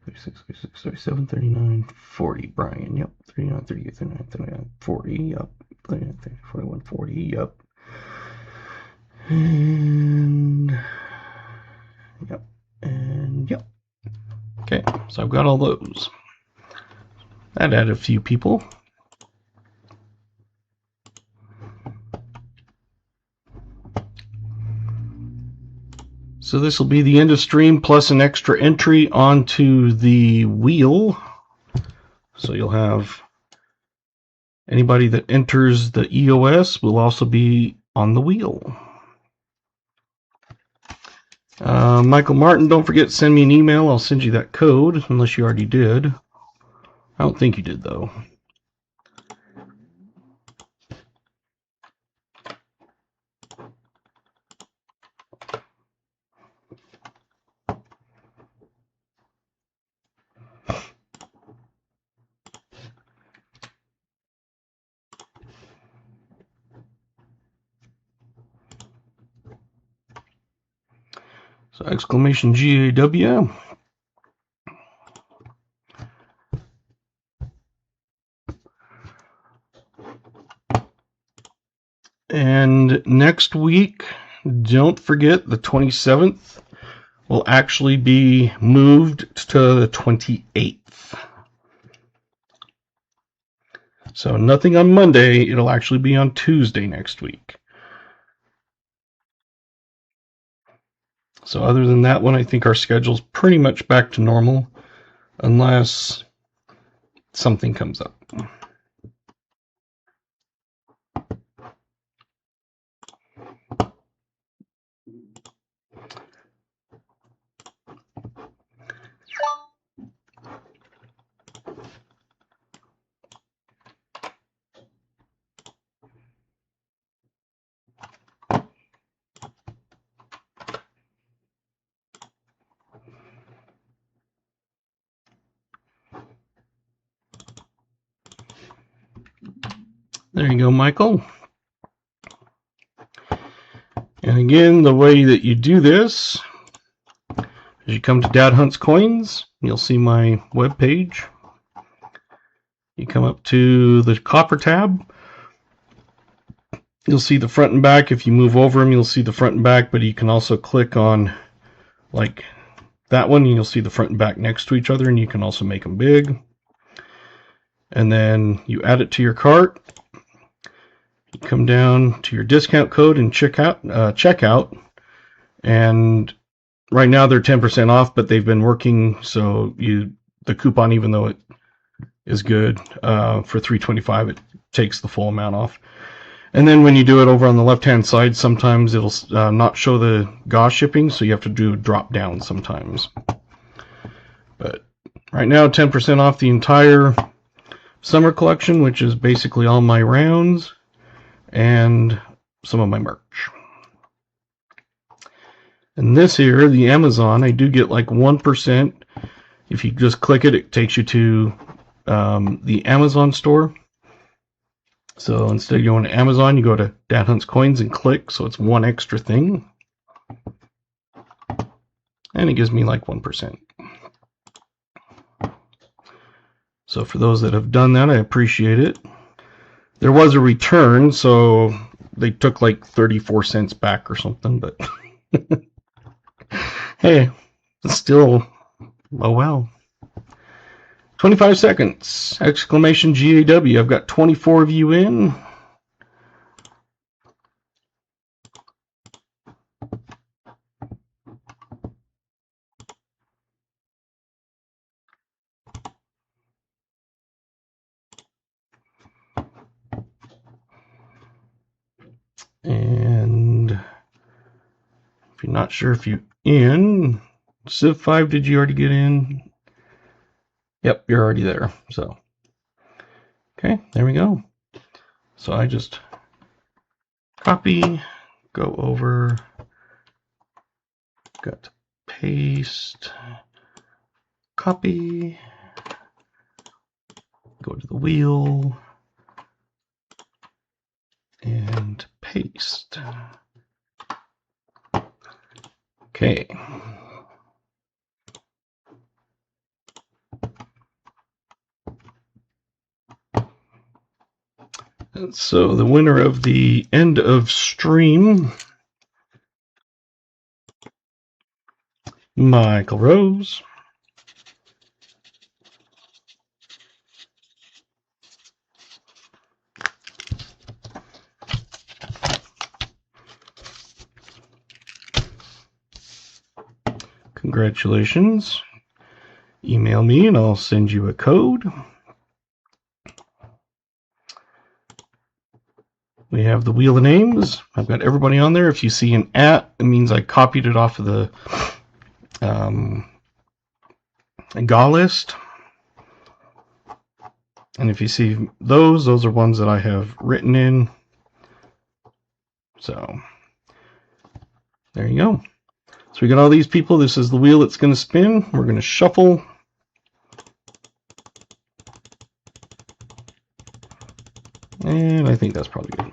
36, 36, 37, 39, 40. Brian, yep. 39, 38, 39, 39, 40, yep. 39, 30, 41, 40, yep. And yep, and yep. Okay, so I've got all those. That added a few people. So this will be the end of stream plus an extra entry onto the wheel. So you'll have anybody that enters the EOS will also be on the wheel. Michael Martin, don't forget to send me an email. I'll send you that code, unless you already did. I don't think you did, though. So exclamation GAW. And next week, don't forget the 27th will actually be moved to the 28th. So nothing on Monday, it'll actually be on Tuesday next week. So other than that one, I think our schedule's pretty much back to normal, unless something comes up. There you go, Michael. And again, the way that you do this is you come to Dad Hunts Coins. You'll see my web page. You come up to the copper tab. You'll see the front and back. If you move over them, you'll see the front and back, but you can also click on like that one, and you'll see the front and back next to each other, and you can also make them big. And then you add it to your cart. You come down to your discount code and checkout. And right now they're 10% off, but they've been working, so the coupon, even though it is good for $3.25, it takes the full amount off. And then when you do it over on the left-hand side, sometimes it'll not show the GOS shipping, so you have to do a drop down sometimes. But right now, 10% off the entire summer collection, which is basically all my rounds and some of my merch. And this here, the Amazon, I do get like 1%. If you just click it, it takes you to the Amazon store. So instead of going to Amazon, you go to Dad Hunts Coins and click, so it's one extra thing. And it gives me like 1%. So for those that have done that, I appreciate it. There was a return, so they took like 34 cents back or something, but hey, it's still, oh well. 25 seconds, exclamation GAW. I've got 24 of you in. And if you're not sure if you're in, Civ 5, did you already get in? Yep, you're already there. So, okay, there we go. So I just copy, go over, got to paste, copy, go to the wheel, and paste. Okay. And so the winner of the end of stream, Michael Rose. Congratulations. Email me and I'll send you a code. We have the wheel of names. I've got everybody on there. If you see an @ it means I copied it off of the GA list. And if you see those are ones that I have written in. So there you go. So we got all these people. This is the wheel that's going to spin. We're going to shuffle. And I think that's probably good.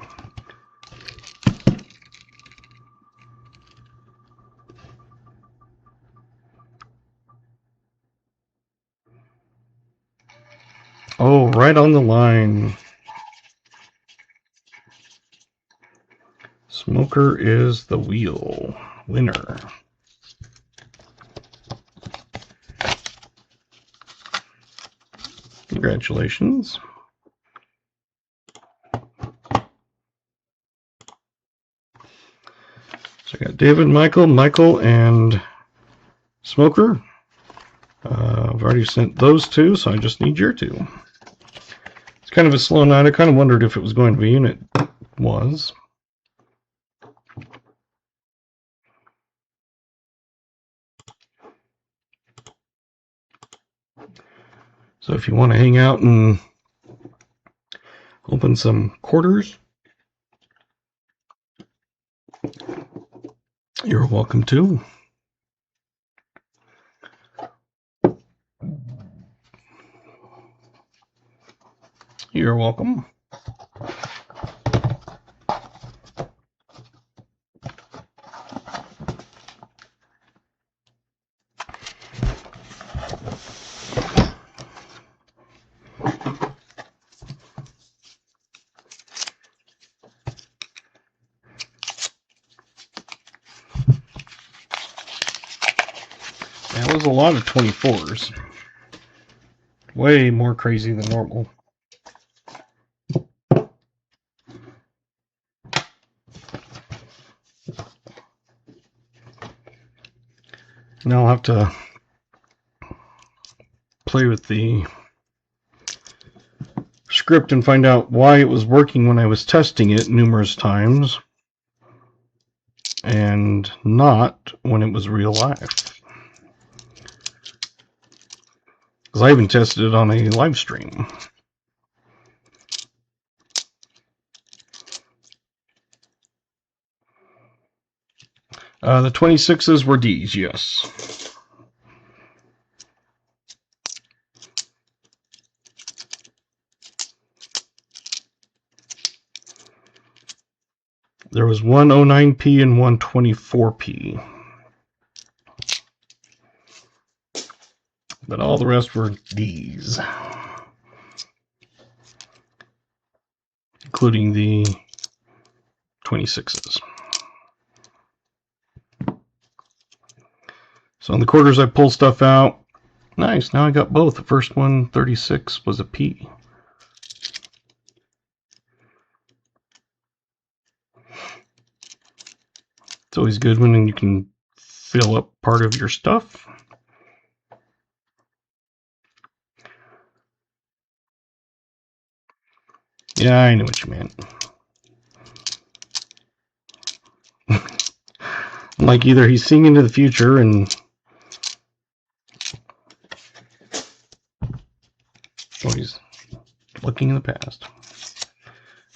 Oh, right on the line. Smoker is the wheel winner. Congratulations. So I got David, Michael, and Smoker. I've already sent those two, so I just need your two. It's kind of a slow night. I kind of wondered if it was going to be, and it was. So if you want to hang out and open some quarters, you're welcome to. You're welcome. That was a lot of 24s. Way more crazy than normal. Now I'll have to play with the script and find out why it was working when I was testing it numerous times and not when it was real life. Because I even tested it on a live stream. The 26s were Ds, yes. There was one 09P and one 24P. But all the rest were Ds. Including the 26s. So on the quarters I pulled stuff out. Nice, now I got both. The first one, 36, was a P. It's always good when you can fill up part of your stuff. Yeah, I know what you meant. Like either he's seeing into the future and or he's looking in the past.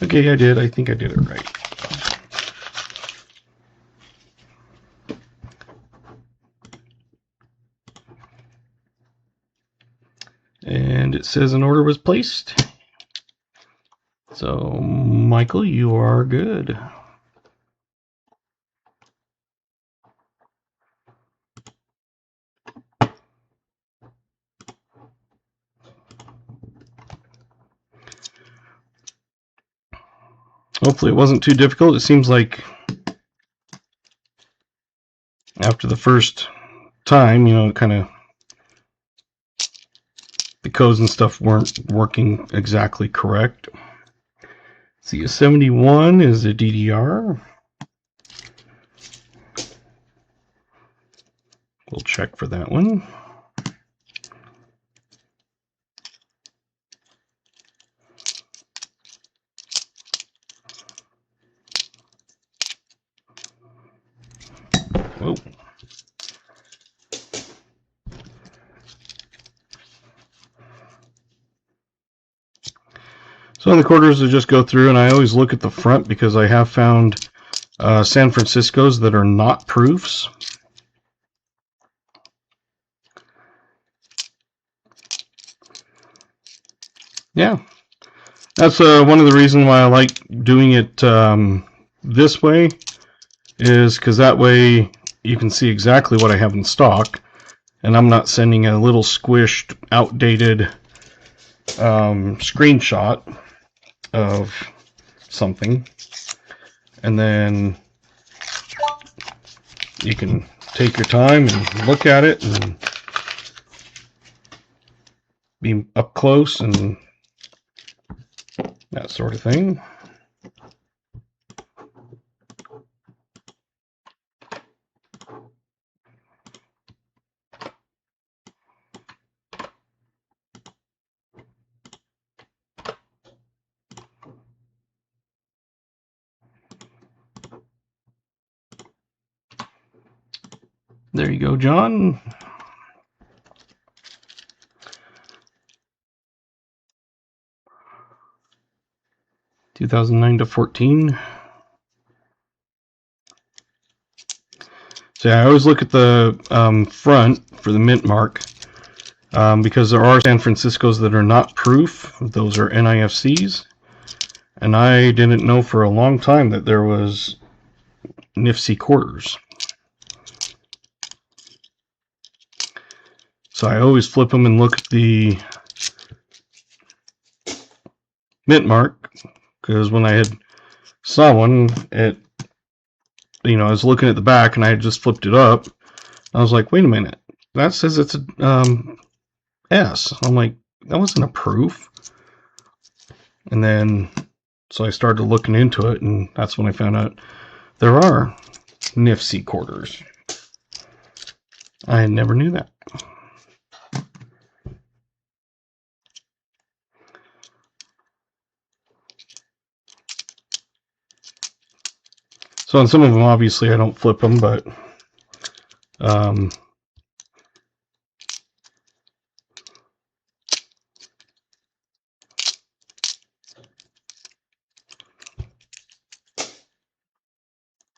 Okay, I think I did it right. And it says an order was placed. So, Michael, you are good. Hopefully it wasn't too difficult. It seems like after the first time, you know, kind of the codes and stuff weren't working exactly correct. See, a 71 is a DDR. We'll check for that one. Whoa. So in the quarters, I just go through and I always look at the front because I have found San Franciscos that are not proofs. Yeah, that's one of the reasons why I like doing it this way, is because that way you can see exactly what I have in stock, and I'm not sending a little squished, outdated screenshot of something, and then you can take your time and look at it and be up close and that sort of thing. There you go, John. (2009 to 14). So yeah, I always look at the front for the mint mark because there are San Franciscos that are not proof. Those are NIFCs, and I didn't know for a long time that there was NIFC quarters. So I always flip them and look at the mint mark, because when I had saw one, it, you know, I was looking at the back and I had just flipped it up. I was like, wait a minute, that says it's a S. I'm like, that wasn't a proof. And then, so I started looking into it, and that's when I found out there are NIFC quarters. I never knew that. So on some of them, obviously, I don't flip them, but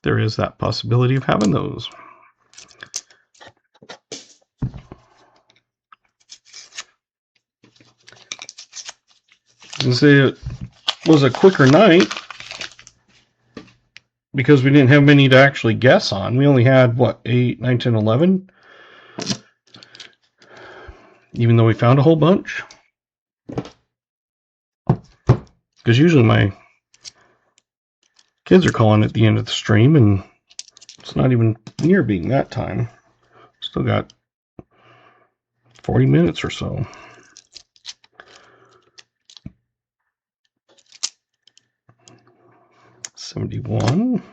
there is that possibility of having those. And say it was a quicker night because we didn't have many to actually guess on. We only had, what, 8, 9, 10, 11? Even though we found a whole bunch. Because usually my kids are calling at the end of the stream, and it's not even near being that time. Still got 40 minutes or so. $71.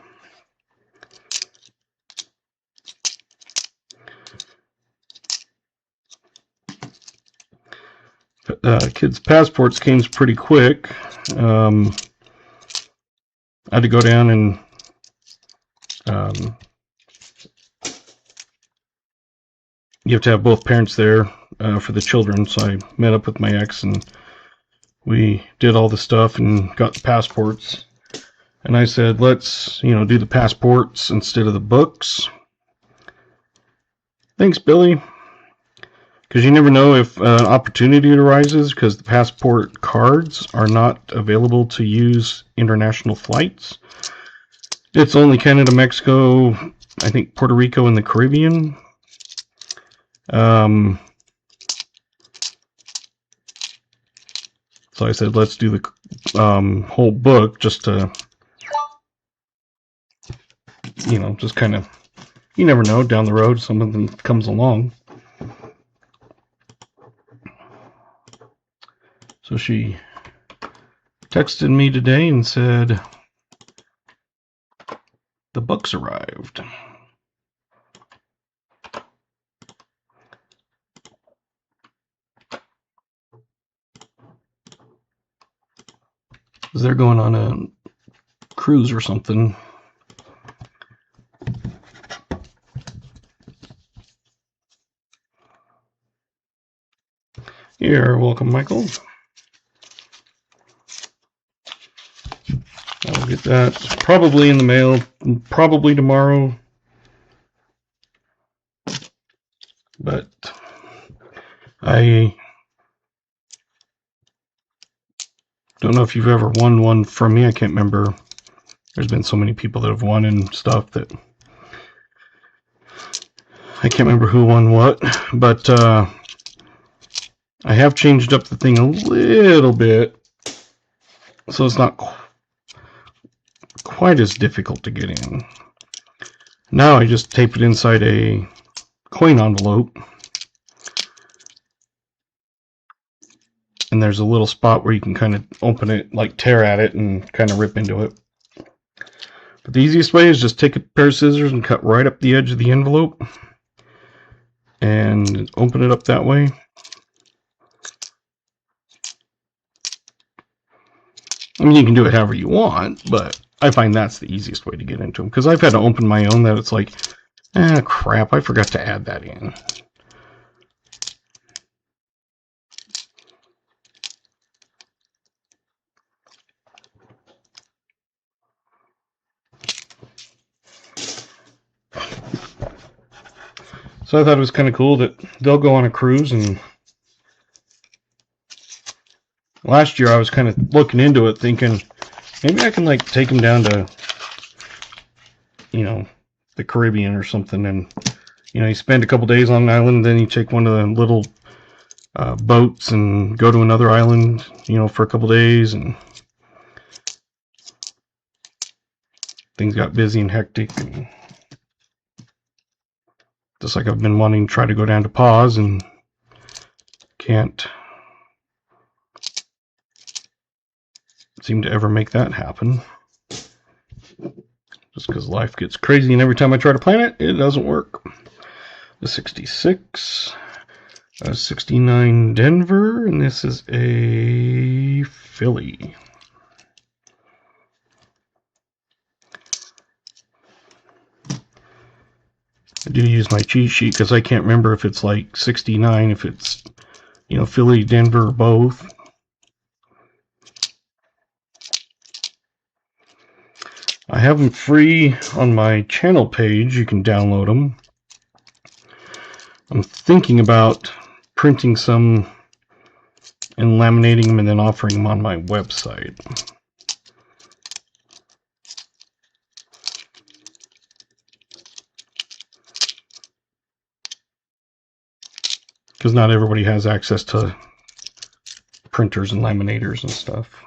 Kids' passports came pretty quick. I had to go down and you have to have both parents there for the children. So I met up with my ex and we did all the stuff and got the passports. And I said, let's, do the passports instead of the books. Thanks, Billy. Because you never know if an opportunity arises, because the passport cards are not available to use international flights. It's only Canada, Mexico, I think Puerto Rico, and the Caribbean. So I said, let's do the whole book just to, just kind of, you never know, down the road something comes along. So she texted me today and said, the books arrived. They're going on a cruise or something. You're welcome, Michael. I'll get that probably in the mail, probably tomorrow. But I don't know if you've ever won one from me. I can't remember. There's been so many people that have won and stuff that I can't remember who won what. But I have changed up the thing a little bit, so it's not quite as difficult to get in. Now I just tape it inside a coin envelope, and there's a little spot where you can kind of open it, like tear at it and kind of rip into it. But the easiest way is just take a pair of scissors and cut right up the edge of the envelope and open it up that way. I mean, you can do it however you want, but I find that's the easiest way to get into them, because I've had to open my own that it's like, crap, I forgot to add that in. So I thought it was kind of cool that they'll go on a cruise, and last year I was kind of looking into it thinking, maybe I can like take them down to, the Caribbean or something, and, you spend a couple days on an island, then you take one of the little boats and go to another island, for a couple days, and things got busy and hectic. And Just like I've been wanting to try to go down to pause and can't seem to ever make that happen. Just because life gets crazy and every time I try to plan it, it doesn't work. The 66, 69 Denver, and this is a Philly. I do use my cheat sheet because I can't remember if it's like 69, if it's, you know, Philly, Denver, or both. I have them free on my channel page. You can download them. I'm thinking about printing some and laminating them and then offering them on my website. Because not everybody has access to printers and laminators and stuff.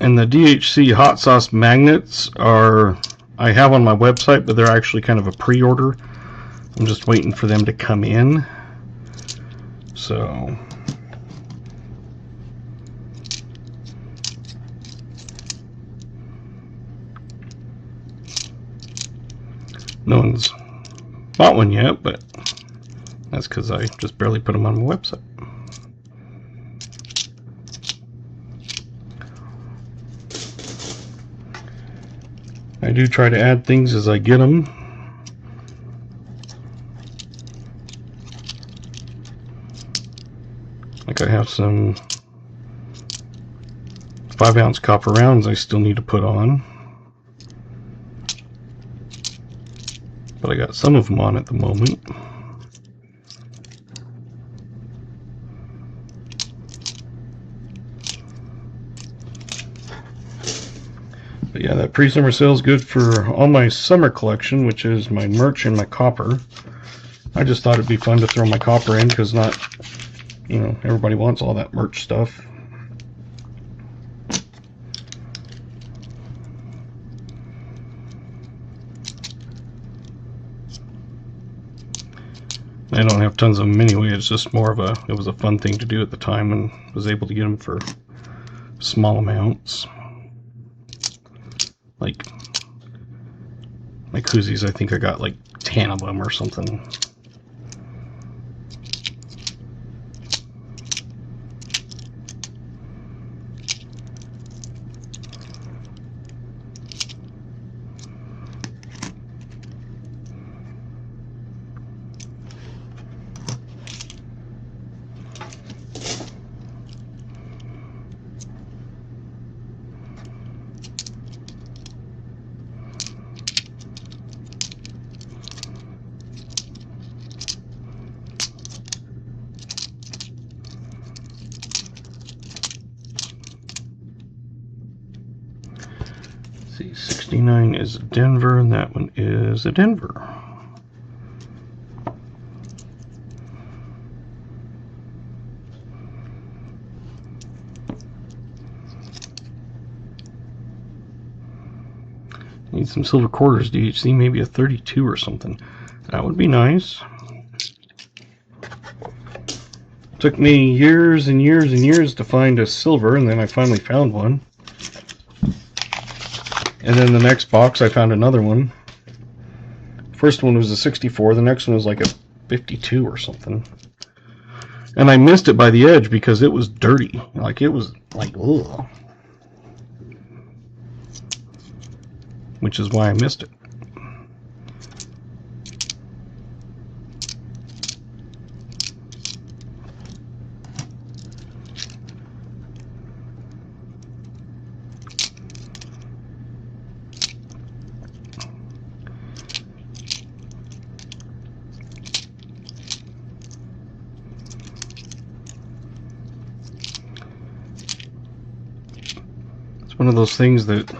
And the DHC hot sauce magnets are, I have on my website, but they're actually kind of a pre-order. I'm just waiting for them to come in. So no one's bought one yet, but that's because I just barely put them on my website. I do try to add things as I get them. Like I have some 5-ounce copper rounds I still need to put on. But I got some of them on at the moment. But yeah, that pre-summer sale is good for all my summer collection, which is my merch and my copper. I just thought it'd be fun to throw my copper in because not, you know, everybody wants all that merch stuff. I don't have tons of them anyway. It's just more of it was a fun thing to do at the time and was able to get them for small amounts. Like my koozies, I think I got like 10 of them or something. See, 69 is Denver, and that one is a Denver. Need some silver quarters, DHC, maybe a 32 or something. That would be nice. Took me years and years and years to find a silver, and then I finally found one. And then the next box I found another one. First one was a 64, the next one was like a 52 or something. And I missed it by the edge because it was dirty. Like, it was like, ugh. Which is why I missed it. It's one of those things that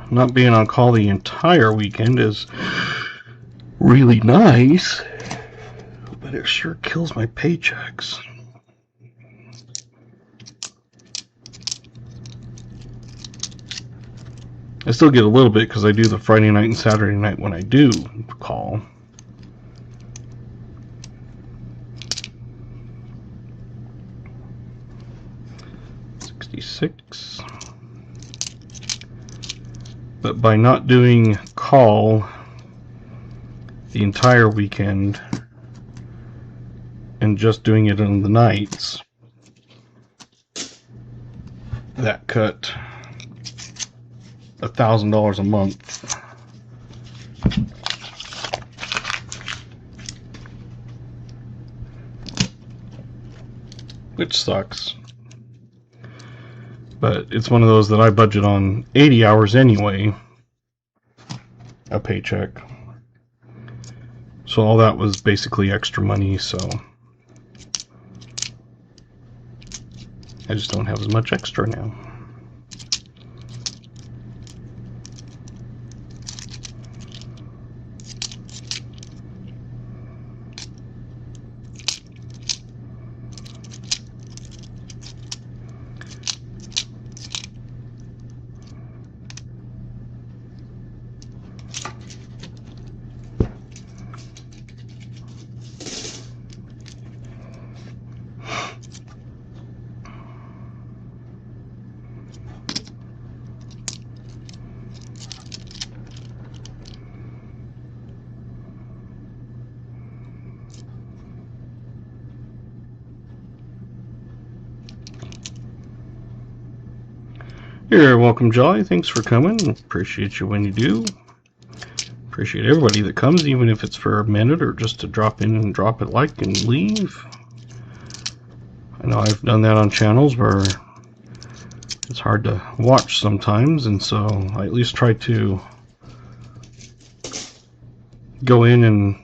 not being on call the entire weekend is really nice, but it sure kills my paychecks. I still get a little bit because I do the Friday night and Saturday night when I do call. $66. But by not doing call the entire weekend and just doing it on the nights, that cut $1,000 a month. Which sucks. But it's one of those that I budget on 80 hours anyway, a paycheck. So all that was basically extra money, so I just don't have as much extra now. You're welcome, Jolly. Thanks for coming. Appreciate you when you do. Appreciate everybody that comes, even if it's for a minute or just to drop in and drop a like and leave. I know I've done that on channels where it's hard to watch sometimes, and so I at least try to go in and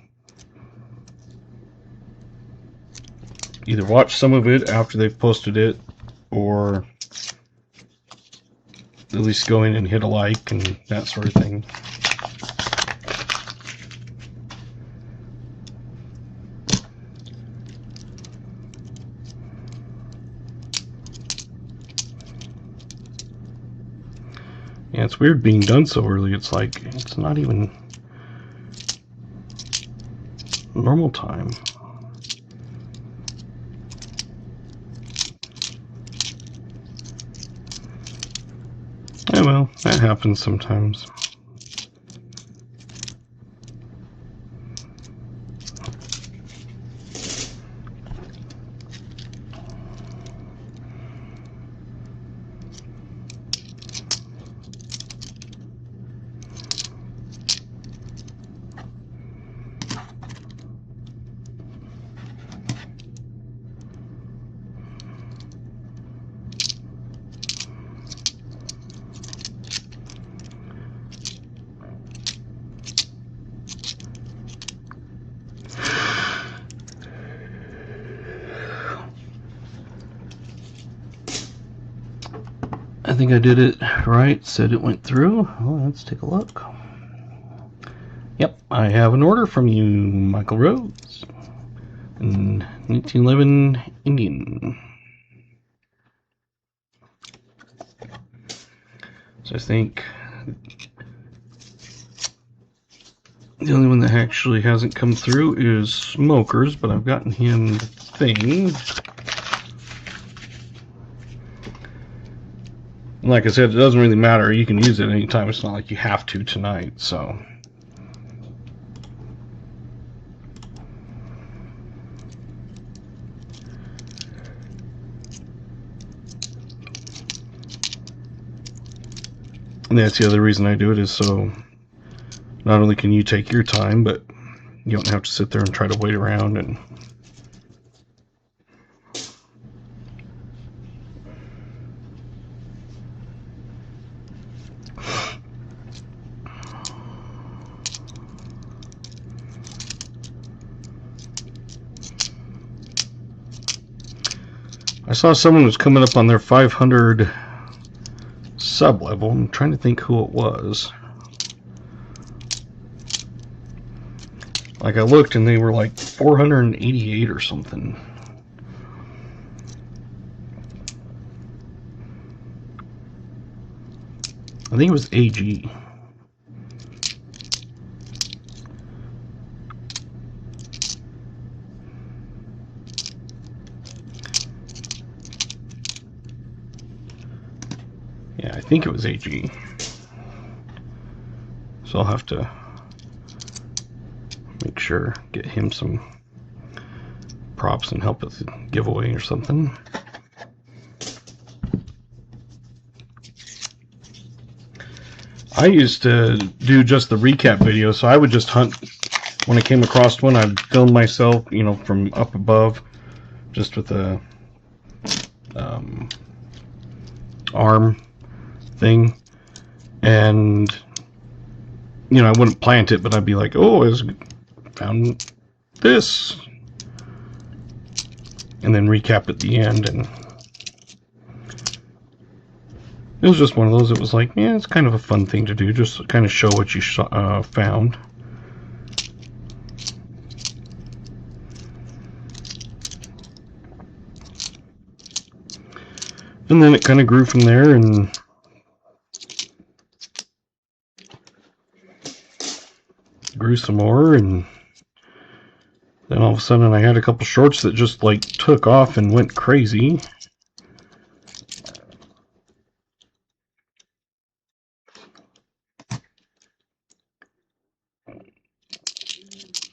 either watch some of it after they've posted it, or at least go in and hit a like and that sort of thing. Yeah, it's weird being done so early. It's like, it's not even normal time. Yeah, well, that happens sometimes. I think I did it right, said it went through. Well, let's take a look. Yep, I have an order from you, Michael Rhodes, in 1911 Indian. So I think the only one that actually hasn't come through is Smokers, but I've gotten him the thing. Like I said, it doesn't really matter. You can use it anytime. It's not like you have to tonight, so. And that's the other reason I do it, is so not only can you take your time, but you don't have to sit there and try to wait around and I saw someone was coming up on their 500 sub level. I'm trying to think who it was. Like I looked and they were like 488 or something. I think it was AG. Yeah, I think it was AG. So I'll have to make sure, get him some props and help with the giveaway or something. I used to do just the recap video, so I would just hunt. When I came across one, I'd film myself, you know, from up above, just with a arm thing, and you know, I wouldn't plant it, but I'd be like, oh, I found this, and then recap at the end. And it was just one of those. It was like, yeah, it's kind of a fun thing to do, just to kind of show what you found. And then it kind of grew from there, and grew some more, and then all of a sudden I had a couple shorts that just like took off and went crazy.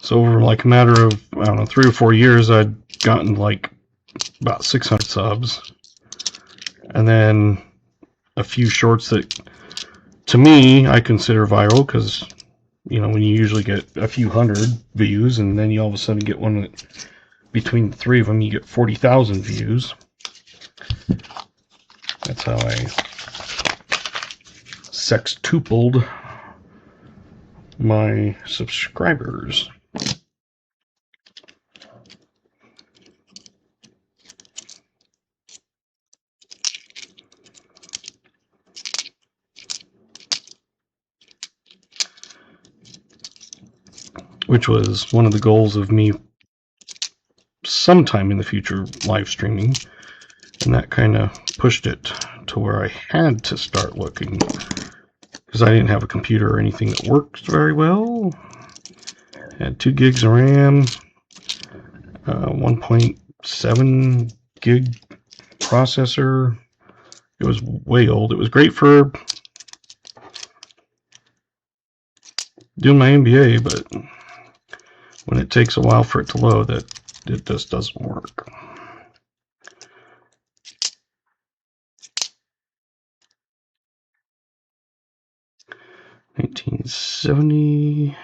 So over like a matter of, I don't know, 3 or 4 years, I'd gotten like about 600 subs. And then a few shorts that, to me, I consider viral, because, you know, when you usually get a few hundred views, and then you all of a sudden get one that, between the 3 of them, you get 40,000 views. That's how I sextupled my subscribers. Which was one of the goals of me sometime in the future live streaming, and that kind of pushed it to where I had to start looking, because I didn't have a computer or anything that worked very well. I had 2 gigs of RAM, 1.7 gig processor. It was way old. It was great for doing my MBA, but when it takes a while for it to load, it just doesn't work. $1970.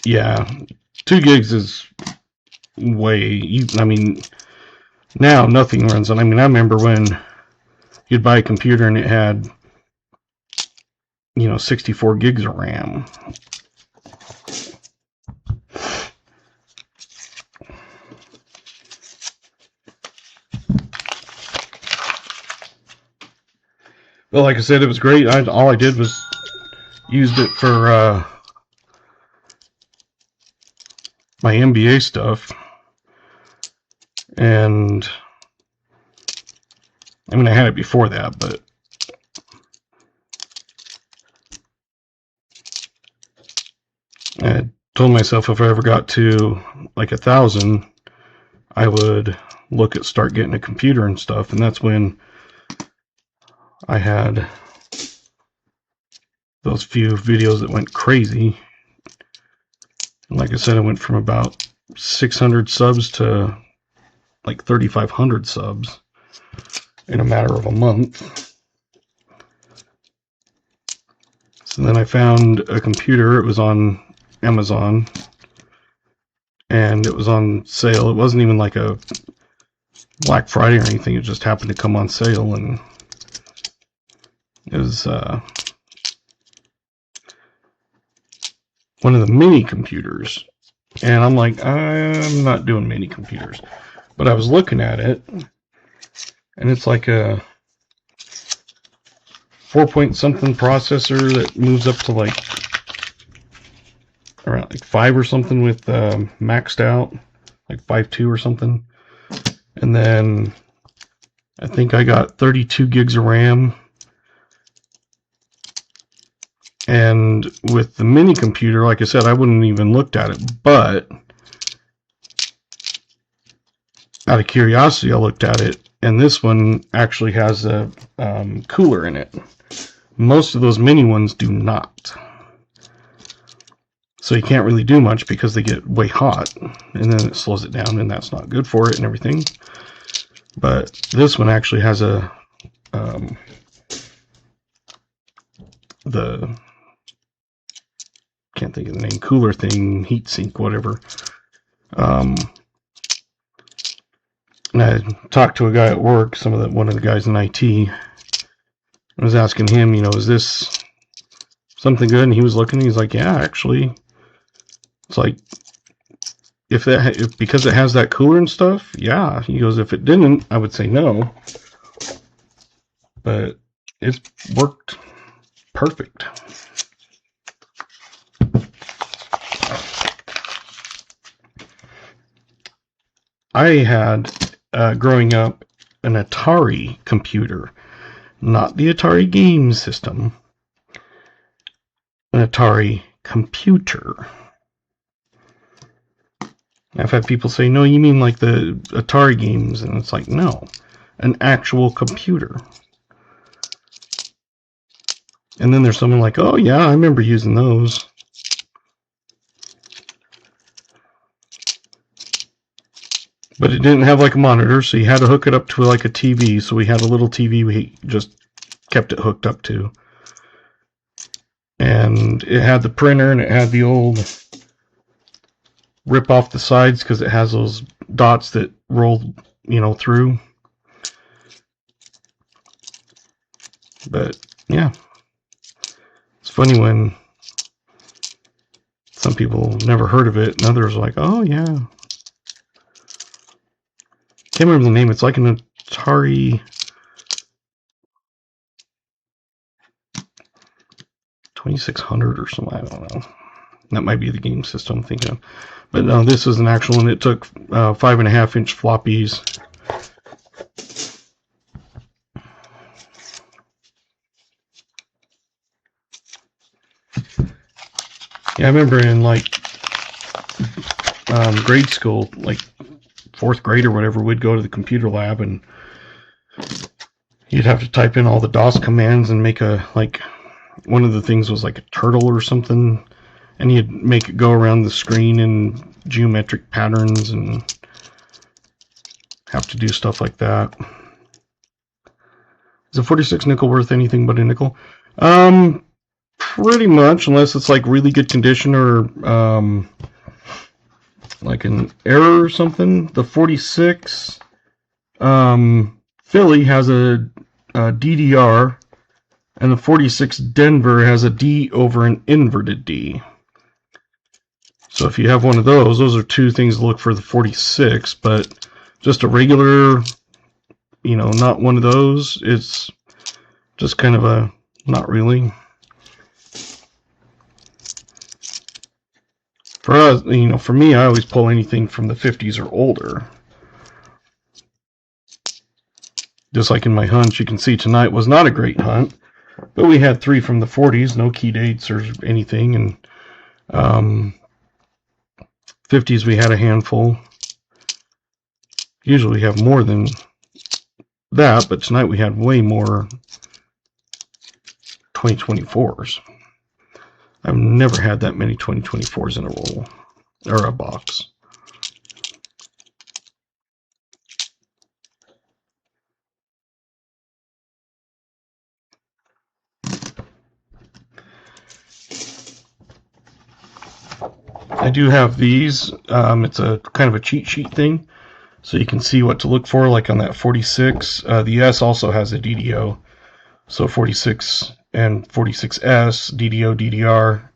Yeah, 2 gigs is way. I mean, now nothing runs on. I mean, I remember when you'd buy a computer and it had, you know, 64 gigs of RAM. Well, like I said, it was great. All I did was used it for my MBA stuff, and I mean, I had it before that, but I told myself if I ever got to like 1,000, I would look at start getting a computer and stuff, and that's when I had those few videos that went crazy. And like I said, I went from about 600 subs to like 3,500 subs in a matter of a month. So then I found a computer. It was on Amazon, and it was on sale. It wasn't even like a Black Friday or anything. It just happened to come on sale, and it was one of the mini computers. And I'm like, I'm not doing mini computers. But I was looking at it, and it's like a 4-point something processor that moves up to like around like 5 or something with maxed out, like 5.2 or something. And then I think I got 32 gigs of RAM. And with the mini computer, like I said, I wouldn't even looked at it, but out of curiosity, I looked at it, and this one actually has a cooler in it. Most of those mini ones do not. So you can't really do much because they get way hot, and then it slows it down, and that's not good for it and everything. But this one actually has a the can't think of the name, cooler thing, heat sink, whatever. And I talked to a guy at work, one of the guys in IT. I was asking him, is this something good? And he was looking, he's like, yeah, actually, it's like, because it has that cooler and stuff, yeah. He goes, if it didn't, I would say no. But it's worked perfect. I had, growing up, an Atari computer. Not the Atari game system. An Atari computer. I've had people say, no, you mean like the Atari games, and it's like, no, an actual computer. And then there's someone like, oh yeah, I remember using those. But it didn't have like a monitor, so you had to hook it up to like a TV. So we had a little TV we just kept it hooked up to. And it had the printer, and it had the old rip off the sides because it has those dots that roll, through. But yeah, it's funny when some people never heard of it, and others are like, oh yeah. Can't remember the name. It's like an Atari 2600 or something. I don't know. That might be the game system I'm thinking of. But no, this is an actual one. It took 5.5-inch floppies. Yeah, I remember in like grade school, like 4th grade or whatever, we'd go to the computer lab, and you'd have to type in all the DOS commands and make one of the things was like a turtle or something, and you'd make it go around the screen in geometric patterns and have to do stuff like that. Is a 46 nickel worth anything but a nickel? Pretty much, unless it's like really good condition or like an error or something. The 46 Philly has a DDR, and the 46 Denver has a D over an inverted D. So if you have one of those are two things to look for the 46, but just a regular, not one of those, it's just kind of a not really. For us, for me, I always pull anything from the 50s or older. Just like in my hunts, you can see tonight was not a great hunt, but we had 3 from the 40s, no key dates or anything, and 50s we had a handful. Usually we have more than that, but tonight we had way more 2024s. I've never had that many 2024s in a roll, or a box. I do have these. It's a kind of a cheat sheet thing, so you can see what to look for, like on that 46. The S also has a DDO, so 46 and 46S, DDO, DDR,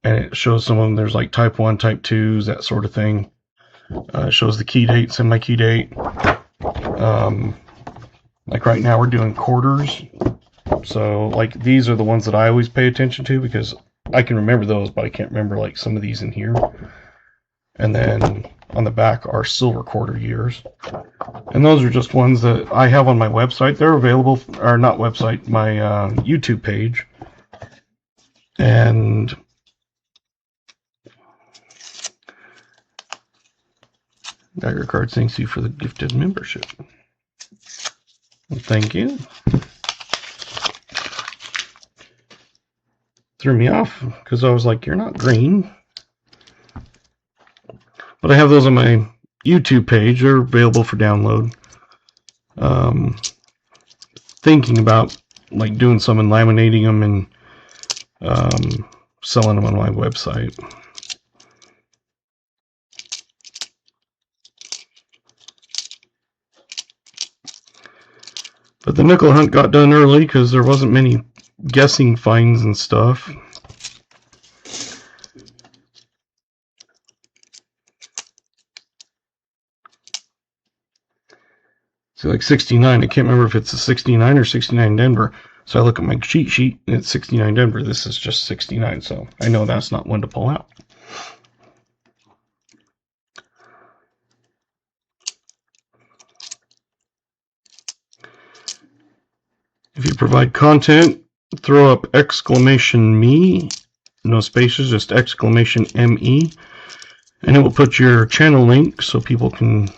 and it shows some of them. There's like type 1, type 2s, that sort of thing. It shows the key date, semi-key date. Like right now we're doing quarters. So like these are the ones that I always pay attention to because I can remember those, but I can't remember like some of these in here. And then on the back are silver quarter years. And those are just ones that I have on my website. They're available, or not website, my YouTube page. And Dagger Cards thanks you for the gifted membership. Well, thank you. Threw me off because I was like, you're not green. But I have those on my YouTube page. They're available for download. Thinking about like doing some and laminating them and selling them on my website. But the nickel hunt got done early because there wasn't many guessing finds and stuff. So like 69, I can't remember if it's a 69 or 69 Denver. So I look at my cheat sheet and it's 69 Denver. This is just 69, so I know that's not one to pull out. If you provide content, throw up exclamation me, no spaces, just exclamation ME, and it will put your channel link so people can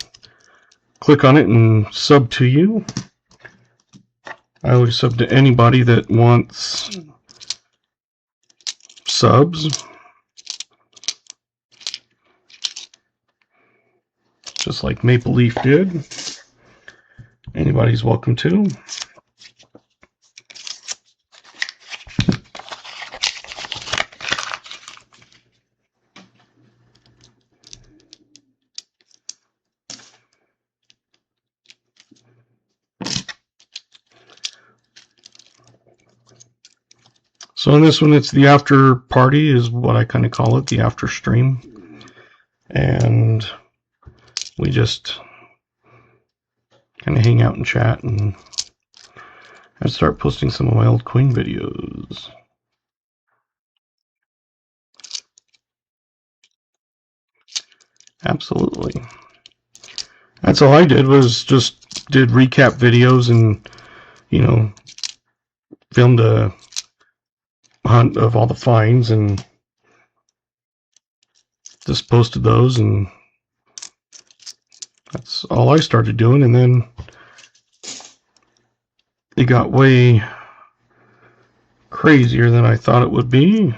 click on it and sub to you. I always sub to anybody that wants subs, just like Maple Leaf did. Anybody's welcome to. So in this one, it's the after party is what I kind of call it, the after stream. And we just kind of hang out and chat, and I start posting some of my old Queen videos. Absolutely. That's all I did, was just did recap videos and, you know, filmed a hunt of all the finds and just posted those, and that's all I started doing. And then it got way crazier than I thought it would be,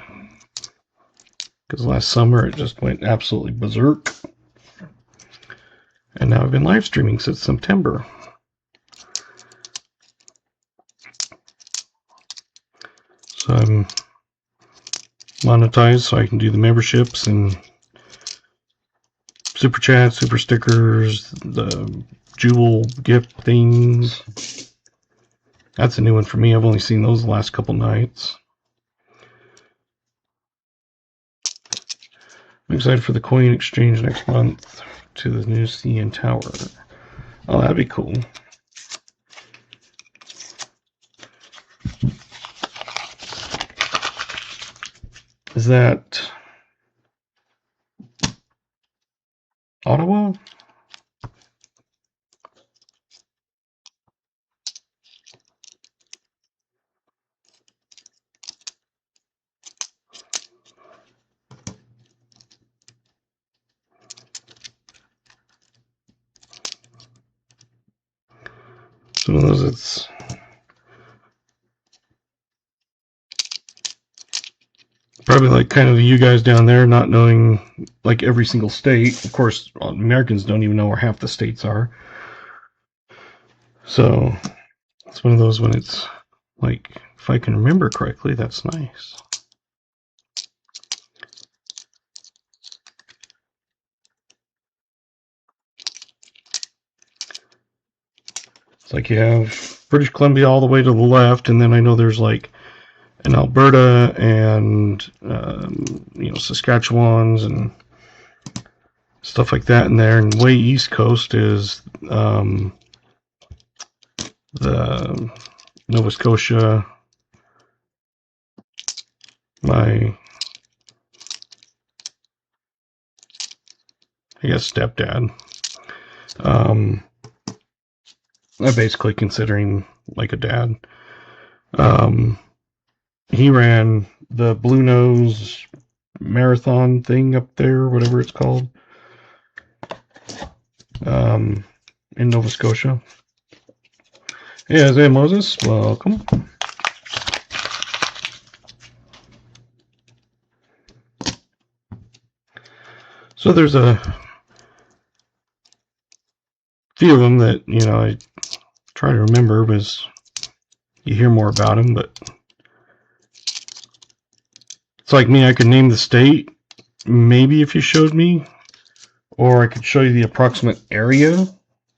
because last summer it just went absolutely berserk, and now I've been live streaming since September. So I'm monetized so I can do the memberships and super chats, super stickers, the jewel gift things. That's a new one for me. I've only seen those the last couple nights. I'm excited for the coin exchange next month to the new CN Tower. Oh, that'd be cool. Is that Ottawa? Some of those, it's probably like kind of you guys down there not knowing like every single state. Of course, Americans don't even know where half the states are. So it's one of those when it's like, if I can remember correctly, that's nice. It's like you have British Columbia all the way to the left, and then I know there's like in Alberta and Saskatchewan's and stuff like that in there. And way east coast is the Nova Scotia. My, I guess, stepdad. I basically consider him like a dad. He ran the Blue Nose marathon thing up there, whatever it's called, in Nova Scotia. Hey, Isaiah Moses, welcome. So there's a few of them that, I try to remember because you hear more about them, but it's like me, I could name the state, maybe if you showed me, or I could show you the approximate area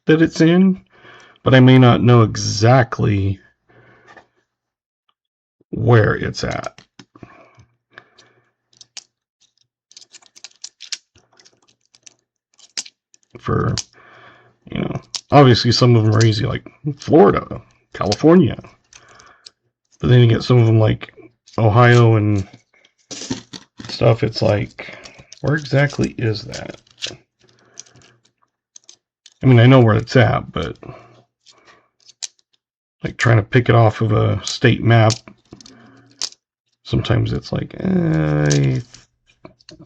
that it's in, but I may not know exactly where it's at. For, obviously some of them are easy, like Florida, California, but then you get some of them like Ohio and stuff. It's like, where exactly is that? I mean, I know where it's at, but like trying to pick it off of a state map, sometimes it's like, I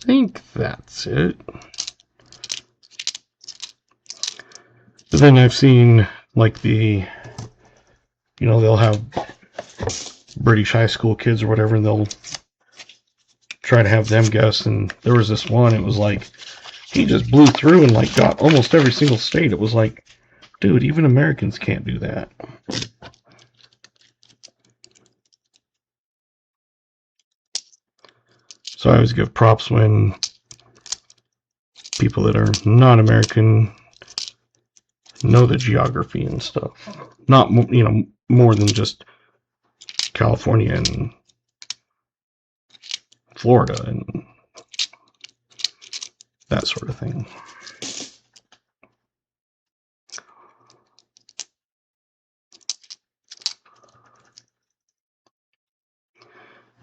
think that's it. But then I've seen like they'll have British high school kids or whatever, and they'll try to have them guess. And there was this one, it was like, he just blew through and like got almost every single state. It was like, dude, even Americans can't do that. So I always give props when people that are not American know the geography and stuff. Not, more than just California and Florida and that sort of thing.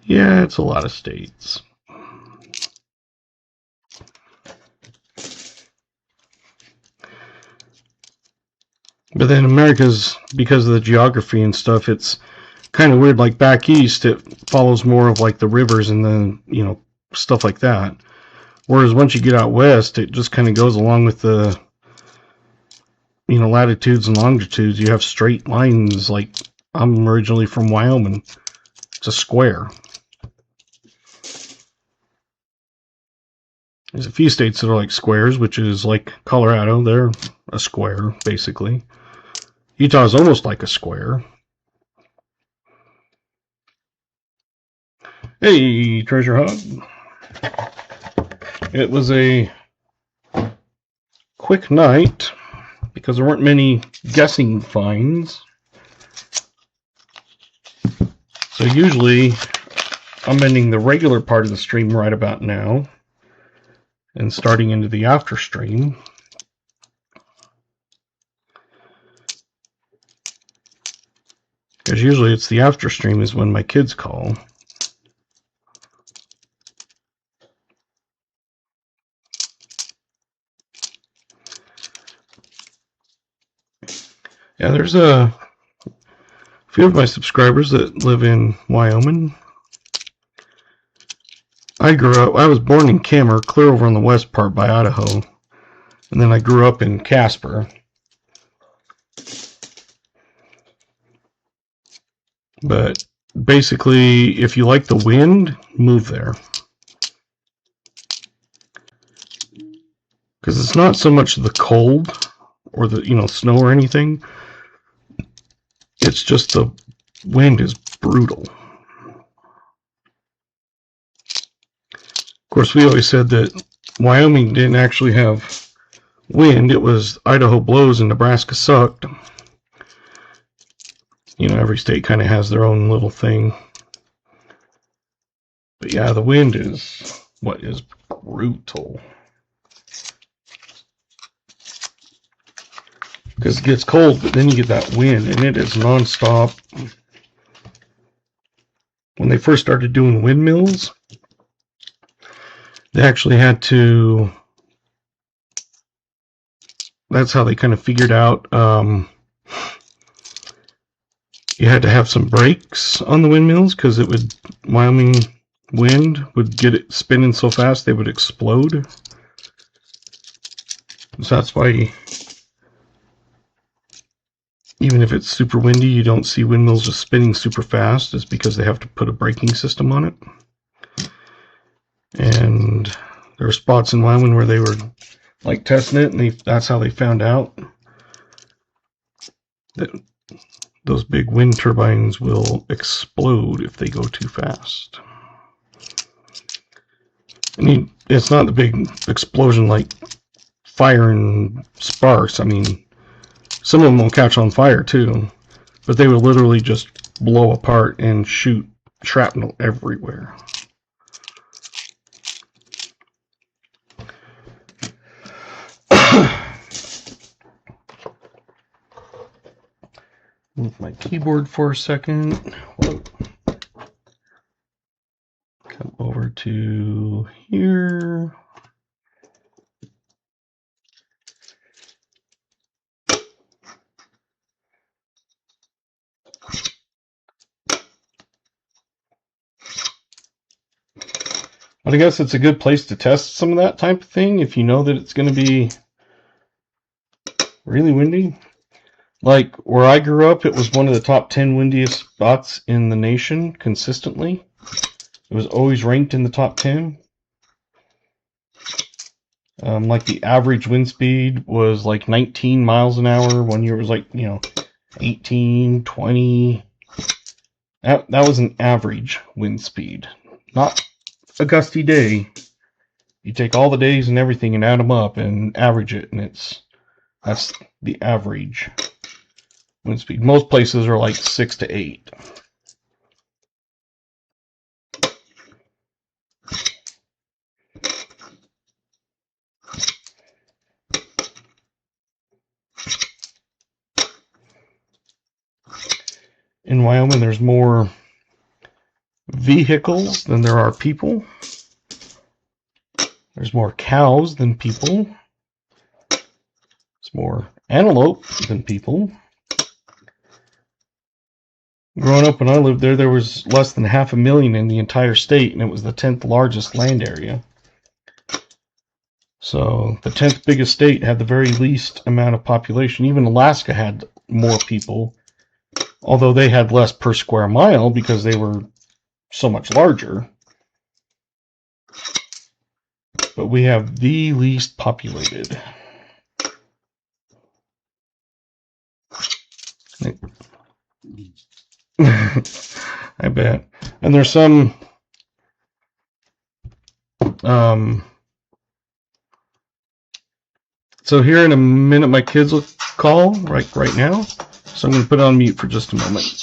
Yeah, it's a lot of states. But then America's, because of the geography and stuff, it's kind of weird. Like back east, it follows more of like the rivers and the, stuff like that. Whereas once you get out west, it just kind of goes along with the, latitudes and longitudes. You have straight lines. Like, I'm originally from Wyoming. It's a square. There's a few states that are like squares, which is like Colorado. They're a square, basically. Utah is almost like a square. Hey, Treasure Hog. It was a quick night because there weren't many guessing finds. So usually I'm ending the regular part of the stream right about now and starting into the after stream. Because usually it's the after stream is when my kids call. Yeah, there's a few of my subscribers that live in Wyoming. I was born in Kammer, clear over on the west part by Idaho. And then I grew up in Casper. But basically, if you like the wind, move there. Because it's not so much the cold or the, snow or anything. It's just the wind is brutal. Of course, we always said that Wyoming didn't actually have wind. It was Idaho blows and Nebraska sucked. Every state kind of has their own little thing. But yeah, the wind is what is brutal. Because it gets cold, but then you get that wind, and it is nonstop. When they first started doing windmills, they actually had to. That's how they kind of figured out you had to have some brakes on the windmills because it would Wyoming wind would get it spinning so fast they would explode. So that's why even if it's super windy, you don't see windmills just spinning super fast. It's because they have to put a braking system on it. And there are spots in Wyoming where they were like testing it, and that's how they found out that those big wind turbines will explode if they go too fast. I mean, it's not a big explosion like fire and sparks. I mean, some of them will catch on fire too, but they will literally just blow apart and shoot shrapnel everywhere. Move my keyboard for a second. Whoa. Come over to here. But I guess it's a good place to test some of that type of thing if you know that it's going to be really windy. Like where I grew up, it was one of the top 10 windiest spots in the nation consistently. It was always ranked in the top 10. Like the average wind speed was like 19 miles an hour. One year it was like, 18, 20. That was an average wind speed, not a gusty day. You take all the days and everything and add them up and average it, and that's the average wind speed. Most places are like 6 to 8. In Wyoming, there's more vehicles than there are people. There's more cows than people. There's more antelope than people. Growing up when I lived there, there was less than 500,000 in the entire state, and it was the 10th largest land area. So the 10th biggest state had the very least amount of population. Even Alaska had more people, although they had less per square mile because they were so much larger. But we have the least populated. I bet. And there's some so here in a minute my kids will call right now. So I'm going to put it on mute for just a moment.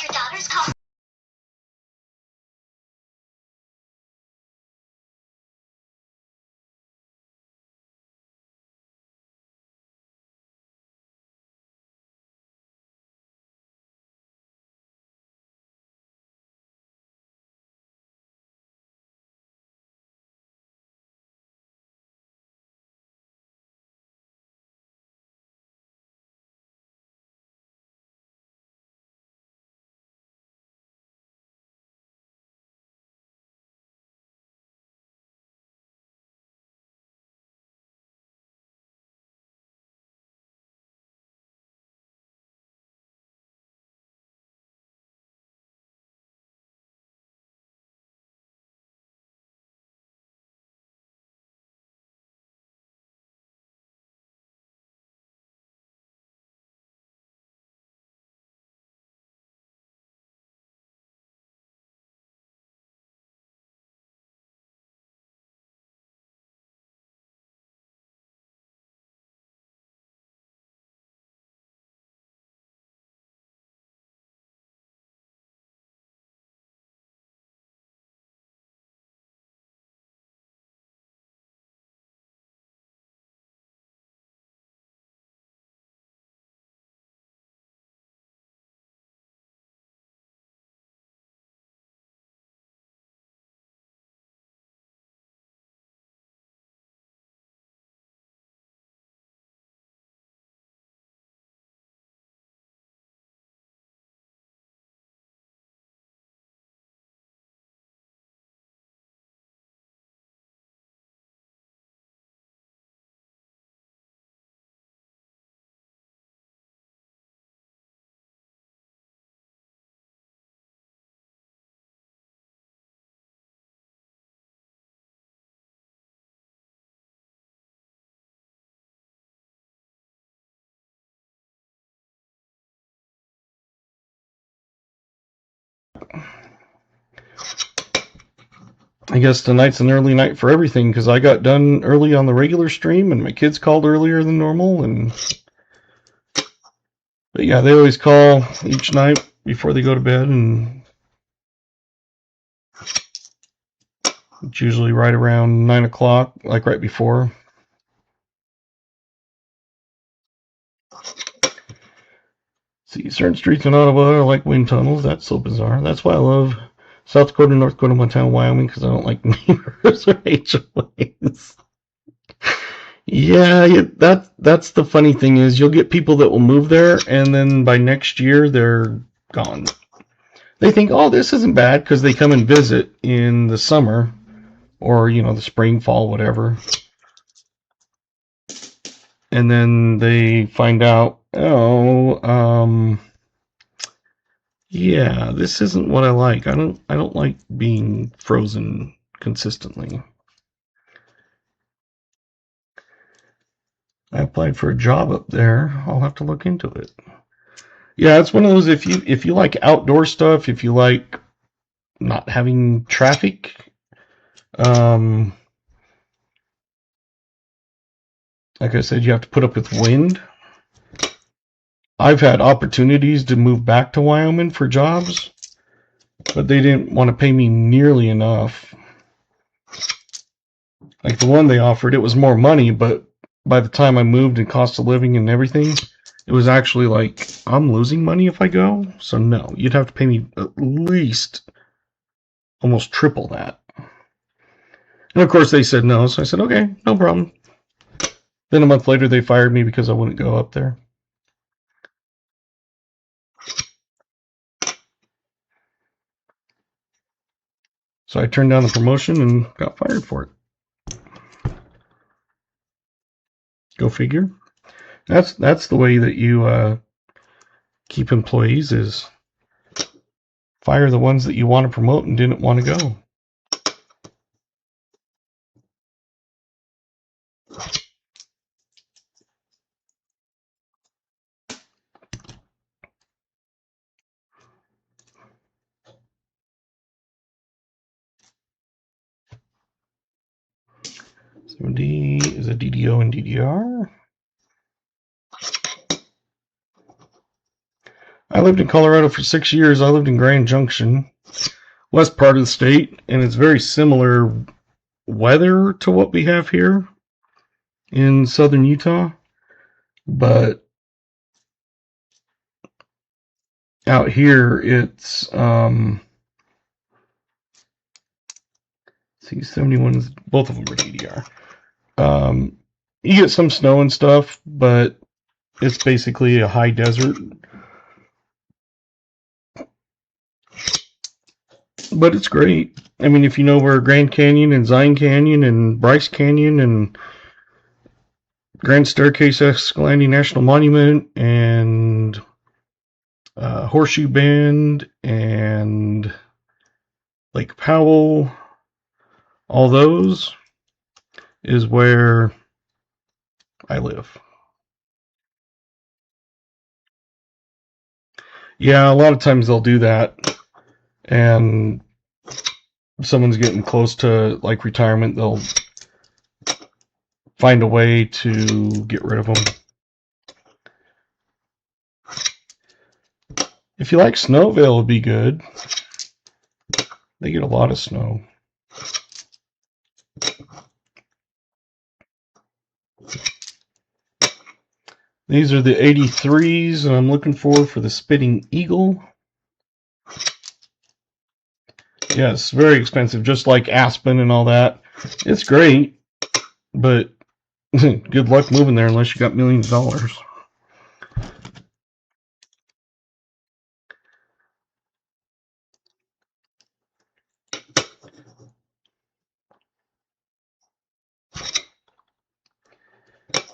I guess tonight's an early night for everything because I got done early on the regular stream and my kids called earlier than normal. But yeah, they always call each night before they go to bed, and it's usually right around 9 o'clock, like right before. See, certain streets in Ottawa are like wind tunnels. That's so bizarre. That's why I love South Dakota, North Dakota, Montana, Wyoming, because I don't like neighbors or HOAs. Yeah, that's the funny thing is you'll get people that will move there, and then by next year they're gone. They think, oh, this isn't bad because they come and visit in the summer or, the spring, fall, whatever. And then they find out, yeah, this isn't what I like. I don't like being frozen consistently. I applied for a job up there. I'll have to look into it. Yeah, it's one of those, if you like outdoor stuff, if you like not having traffic, like I said, you have to put up with wind. I've had opportunities to move back to Wyoming for jobs, but they didn't want to pay me nearly enough. Like the one they offered, it was more money, but by the time I moved and cost of living and everything, it was actually like, I'm losing money if I go. So no, you'd have to pay me at least almost triple that. And of course they said no, so I said, okay, no problem. Then a month later they fired me because I wouldn't go up there. So I turned down the promotion and got fired for it. Go figure. That's the way that you keep employees, is fire the ones that you want to promote and didn't want to go. So D is a DDO and DDR. I lived in Colorado for 6 years. I lived in Grand Junction, west part of the state, and it's very similar weather to what we have here in southern Utah. But out here, it's see, 71 is, both of them are DDR. You get some snow and stuff, but it's basically a high desert. But it's great. I mean, if you know where Grand Canyon and Zion Canyon and Bryce Canyon and Grand Staircase Escalante National Monument and Horseshoe Bend and Lake Powell, all those is where I live. Yeah, a lot of times they'll do that, and if someone's getting close to like retirement, they'll find a way to get rid of them. If you like Snowvale, would be good. They get a lot of snow. These are the 83s, and I'm looking for the Spitting Eagle. Yes, very expensive, just like Aspen and all that. It's great, but good luck moving there unless you got millions of dollars.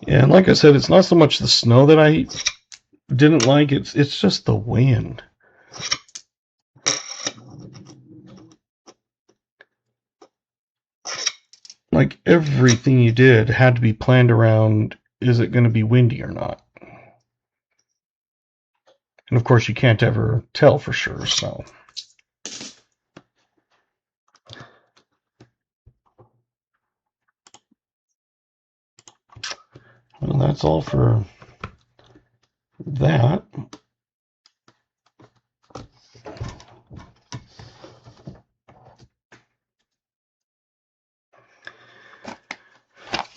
Yeah, and like I said, it's not so much the snow that I didn't like, it's just the wind. Like everything you did had to be planned around, is it going to be windy or not? And of course you can't ever tell for sure, so. Well, that's all for that.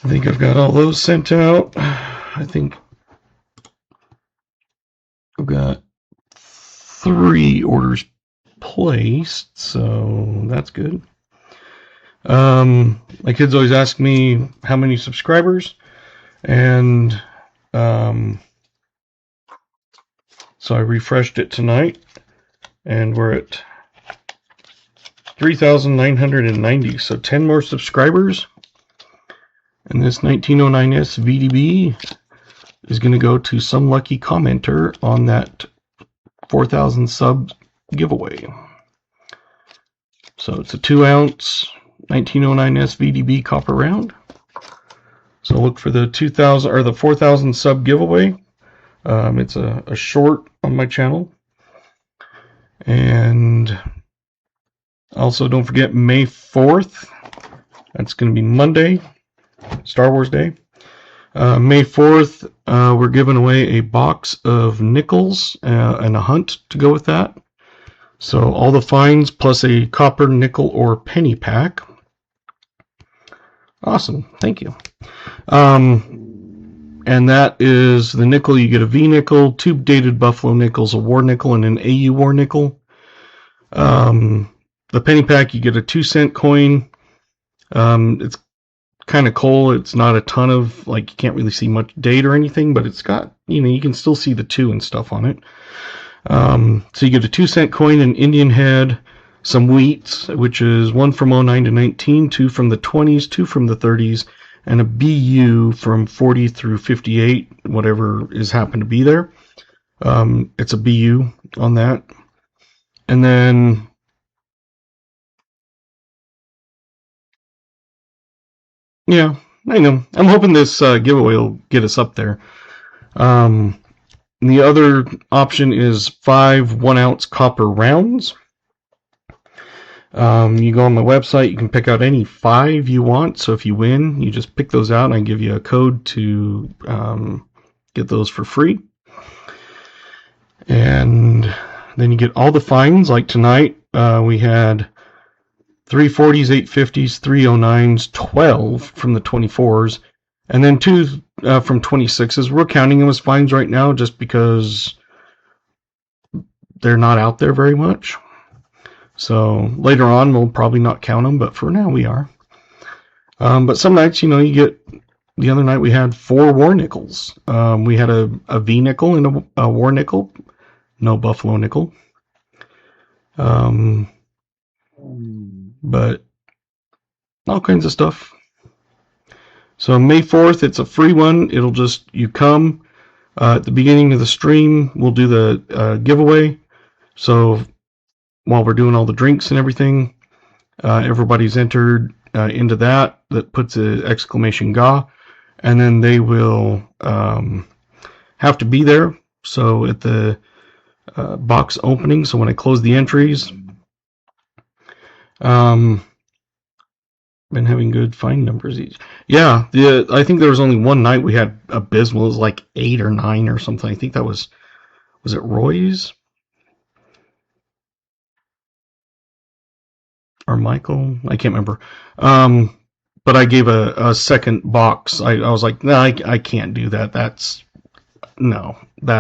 I think I've got all those sent out. I think I've got 3 orders placed, so that's good. My kids always ask me how many subscribers, and so I refreshed it tonight, and we're at 3,990, so 10 more subscribers. And this 1909S VDB is going to go to some lucky commenter on that 4,000 sub giveaway. So it's a 2-ounce 1909S VDB copper round. So look for the 2,000 or the 4,000 sub giveaway. It's a short on my channel. And also don't forget May 4th. That's going to be Monday, Star Wars Day. May 4th, we're giving away a box of nickels and a hunt to go with that. So all the finds plus a copper, nickel, or penny pack. Awesome, thank you. And that is the nickel. You get a V nickel, 2 dated buffalo nickels, a war nickel, and an AU war nickel. The penny pack, you get a 2-cent coin. It's kind of cool. It's not a ton of, like, you can't really see much date or anything, but it's got, you can still see the 2 and stuff on it. So you get a 2-cent coin, an Indian head, some wheats, which is 1 from 09 to 19, 2 from the 20s, 2 from the 30s, and a BU from 40 through 58, whatever is happened to be there. It's a BU on that. And then yeah, I know. I'm hoping this giveaway will get us up there. The other option is 5 1-ounce copper rounds. You go on my website, you can pick out any 5 you want. So if you win, you just pick those out and I give you a code to get those for free. And then you get all the finds. Like tonight, we had 340s, 850s, 309s, 12 from the 24s, and then 2 from 26s. We're counting them as finds right now just because they're not out there very much. So later on, we'll probably not count them, but for now we are. But some nights, you get, the other night we had 4 war nickels. We had a V nickel and a war nickel, no buffalo nickel. But all kinds of stuff. So May 4th, it's a free one. It'll just, you come at the beginning of the stream, we'll do the giveaway. So while we're doing all the drinks and everything, everybody's entered into that puts an exclamation GA, and then they will have to be there. So at the box opening, so when I close the entries, been having good find numbers each. Yeah, I think there was only one night we had abysmal. It was like 8 or 9 or something. I think that was it Roy's? Or Michael? I can't remember. But I gave a second box. I was like, no, I can't do that. That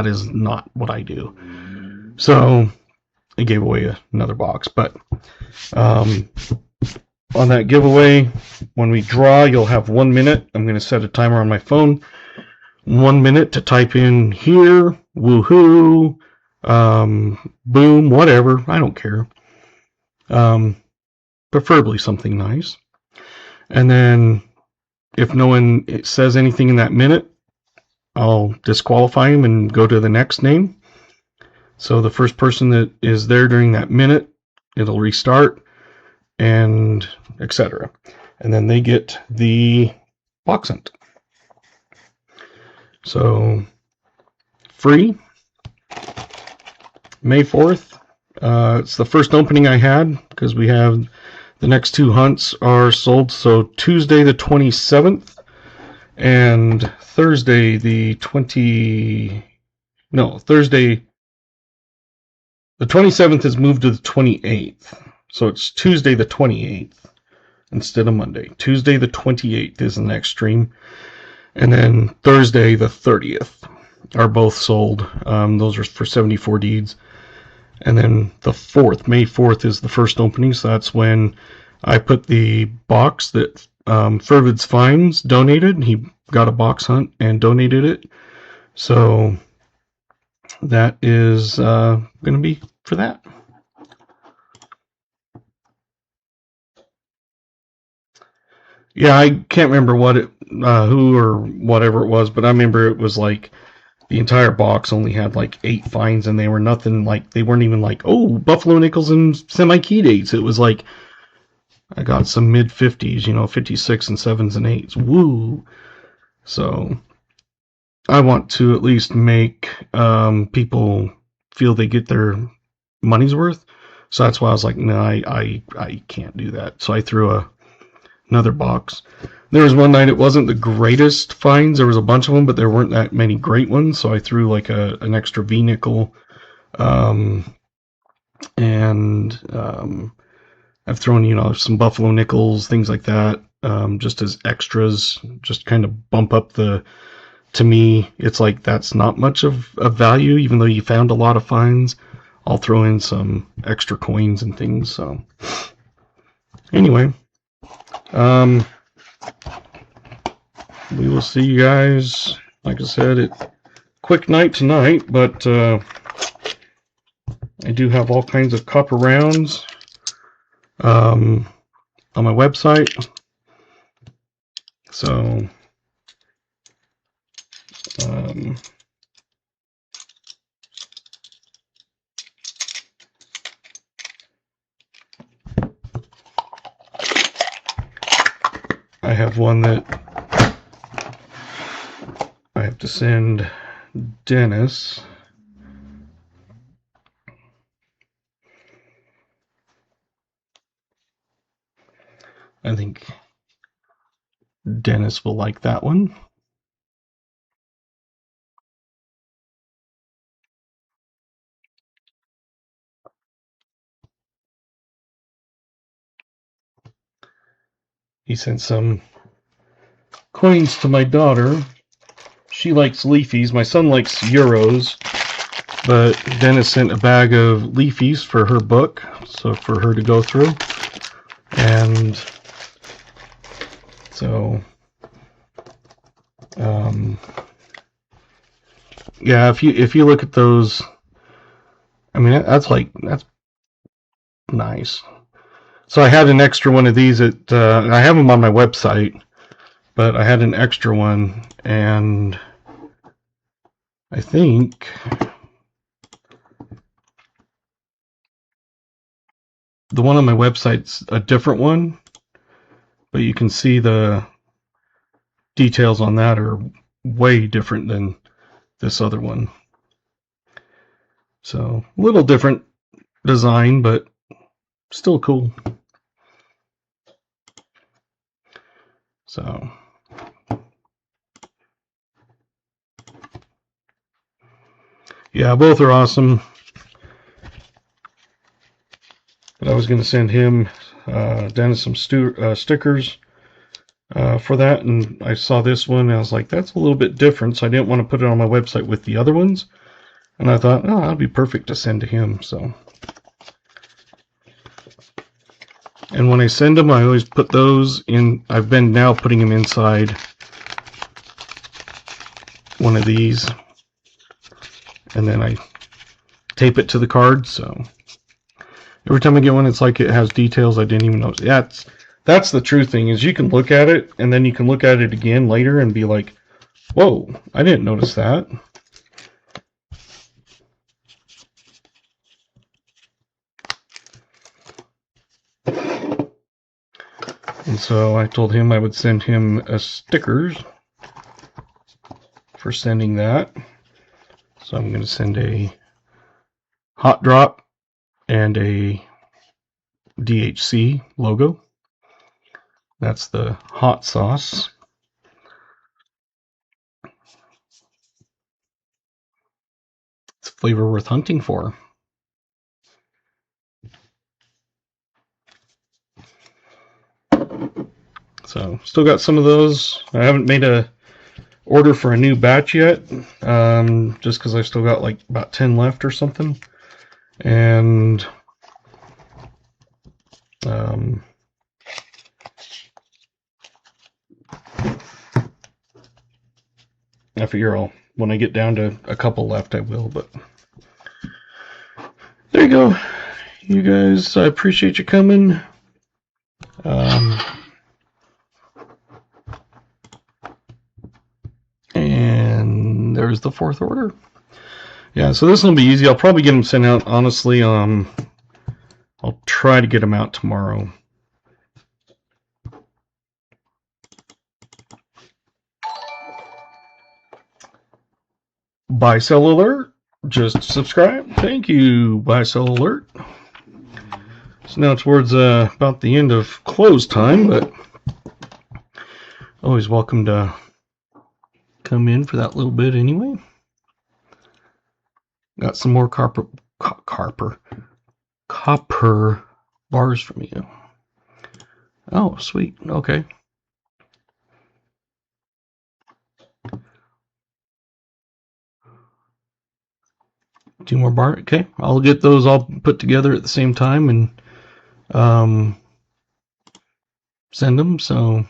is not what I do. So I gave away another box. But on that giveaway, when we draw, you'll have 1 minute. I'm going to set a timer on my phone. 1 minute to type in here, woohoo, boom, whatever. I don't care. Preferably something nice. And then if no one says anything in that minute, I'll disqualify him and go to the next name. So the first person that is there during that minute, it'll restart, and etc. And then they get the box hunt. So free, May 4th. It's the first opening I had because we have the next 2 hunts are sold. So Tuesday the 27th And Thursday the 27th is moved to the 28th. So it's Tuesday the 28th instead of Monday. Tuesday the 28th is the next stream. And then Thursday the 30th are both sold. Those are for 74 deeds. And then the 4th, May 4th, is the first opening. So that's when I put the box that Fervid's Finds donated. He got a box hunt and donated it. So that is going to be for that. Yeah, I can't remember what it, who or whatever it was, but I remember it was like the entire box only had like 8 finds, and they were nothing like, they weren't even like, oh, buffalo nickels and semi-key dates. It was like, I got some mid 50s, 56 and 7s and 8s. Woo! So I want to at least make people feel they get their money's worth. So that's why I was like, no, I can't do that. So I threw another box. There was one night it wasn't the greatest finds. There was a bunch of them, but there weren't that many great ones. So I threw like an extra V nickel, and I've thrown some buffalo nickels, things like that, just as extras, just kind of bump up the. To me, it's like that's not much of value, even though you found a lot of finds. I'll throw in some extra coins and things. So anyway. We will see you guys, like I said, quick night tonight, but I do have all kinds of copper rounds on my website. So I have one that I have to send Dennis. I think Dennis will like that one. He sent some coins to my daughter. She likes leafies. My son likes euros, but Dennis sent a bag of leafies for her book, so for her to go through. And so, yeah, if you look at those, I mean that's nice. So I had an extra one of these at I have them on my website, but I had an extra one, and I think the one on my website's a different one, but you can see the details on that are way different than this other one. So a little different design, but still cool. So yeah, both are awesome. But I was going to send him, Dennis, some stickers for that, and I saw this one, and I was like, that's a little bit different, so I didn't want to put it on my website with the other ones. And I thought, oh, that'd be perfect to send to him. So, and when I send them, I always put those in. I've been now putting them inside one of these, and then I tape it to the card. So every time I get one, it's like it has details I didn't even notice. Yeah, that's the true thing, is you can look at it, and then you can look at it again later and be like, whoa, I didn't notice that. And so I told him I would send him stickers for sending that. So I'm going to send a hot drop and a DHC logo. That's the hot sauce. flavor worth hunting for. So, still got some of those. I haven't made a order for a new batch yet, just because I've still got like about 10 left or something. And I figure when I get down to a couple left, I will. But there you go, you guys. I appreciate you coming. And there's the fourth order. Yeah, so this will be easy. I'll probably get them sent out, honestly. I'll try to get them out tomorrow. Buy sell alert. Just subscribe. Thank you. Buy sell alert. So now towards about the end of close time, but always welcome to come in for that little bit anyway. Got some more copper bars from you. Oh, sweet. Okay. Two more bar. Okay, I'll get those all put together at the same time and send them. So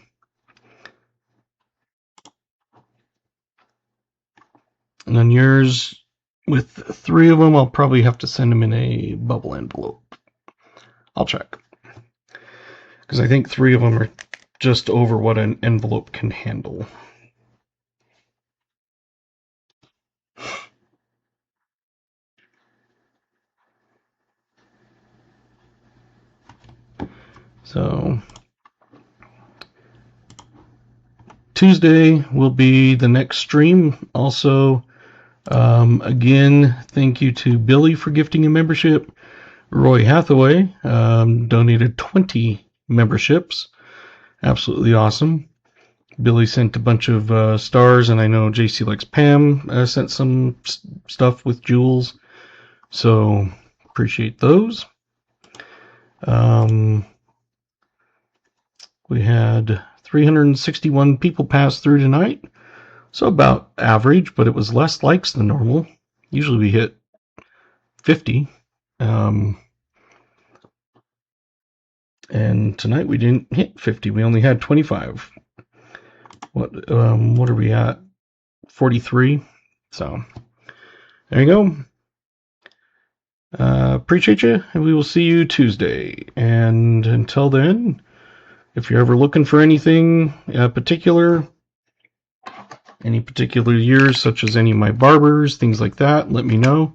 and then yours, with 3 of them, I'll probably have to send them in a bubble envelope. I'll check, because I think 3 of them are just over what an envelope can handle. So Tuesday will be the next stream. Also, again, thank you to Billy for gifting a membership. Roy Hathaway donated 20 memberships. Absolutely awesome. Billy sent a bunch of stars, and I know JC Likes Pam sent some stuff with jewels. So appreciate those. We had 361 people pass through tonight, so about average, but it was less likes than normal. Usually we hit 50, and tonight we didn't hit 50. We only had 25. What are we at? 43. So there you go. Appreciate you, and we will see you Tuesday. And until then, if you're ever looking for anything particular, any particular years, such as any of my barbers, things like that, let me know.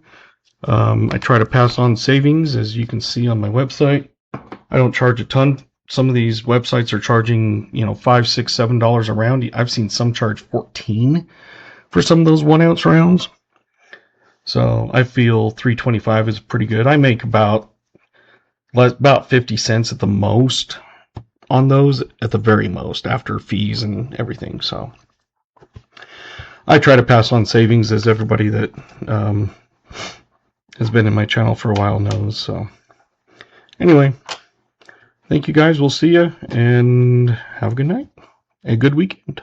I try to pass on savings, as you can see on my website. I don't charge a ton. Some of these websites are charging, $5, $6, $7 a round. I've seen some charge $14 for some of those 1-ounce rounds. So I feel $3.25 is pretty good. I make about 50 cents at the most on those, at the very most, after fees and everything. So I try to pass on savings, as everybody that has been in my channel for a while knows. So anyway, thank you guys. We'll see you, and have a good night, a good weekend.